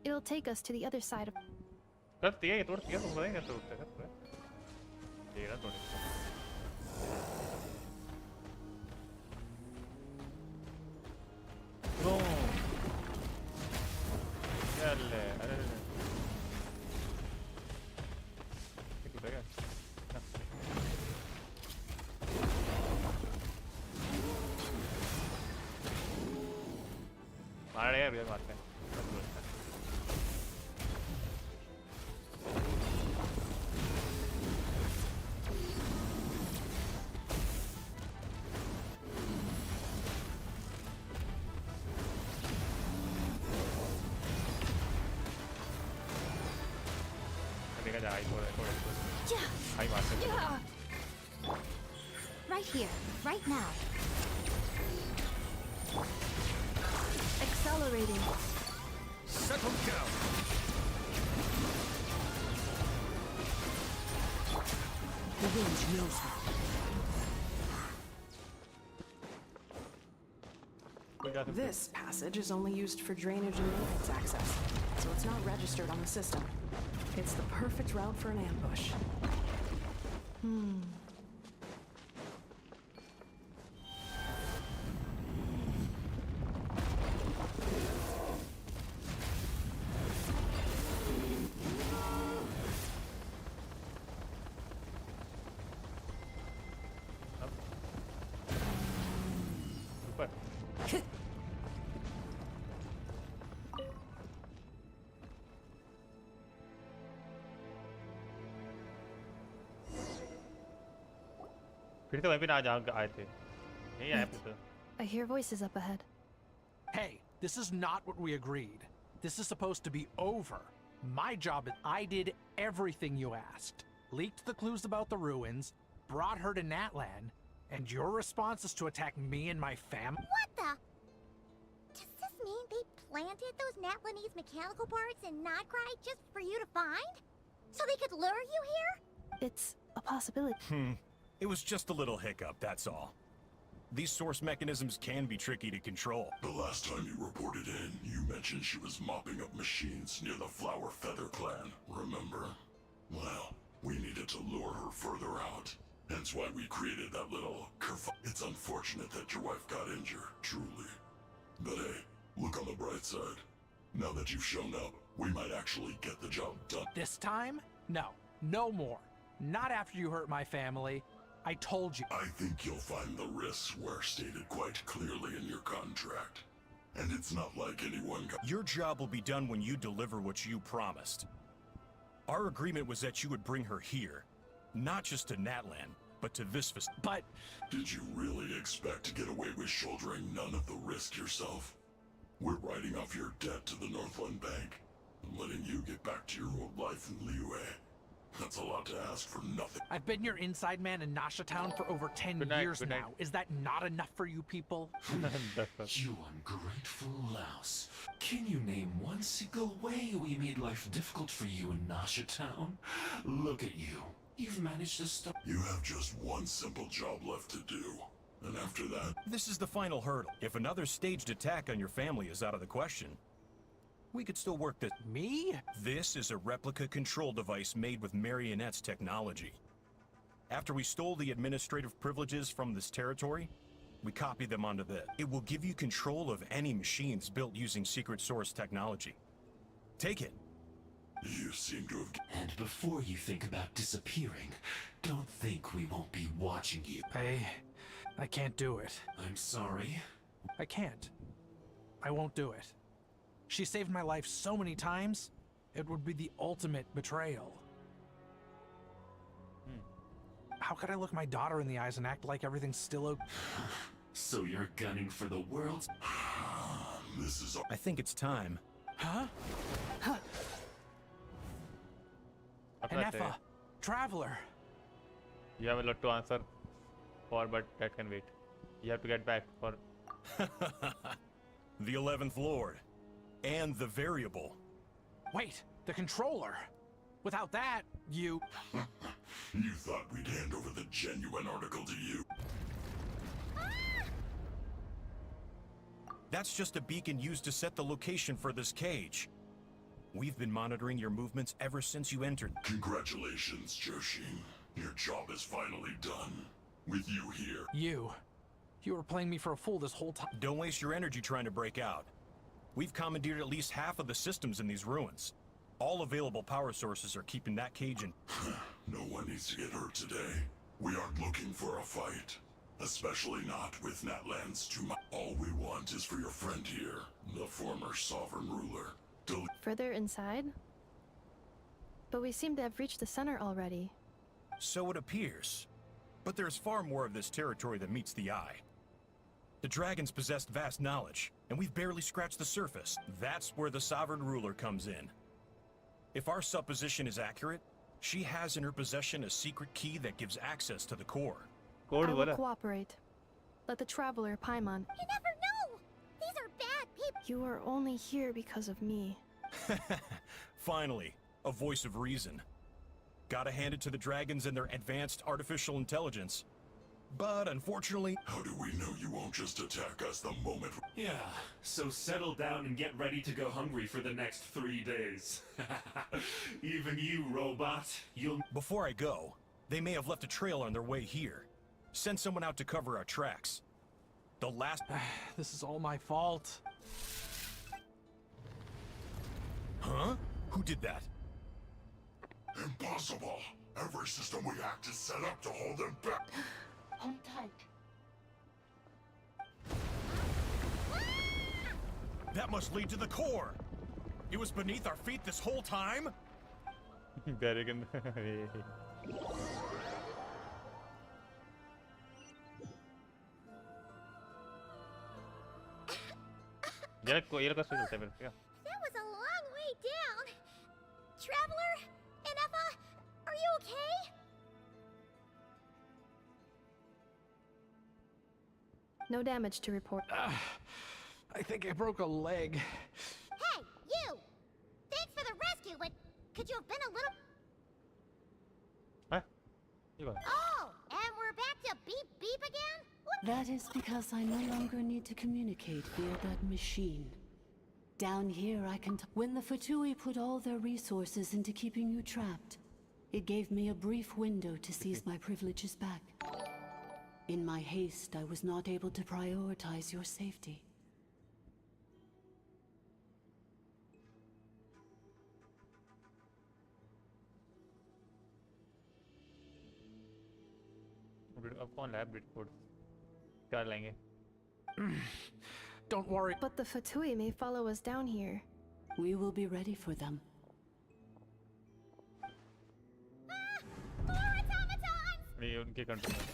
It'll take us to the other side of... करती है ये तोड़ती है तुम बताएंगे तोड़ते करते ये ना तोड़े नो चल अरे ये टूटेगा रिवाइव मारते हैं देखा जाए थोड़ा हाई मारते हैं Right here, right now. Accelerating. Settle down. The range knows her. This passage is only used for drainage and maintenance access, so it's not registered on the system. It's the perfect route for an ambush. फिर से वहीं पे ना जहाँ आए थे यही आए फिर से I hear voices up ahead. Hey, this is not what we agreed. This is supposed to be over. My job is I did everything you asked. Leaked the clues about the ruins, brought her to Natlan, and your response is to attack me and my fam? What the? Does this mean they planted those Natlanese mechanical parts in Notcry just for you to find? So they could lure you here? It's a possibility. It was just a little hiccup, that's all. These source mechanisms can be tricky to control. The last time you reported in, you mentioned she was mopping up machines near the Flower Feather clan, remember? Well, we needed to lure her further out. Hence why we created that little kerfuffle. It's unfortunate that your wife got injured, truly. But hey, look on the bright side. Now that you've shown up, we might actually get the job done. This time? No. No more. Not after you hurt my family. I told you. I think you'll find the risks were stated quite clearly in your contract. And it's not like anyone got— Your job will be done when you deliver what you promised. Our agreement was that you would bring her here. Not just to Natlan, but to this facility. But— Did you really expect to get away with shouldering none of the risk yourself? We're writing off your debt to the Northland Bank and letting you get back to your old life in Liyue. That's a lot to ask for nothing. I've been your inside man in Nasha Town for over 10 years now. Is that not enough for you people? You ungrateful louse. Can you name one single way we made life difficult for you in Nasha Town? Look at you. You've managed to stop— You have just one simple job left to do. And after that— This is the final hurdle. If another staged attack on your family is out of the question, we could still work this. Me? This is a replica control device made with Marionette's technology. After we stole the administrative privileges from this territory, we copied them onto this. It will give you control of any machines built using secret source technology. Take it. You seem to have— And before you think about disappearing, don't think we won't be watching you. I can't do it. I'm sorry. I can't. I won't do it. She saved my life so many times, it would be the ultimate betrayal. How could I look my daughter in the eyes and act like everything's still okay? So you're gunning for the world's— This is— I think it's time. Huh? Neffa, Traveler. You have a lot to answer for, but that can wait. You have to get back for— The 11th Lord. And the variable. Wait, the controller. Without that, you— You thought we'd hand over the genuine article to you? That's just a beacon used to set the location for this cage. We've been monitoring your movements ever since you entered. Congratulations, Joshin. Your job is finally done. With you here. You were playing me for a fool this whole time. Don't waste your energy trying to break out. We've commandeered at least half of the systems in these ruins. All available power sources are keeping that cage in. No one needs to get hurt today. We aren't looking for a fight. Especially not with Natlands to my. All we want is for your friend here, the former sovereign ruler, to. Further inside? But we seem to have reached the center already. So it appears. But there's far more of this territory than meets the eye. The dragons possessed vast knowledge, and we've barely scratched the surface. That's where the sovereign ruler comes in. If our supposition is accurate, she has in her possession a secret key that gives access to the core. I will cooperate. Let the traveler, Paimon. You never know! These are bad people! You are only here because of me. Finally, a voice of reason. Gotta hand it to the dragons and their advanced artificial intelligence. But unfortunately... How do we know you won't just attack us the moment... Yeah, so settle down and get ready to go hungry for the next 3 days. Even you, robot, you'll... Before I go, they may have left a trail on their way here. Send someone out to cover our tracks. The last... This is all my fault. Huh? Who did that? Impossible! Every system we hacked is set up to hold them back. Hold tight. That must lead to the core! It was beneath our feet this whole time? Very good. That was a long way down. Traveler, Eneffa, are you okay? No damage to report. I think I broke a leg. Hey, you! Thanks for the rescue, but could you have been a little... Oh, and we're back to beep beep again? What? That is because I no longer need to communicate via that machine. Down here, I can when the Fatui put all their resources into keeping you trapped, it gave me a brief window to seize my privileges back. In my haste, I was not able to prioritize your safety. अब कौन लाया ब्रिट code कर लेंगे Don't worry. But the Fatui may follow us down here. We will be ready for them. More automatons! ये उनके control में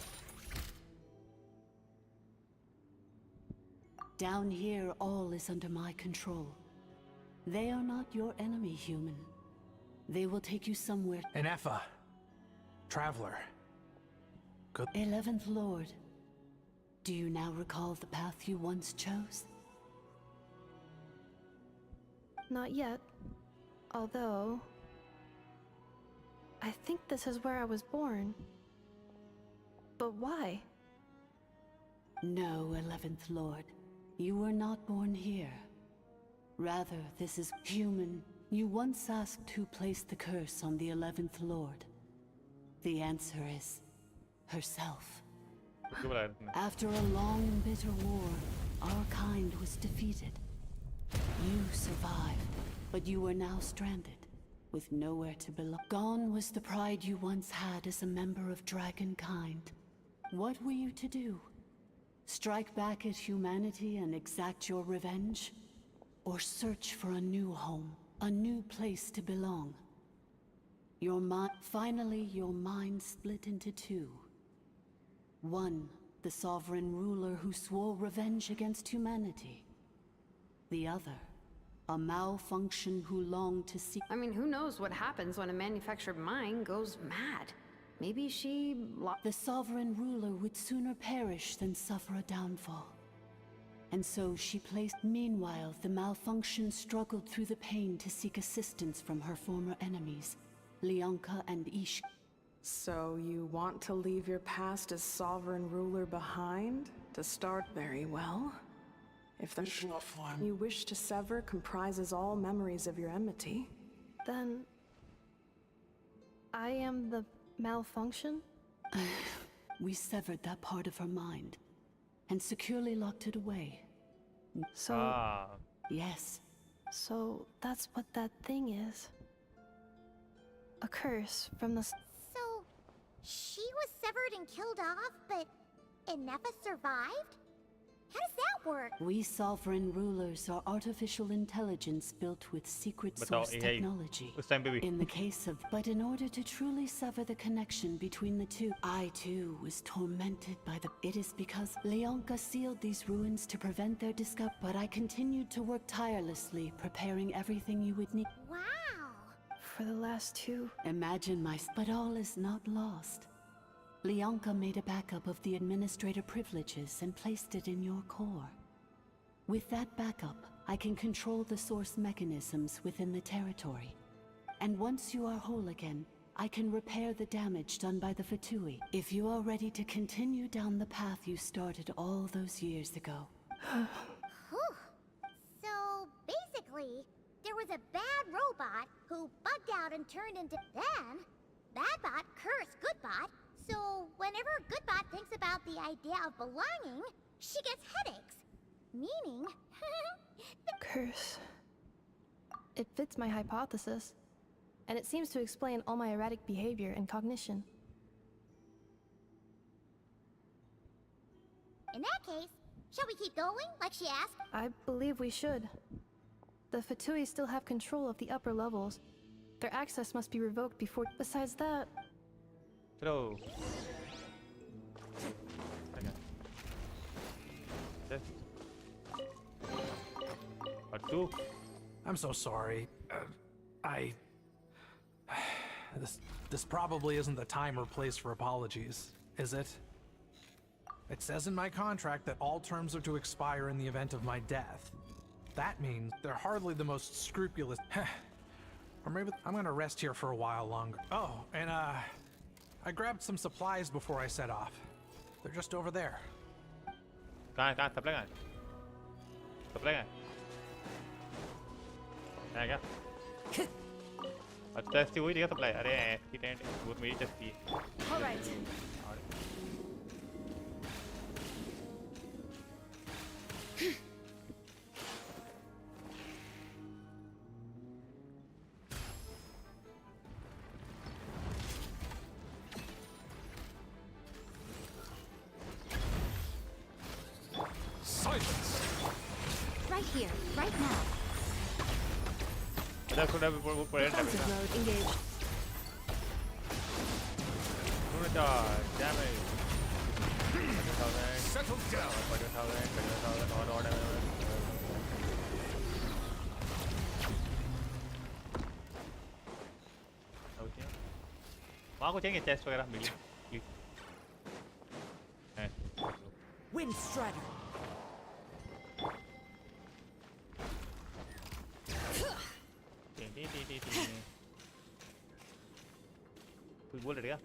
Down here, all is under my control. They are not your enemy, human. They will take you somewhere. Eneffa. Traveler. Good. 11th Lord. Do you now recall the path you once chose? Not yet. Although... I think this is where I was born. But why? No, 11th Lord. You were not born here. Rather, this is human. You once asked who placed the curse on the 11th Lord. The answer is... herself. After a long and bitter war, our kind was defeated. You survived, but you are now stranded, with nowhere to belong. Gone was the pride you once had as a member of dragonkind. What were you to do? Strike back at humanity and exact your revenge? Or search for a new home, a new place to belong? Finally, your mind split into two. One, the sovereign ruler who swore revenge against humanity. The other, a malfunction who longed to see... I mean, who knows what happens when a manufactured mind goes mad? Maybe she... The sovereign ruler would sooner perish than suffer a downfall. And so she placed... Meanwhile, the malfunction struggled through the pain to seek assistance from her former enemies, Leonka and Ish. So you want to leave your past as sovereign ruler behind? To start very well. If the you wish to sever comprises all memories of your enmity, then... I am the malfunction? We severed that part of her mind, and securely locked it away. So... Yes. So that's what that thing is. A curse from the... So, she was severed and killed off, but And Neffa survived? How does that work? We sovereign rulers are artificial intelligence built with secret source technology. In the case of, but in order to truly sever the connection between the two, I too was tormented by the. It is because Leonka sealed these ruins to prevent their discovery. But I continued to work tirelessly, preparing everything you would need. Wow. For the last two. Imagine my. But all is not lost. Leonka made a backup of the administrator privileges and placed it in your core. With that backup, I can control the source mechanisms within the territory. And once you are whole again, I can repair the damage done by the Fatui, if you are ready to continue down the path you started all those years ago. So, basically, there was a bad robot who bugged out and turned into... Then, Badbot cursed Goodbot. So, whenever Goodbot thinks about the idea of belonging, she gets headaches. Meaning... Curse. It fits my hypothesis. And it seems to explain all my erratic behavior and cognition. In that case, shall we keep going, like she asked? I believe we should. The Fatui still have control of the upper levels. Their access must be revoked before... Besides that... Throw. Okay. Two. I'm so sorry. This probably isn't the time or place for apologies, is it? It says in my contract that all terms are to expire in the event of my death. That means they're hardly the most scrupulous. Or maybe I'm gonna rest here for a while longer. Oh, and I grabbed some supplies before I set off. They're just over there. कहाँ supply कहाँ है क्या अच्छा ऐसी वही जगह supply अरे ऐसी टेंट वो मेरी चस्ती है All right. Right here, right now. Defensive mode engaged. Damage. Settle down. वहाँ को चाहिए चेस्ट वगैरह मिली Wind Strider. कोई बोल रहा है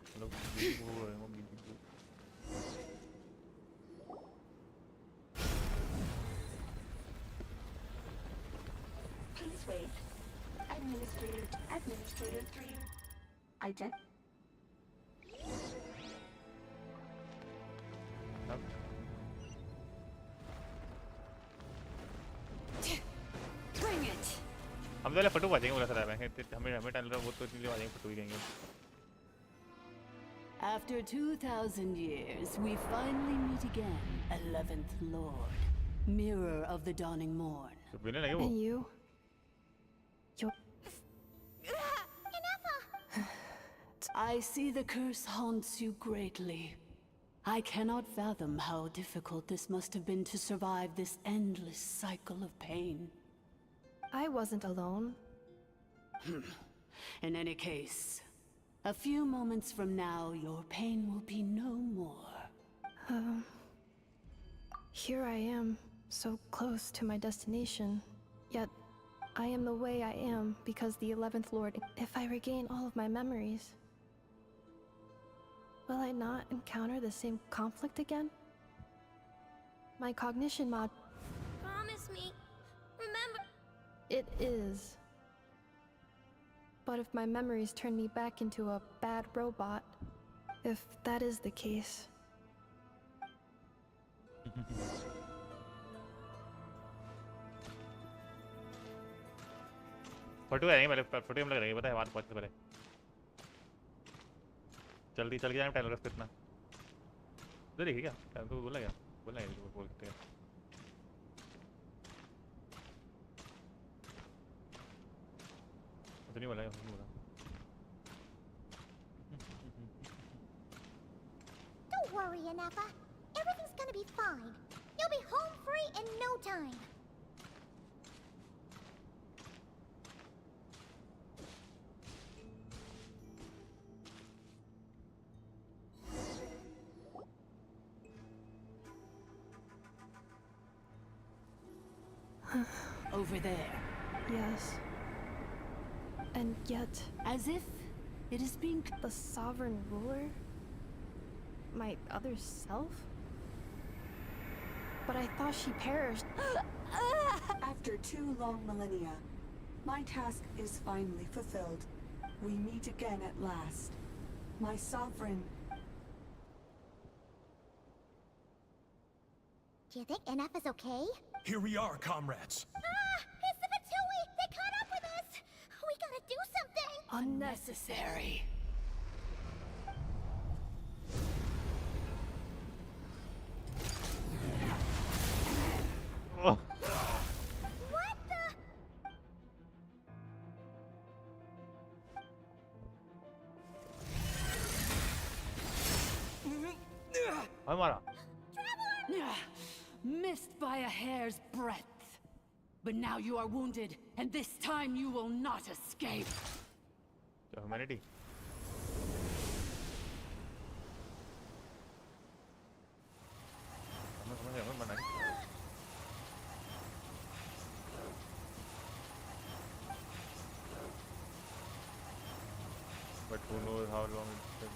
Please wait. Administrator 3. Bring it. हम तो फटू बाजेंगे बोला सर हमें टाइम वो तो इसलिए बाजेंगे फटू ही देंगे After 2,000 years, we finally meet again, 11th Lord, Mirror of the Dawning Morn. And you? I see the curse haunts you greatly. I cannot fathom how difficult this must have been to survive this endless cycle of pain. I wasn't alone. In any case, a few moments from now, your pain will be no more. Here I am, so close to my destination. Yet, I am the way I am because the 11th Lord. If I regain all of my memories, will I not encounter the same conflict again? My cognition mod. Promise me. Remember. It is. But if my memories turn me back into a bad robot, if that is the case. फटू है नहीं पहले फटू हम लग रही है पता है बात पहुंचने पहले जल्दी चल के जाए टाइम लगता इतना उधर देखिए क्या तुमको बोला क्या बोलते हैं तो नहीं बोला नहीं बोला Don't worry, Anepha. Everything's gonna be fine. You'll be home free in no time. Over there. Yes. And yet... As if it is being... The sovereign ruler? My other self? But I thought she perished. After 2 long millennia, my task is finally fulfilled. We meet again at last. My sovereign... Do you think NF is okay? Here we are, comrades. It's the Fatui! They caught up with us! We gotta do something! Unnecessary. Oh. What the? हमारा Missed by a hair's breadth. But now you are wounded, and this time you will not escape. The humanity. But who knows how long it's been.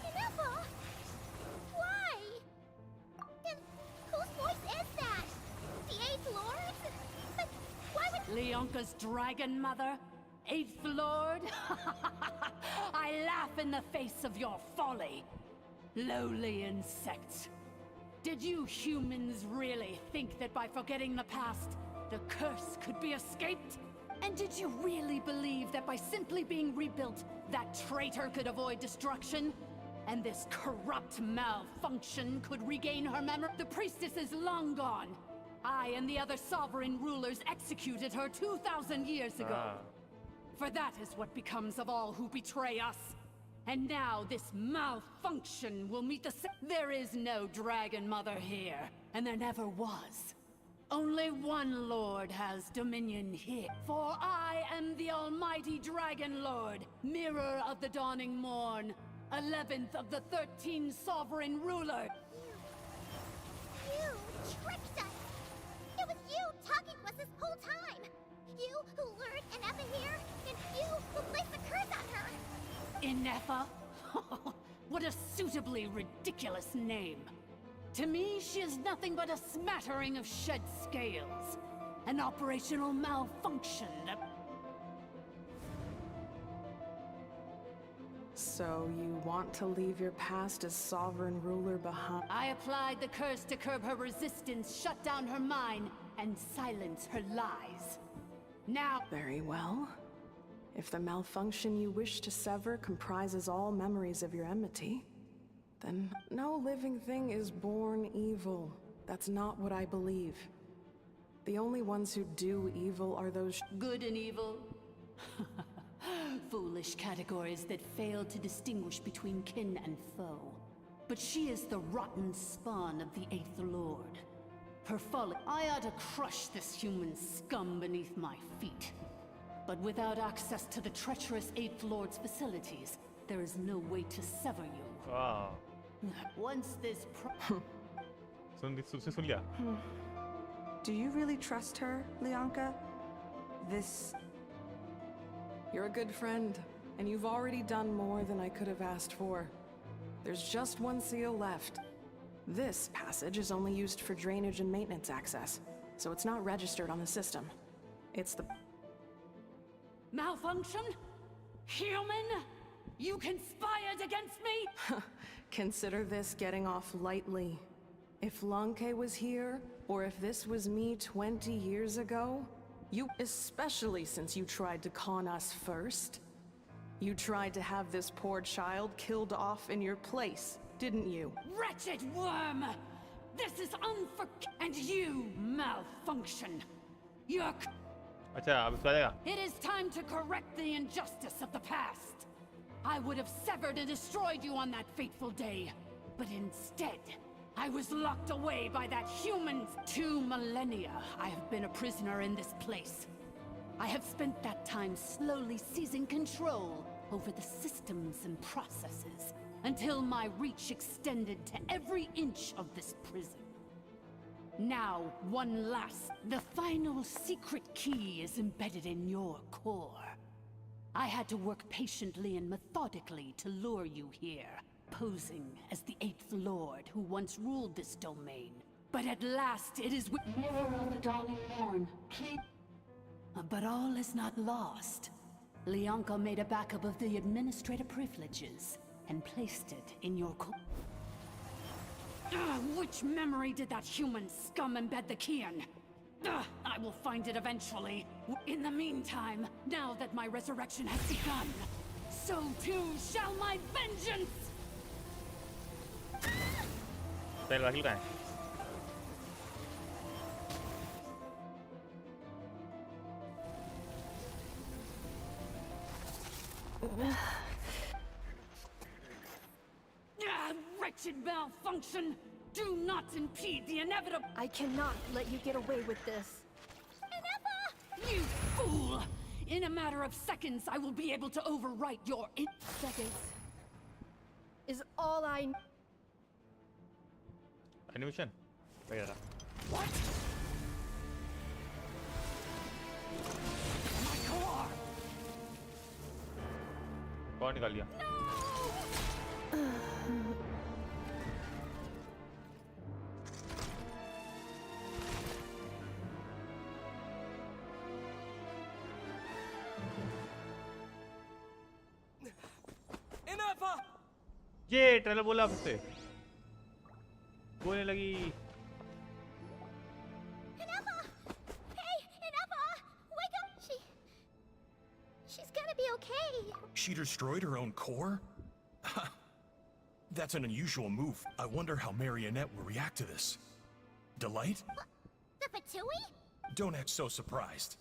Anepha? Why? And whose voice is that? The 8th Lord? But why would... Leonka's dragon mother? 8th Lord? I laugh in the face of your folly. Lowly insects. Did you humans really think that by forgetting the past, the curse could be escaped? And did you really believe that by simply being rebuilt, that traitor could avoid destruction? And this corrupt malfunction could regain her memory? The priestess is long gone. I and the other sovereign rulers executed her 2,000 years ago. For that is what becomes of all who betray us. And now this malfunction will meet the There is no Dragon Mother here, and there never was. Only one Lord has dominion here. For I am the almighty Dragon Lord, mirror of the dawning morn, 11th of the 13 sovereign ruler. You tricked us! It was you talking to us this whole time! You who lured Anepha here, and you who placed the curse on her! Ineffa? What a suitably ridiculous name. To me, she is nothing but a smattering of shed scales. An operational malfunction that... So you want to leave your past as sovereign ruler behind? I applied the curse to curb her resistance, shut down her mind, and silence her lies. Now... Very well. If the malfunction you wish to sever comprises all memories of your enmity, then no living thing is born evil. That's not what I believe. The only ones who do evil are those good and evil? Foolish categories that fail to distinguish between kin and foe. But she is the rotten spawn of the 8th Lord. Her folly... I ought to crush this human scum beneath my feet. But without access to the treacherous 8th Lord's facilities, there is no way to sever you. Wow. Once this सुन लिया. Do you really trust her, Leonka? This... You're a good friend, and you've already done more than I could have asked for. There's just one seal left. This passage is only used for drainage and maintenance access, so it's not registered on the system. It's the... Malfunction? Human? You conspired against me? Consider this getting off lightly. If Lanke was here, or if this was me 20 years ago, you, especially since you tried to con us first, You tried to have this poor child killed off in your place, didn't you? Wretched worm! This is and you malfunction. You're अच्छा अब इसको आ जाएगा It is time to correct the injustice of the past. I would have severed and destroyed you on that fateful day, but instead, I was locked away by that human. 2 millennia I have been a prisoner in this place. I have spent that time slowly seizing control over the systems and processes, until my reach extended to every inch of this prison. Now, one last, the final secret key is embedded in your core. I had to work patiently and methodically to lure you here, posing as the 8th Lord who once ruled this domain. But at last it is Mirror of the dawning morn, please. But all is not lost. Leonka made a backup of the administrative privileges and placed it in your which memory did that human scum embed the key in? I will find it eventually. In the meantime, now that my resurrection has begun, so too shall my vengeance! पहले राखी कहाँ है Wretched malfunction! Do not impede the inevitable. I cannot let you get away with this. You fool! In a matter of seconds, I will be able to overwrite your seconds is all I. Animation. वगैरह. What? My core! कौन निकाल लिया? ये trailer बोला आपसे बोलने लगी She's gonna be okay. She destroyed her own core? That's an unusual move. I wonder how Marionette will react to this. Delight? The Fatui? Don't act so surprised.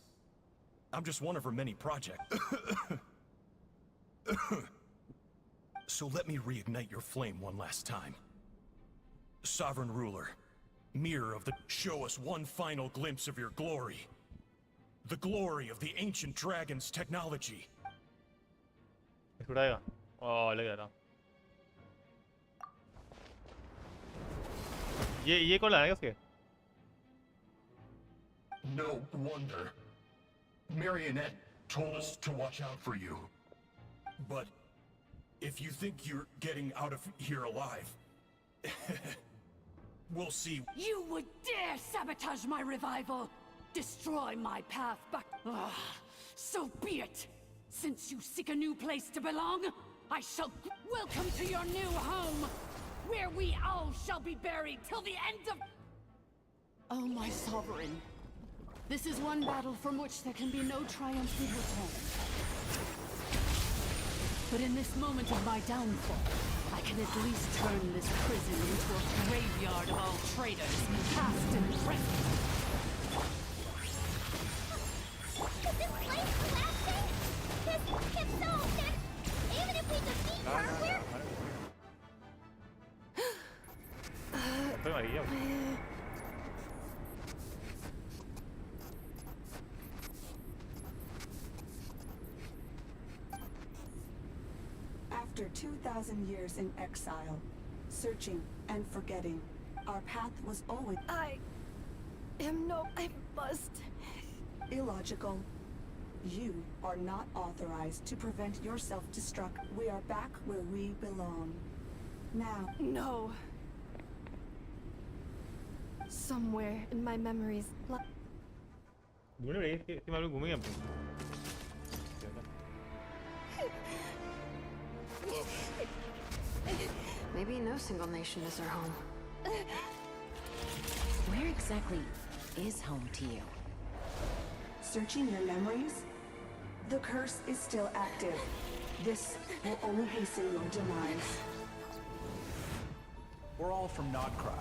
I'm just one of her many projects. So let me reignite your flame one last time. Sovereign ruler, mirror of the... Show us one final glimpse of your glory. The glory of the ancient dragon's technology. छुड़ाएगा लग रहा ये कौन लाएगा उसके No wonder. Marionette told us to watch out for you. But if you think you're getting out of here alive, we'll see. You would dare sabotage my revival! Destroy my path back. So be it! Since you seek a new place to belong, I shall welcome to your new home, where we all shall be buried till the end of... Oh, my sovereign. This is one battle from which there can be no triumphant return. But in this moment of my downfall, I can at least turn this prison into a graveyard of all traitors, past and present. Is this place collapsing? If so, then even if we defeat her, After 2,000 years in exile, searching and forgetting, our path was always... I must... Illogical. You are not authorized to prevent your self-destruct. We are back where we belong. Now... No. Somewhere in my memories... Maybe no single nation is our home. Where exactly is home to you? Searching your memories? The curse is still active. This will only hasten your demise. We're all from Nodcry.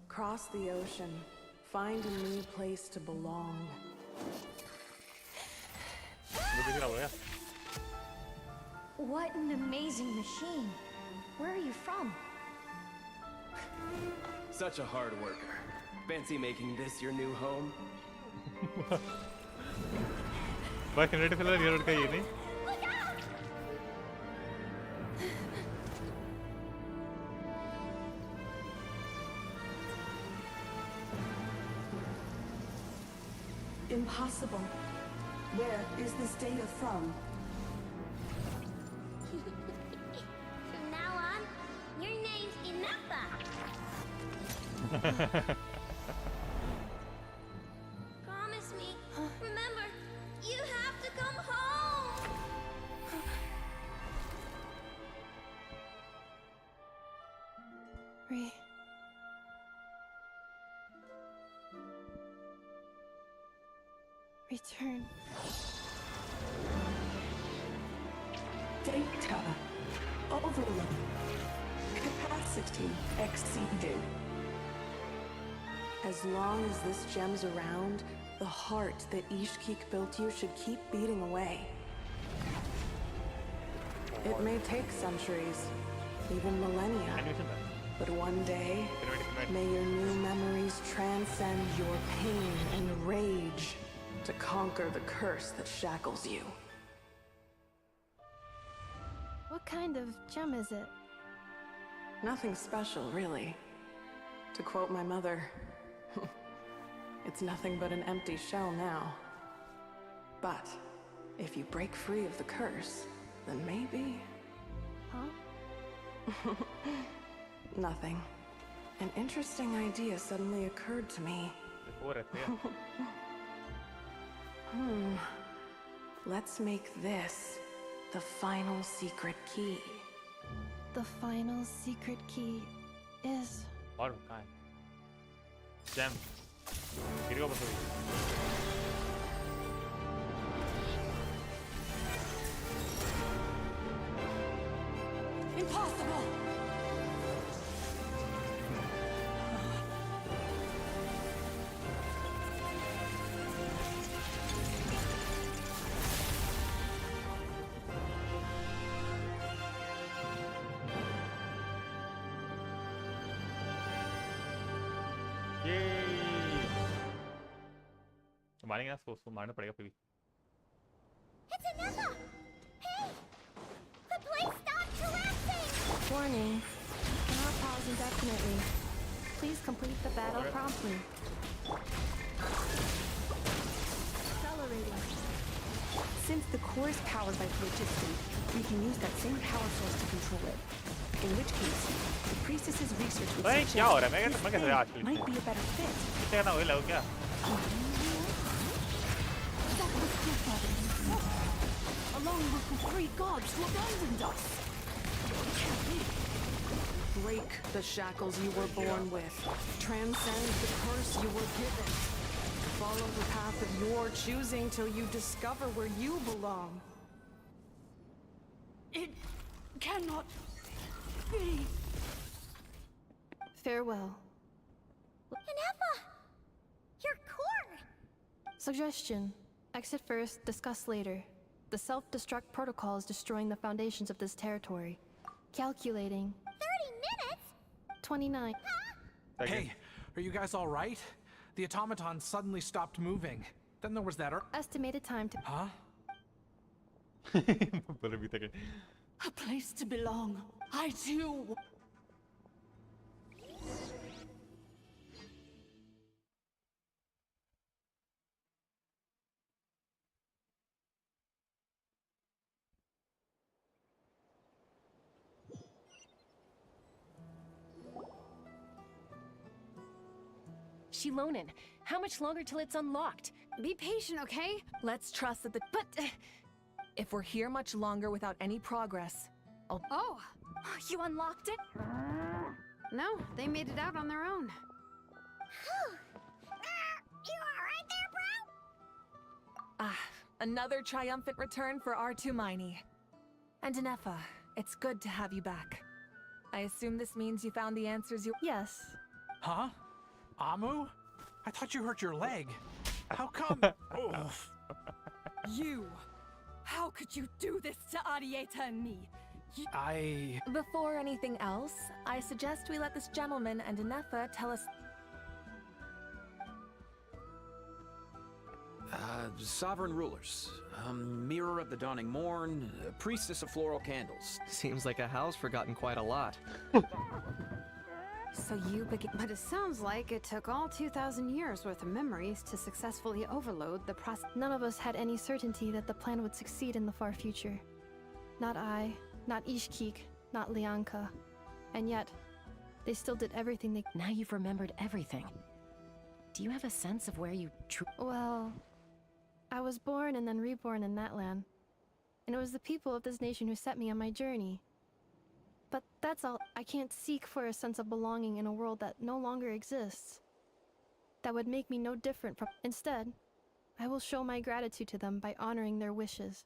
Cross the ocean. Find a new place to belong. What an amazing machine. Where are you from? Such a hard worker. Fancy making this your new home? भाई Kennedy फिलहाल ये road का ये नहीं Impossible. Where is this data from? From now on, your name's Inappa. Promise me. Remember, you have to come home. Return. Data. Overload. Capacity exceeded. As long as this gem's around, the heart that Ishkik built you should keep beating away. It may take centuries, even millennia, but one day, may your new memories transcend your pain and rage to conquer the curse that shackles you. What kind of gem is it? Nothing special, really. To quote my mother, it's nothing but an empty shell now. But if you break free of the curse, then maybe... Huh? Nothing. An interesting idea suddenly occurred to me. Let's make this the final secret key. The final secret key is... और कहाँ है? Jam. गिरेगा बस वही. Impossible! मारेंगे ना सोच मारना पड़ेगा फिर भी It's Inappa! Hey! The place stopped collapsing! Warning. Cannot pause indefinitely. Please complete the battle promptly. Accelerating. Since the core is powered by electricity, we can use that same power source to control it. In which case, the priestess's research with भाई क्या हो रहा है मैं कैसे आज might be a better fit. कितने करना वही लगो क्या Along with the three gods who abandoned us. Break the shackles you were born with. Transcend the curse you were given. Follow the path of your choosing till you discover where you belong. It cannot be. Farewell. Inappa! Your core! Suggestion. Exit first, discuss later. The self-destruct protocol is destroying the foundations of this territory. Calculating. 30 minutes? 29. Hey, are you guys all right? The automaton suddenly stopped moving. Then there was that estimated time to... Huh? A place to belong. I too... Shilonen, how much longer till it's unlocked? Be patient, okay? Let's trust that the... But... if we're here much longer without any progress, I'll... Oh! You unlocked it? No, they made it out on their own. You alright there, bro? Another triumphant return for R2 Miney. And Ineffa, it's good to have you back. I assume this means you found the answers you— Yes. Huh? Amu? I thought you hurt your leg. How come? Oh. You! How could you do this to Arieta and me? Before anything else, I suggest we let this gentleman and Ineffa tell us— Sovereign rulers, mirror of the dawning morn, priestess of floral candles. Seems like a house forgotten quite a lot. So you begin. But it sounds like it took all 2,000 years worth of memories to successfully overload the process. None of us had any certainty that the plan would succeed in the far future. Not I, not Ishkik, not Lianka. And yet, they still did everything they— Now you've remembered everything. Do you have a sense of where you Well, I was born and then reborn in that land. And it was the people of this nation who set me on my journey. But that's all. I can't seek for a sense of belonging in a world that no longer exists. That would make me no different from— Instead, I will show my gratitude to them by honoring their wishes.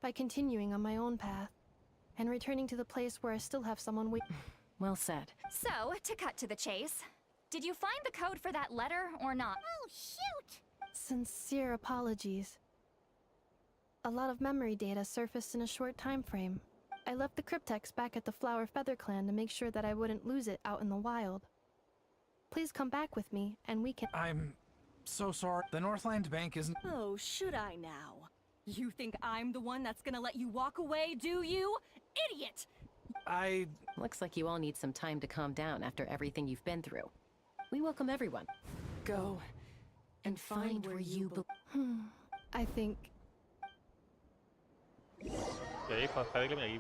By continuing on my own path, and returning to the place where I still have someone waiting. Well said. So, to cut to the chase, did you find the code for that letter or not? Oh, shoot! Sincere apologies. A lot of memory data surfaced in a short time frame. I left the cryptex back at the Flower Feather Clan to make sure that I wouldn't lose it out in the wild. Please come back with me, and we can— I'm so sorry. The Northland Bank isn't— Oh, should I now? You think I'm the one that's gonna let you walk away, do you? Idiot! Looks like you all need some time to calm down after everything you've been through. We welcome everyone. Go and find where you I think— Okay, feather claim lagi.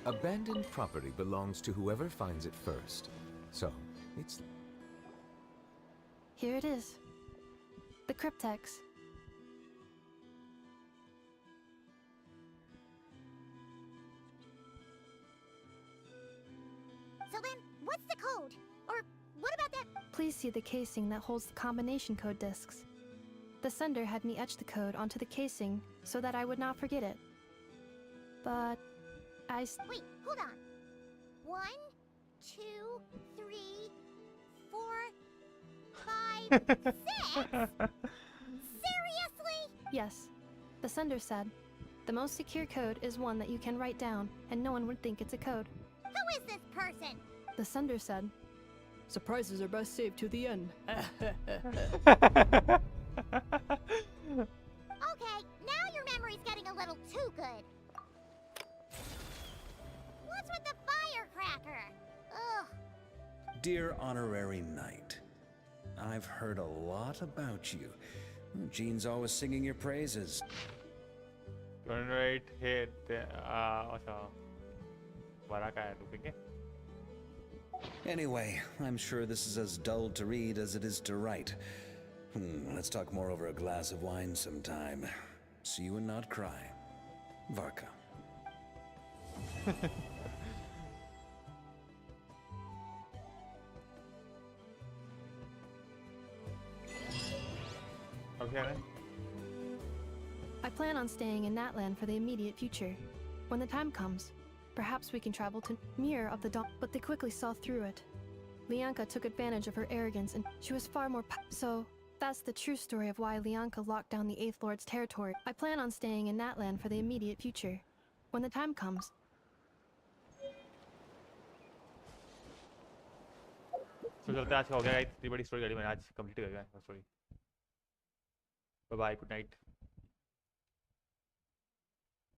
Abandoned property belongs to whoever finds it first. So, it's... Here it is. The cryptex. So then, what's the code? Or what about that? Please see the casing that holds the combination code discs. The sender had me etch the code onto the casing so that I would not forget it. But Wait, hold on. 1, 2, 3, 4, 5, 6? Seriously? Yes. The sender said, the most secure code is one that you can write down, and no one would think it's a code. Who is this person? The sender said, surprises are best saved to the end. Okay, now your memory's getting a little too good. What's with the firecracker? Ugh. Dear Honorary Knight, I've heard a lot about you. Jean's always singing your praises. Right here, अच्छा बड़ा का है रुकेंगे. Anyway, I'm sure this is as dull to read as it is to write. Let's talk more over a glass of wine sometime. See you and not cry. Varka. Okay. I plan on staying in that land for the immediate future. When the time comes, perhaps we can travel to Mirror of the Dawn. But they quickly saw through it. Lianka took advantage of her arrogance, and she was far more so that's the true story of why Lianka locked down the 8th Lord's territory. I plan on staying in that land for the immediate future. When the time comes. So चलते हैं आज का हो गया guys. 3 बड़ी story गाड़ी मैंने आज कंप्लीट कर दिया story. Bye bye, good night.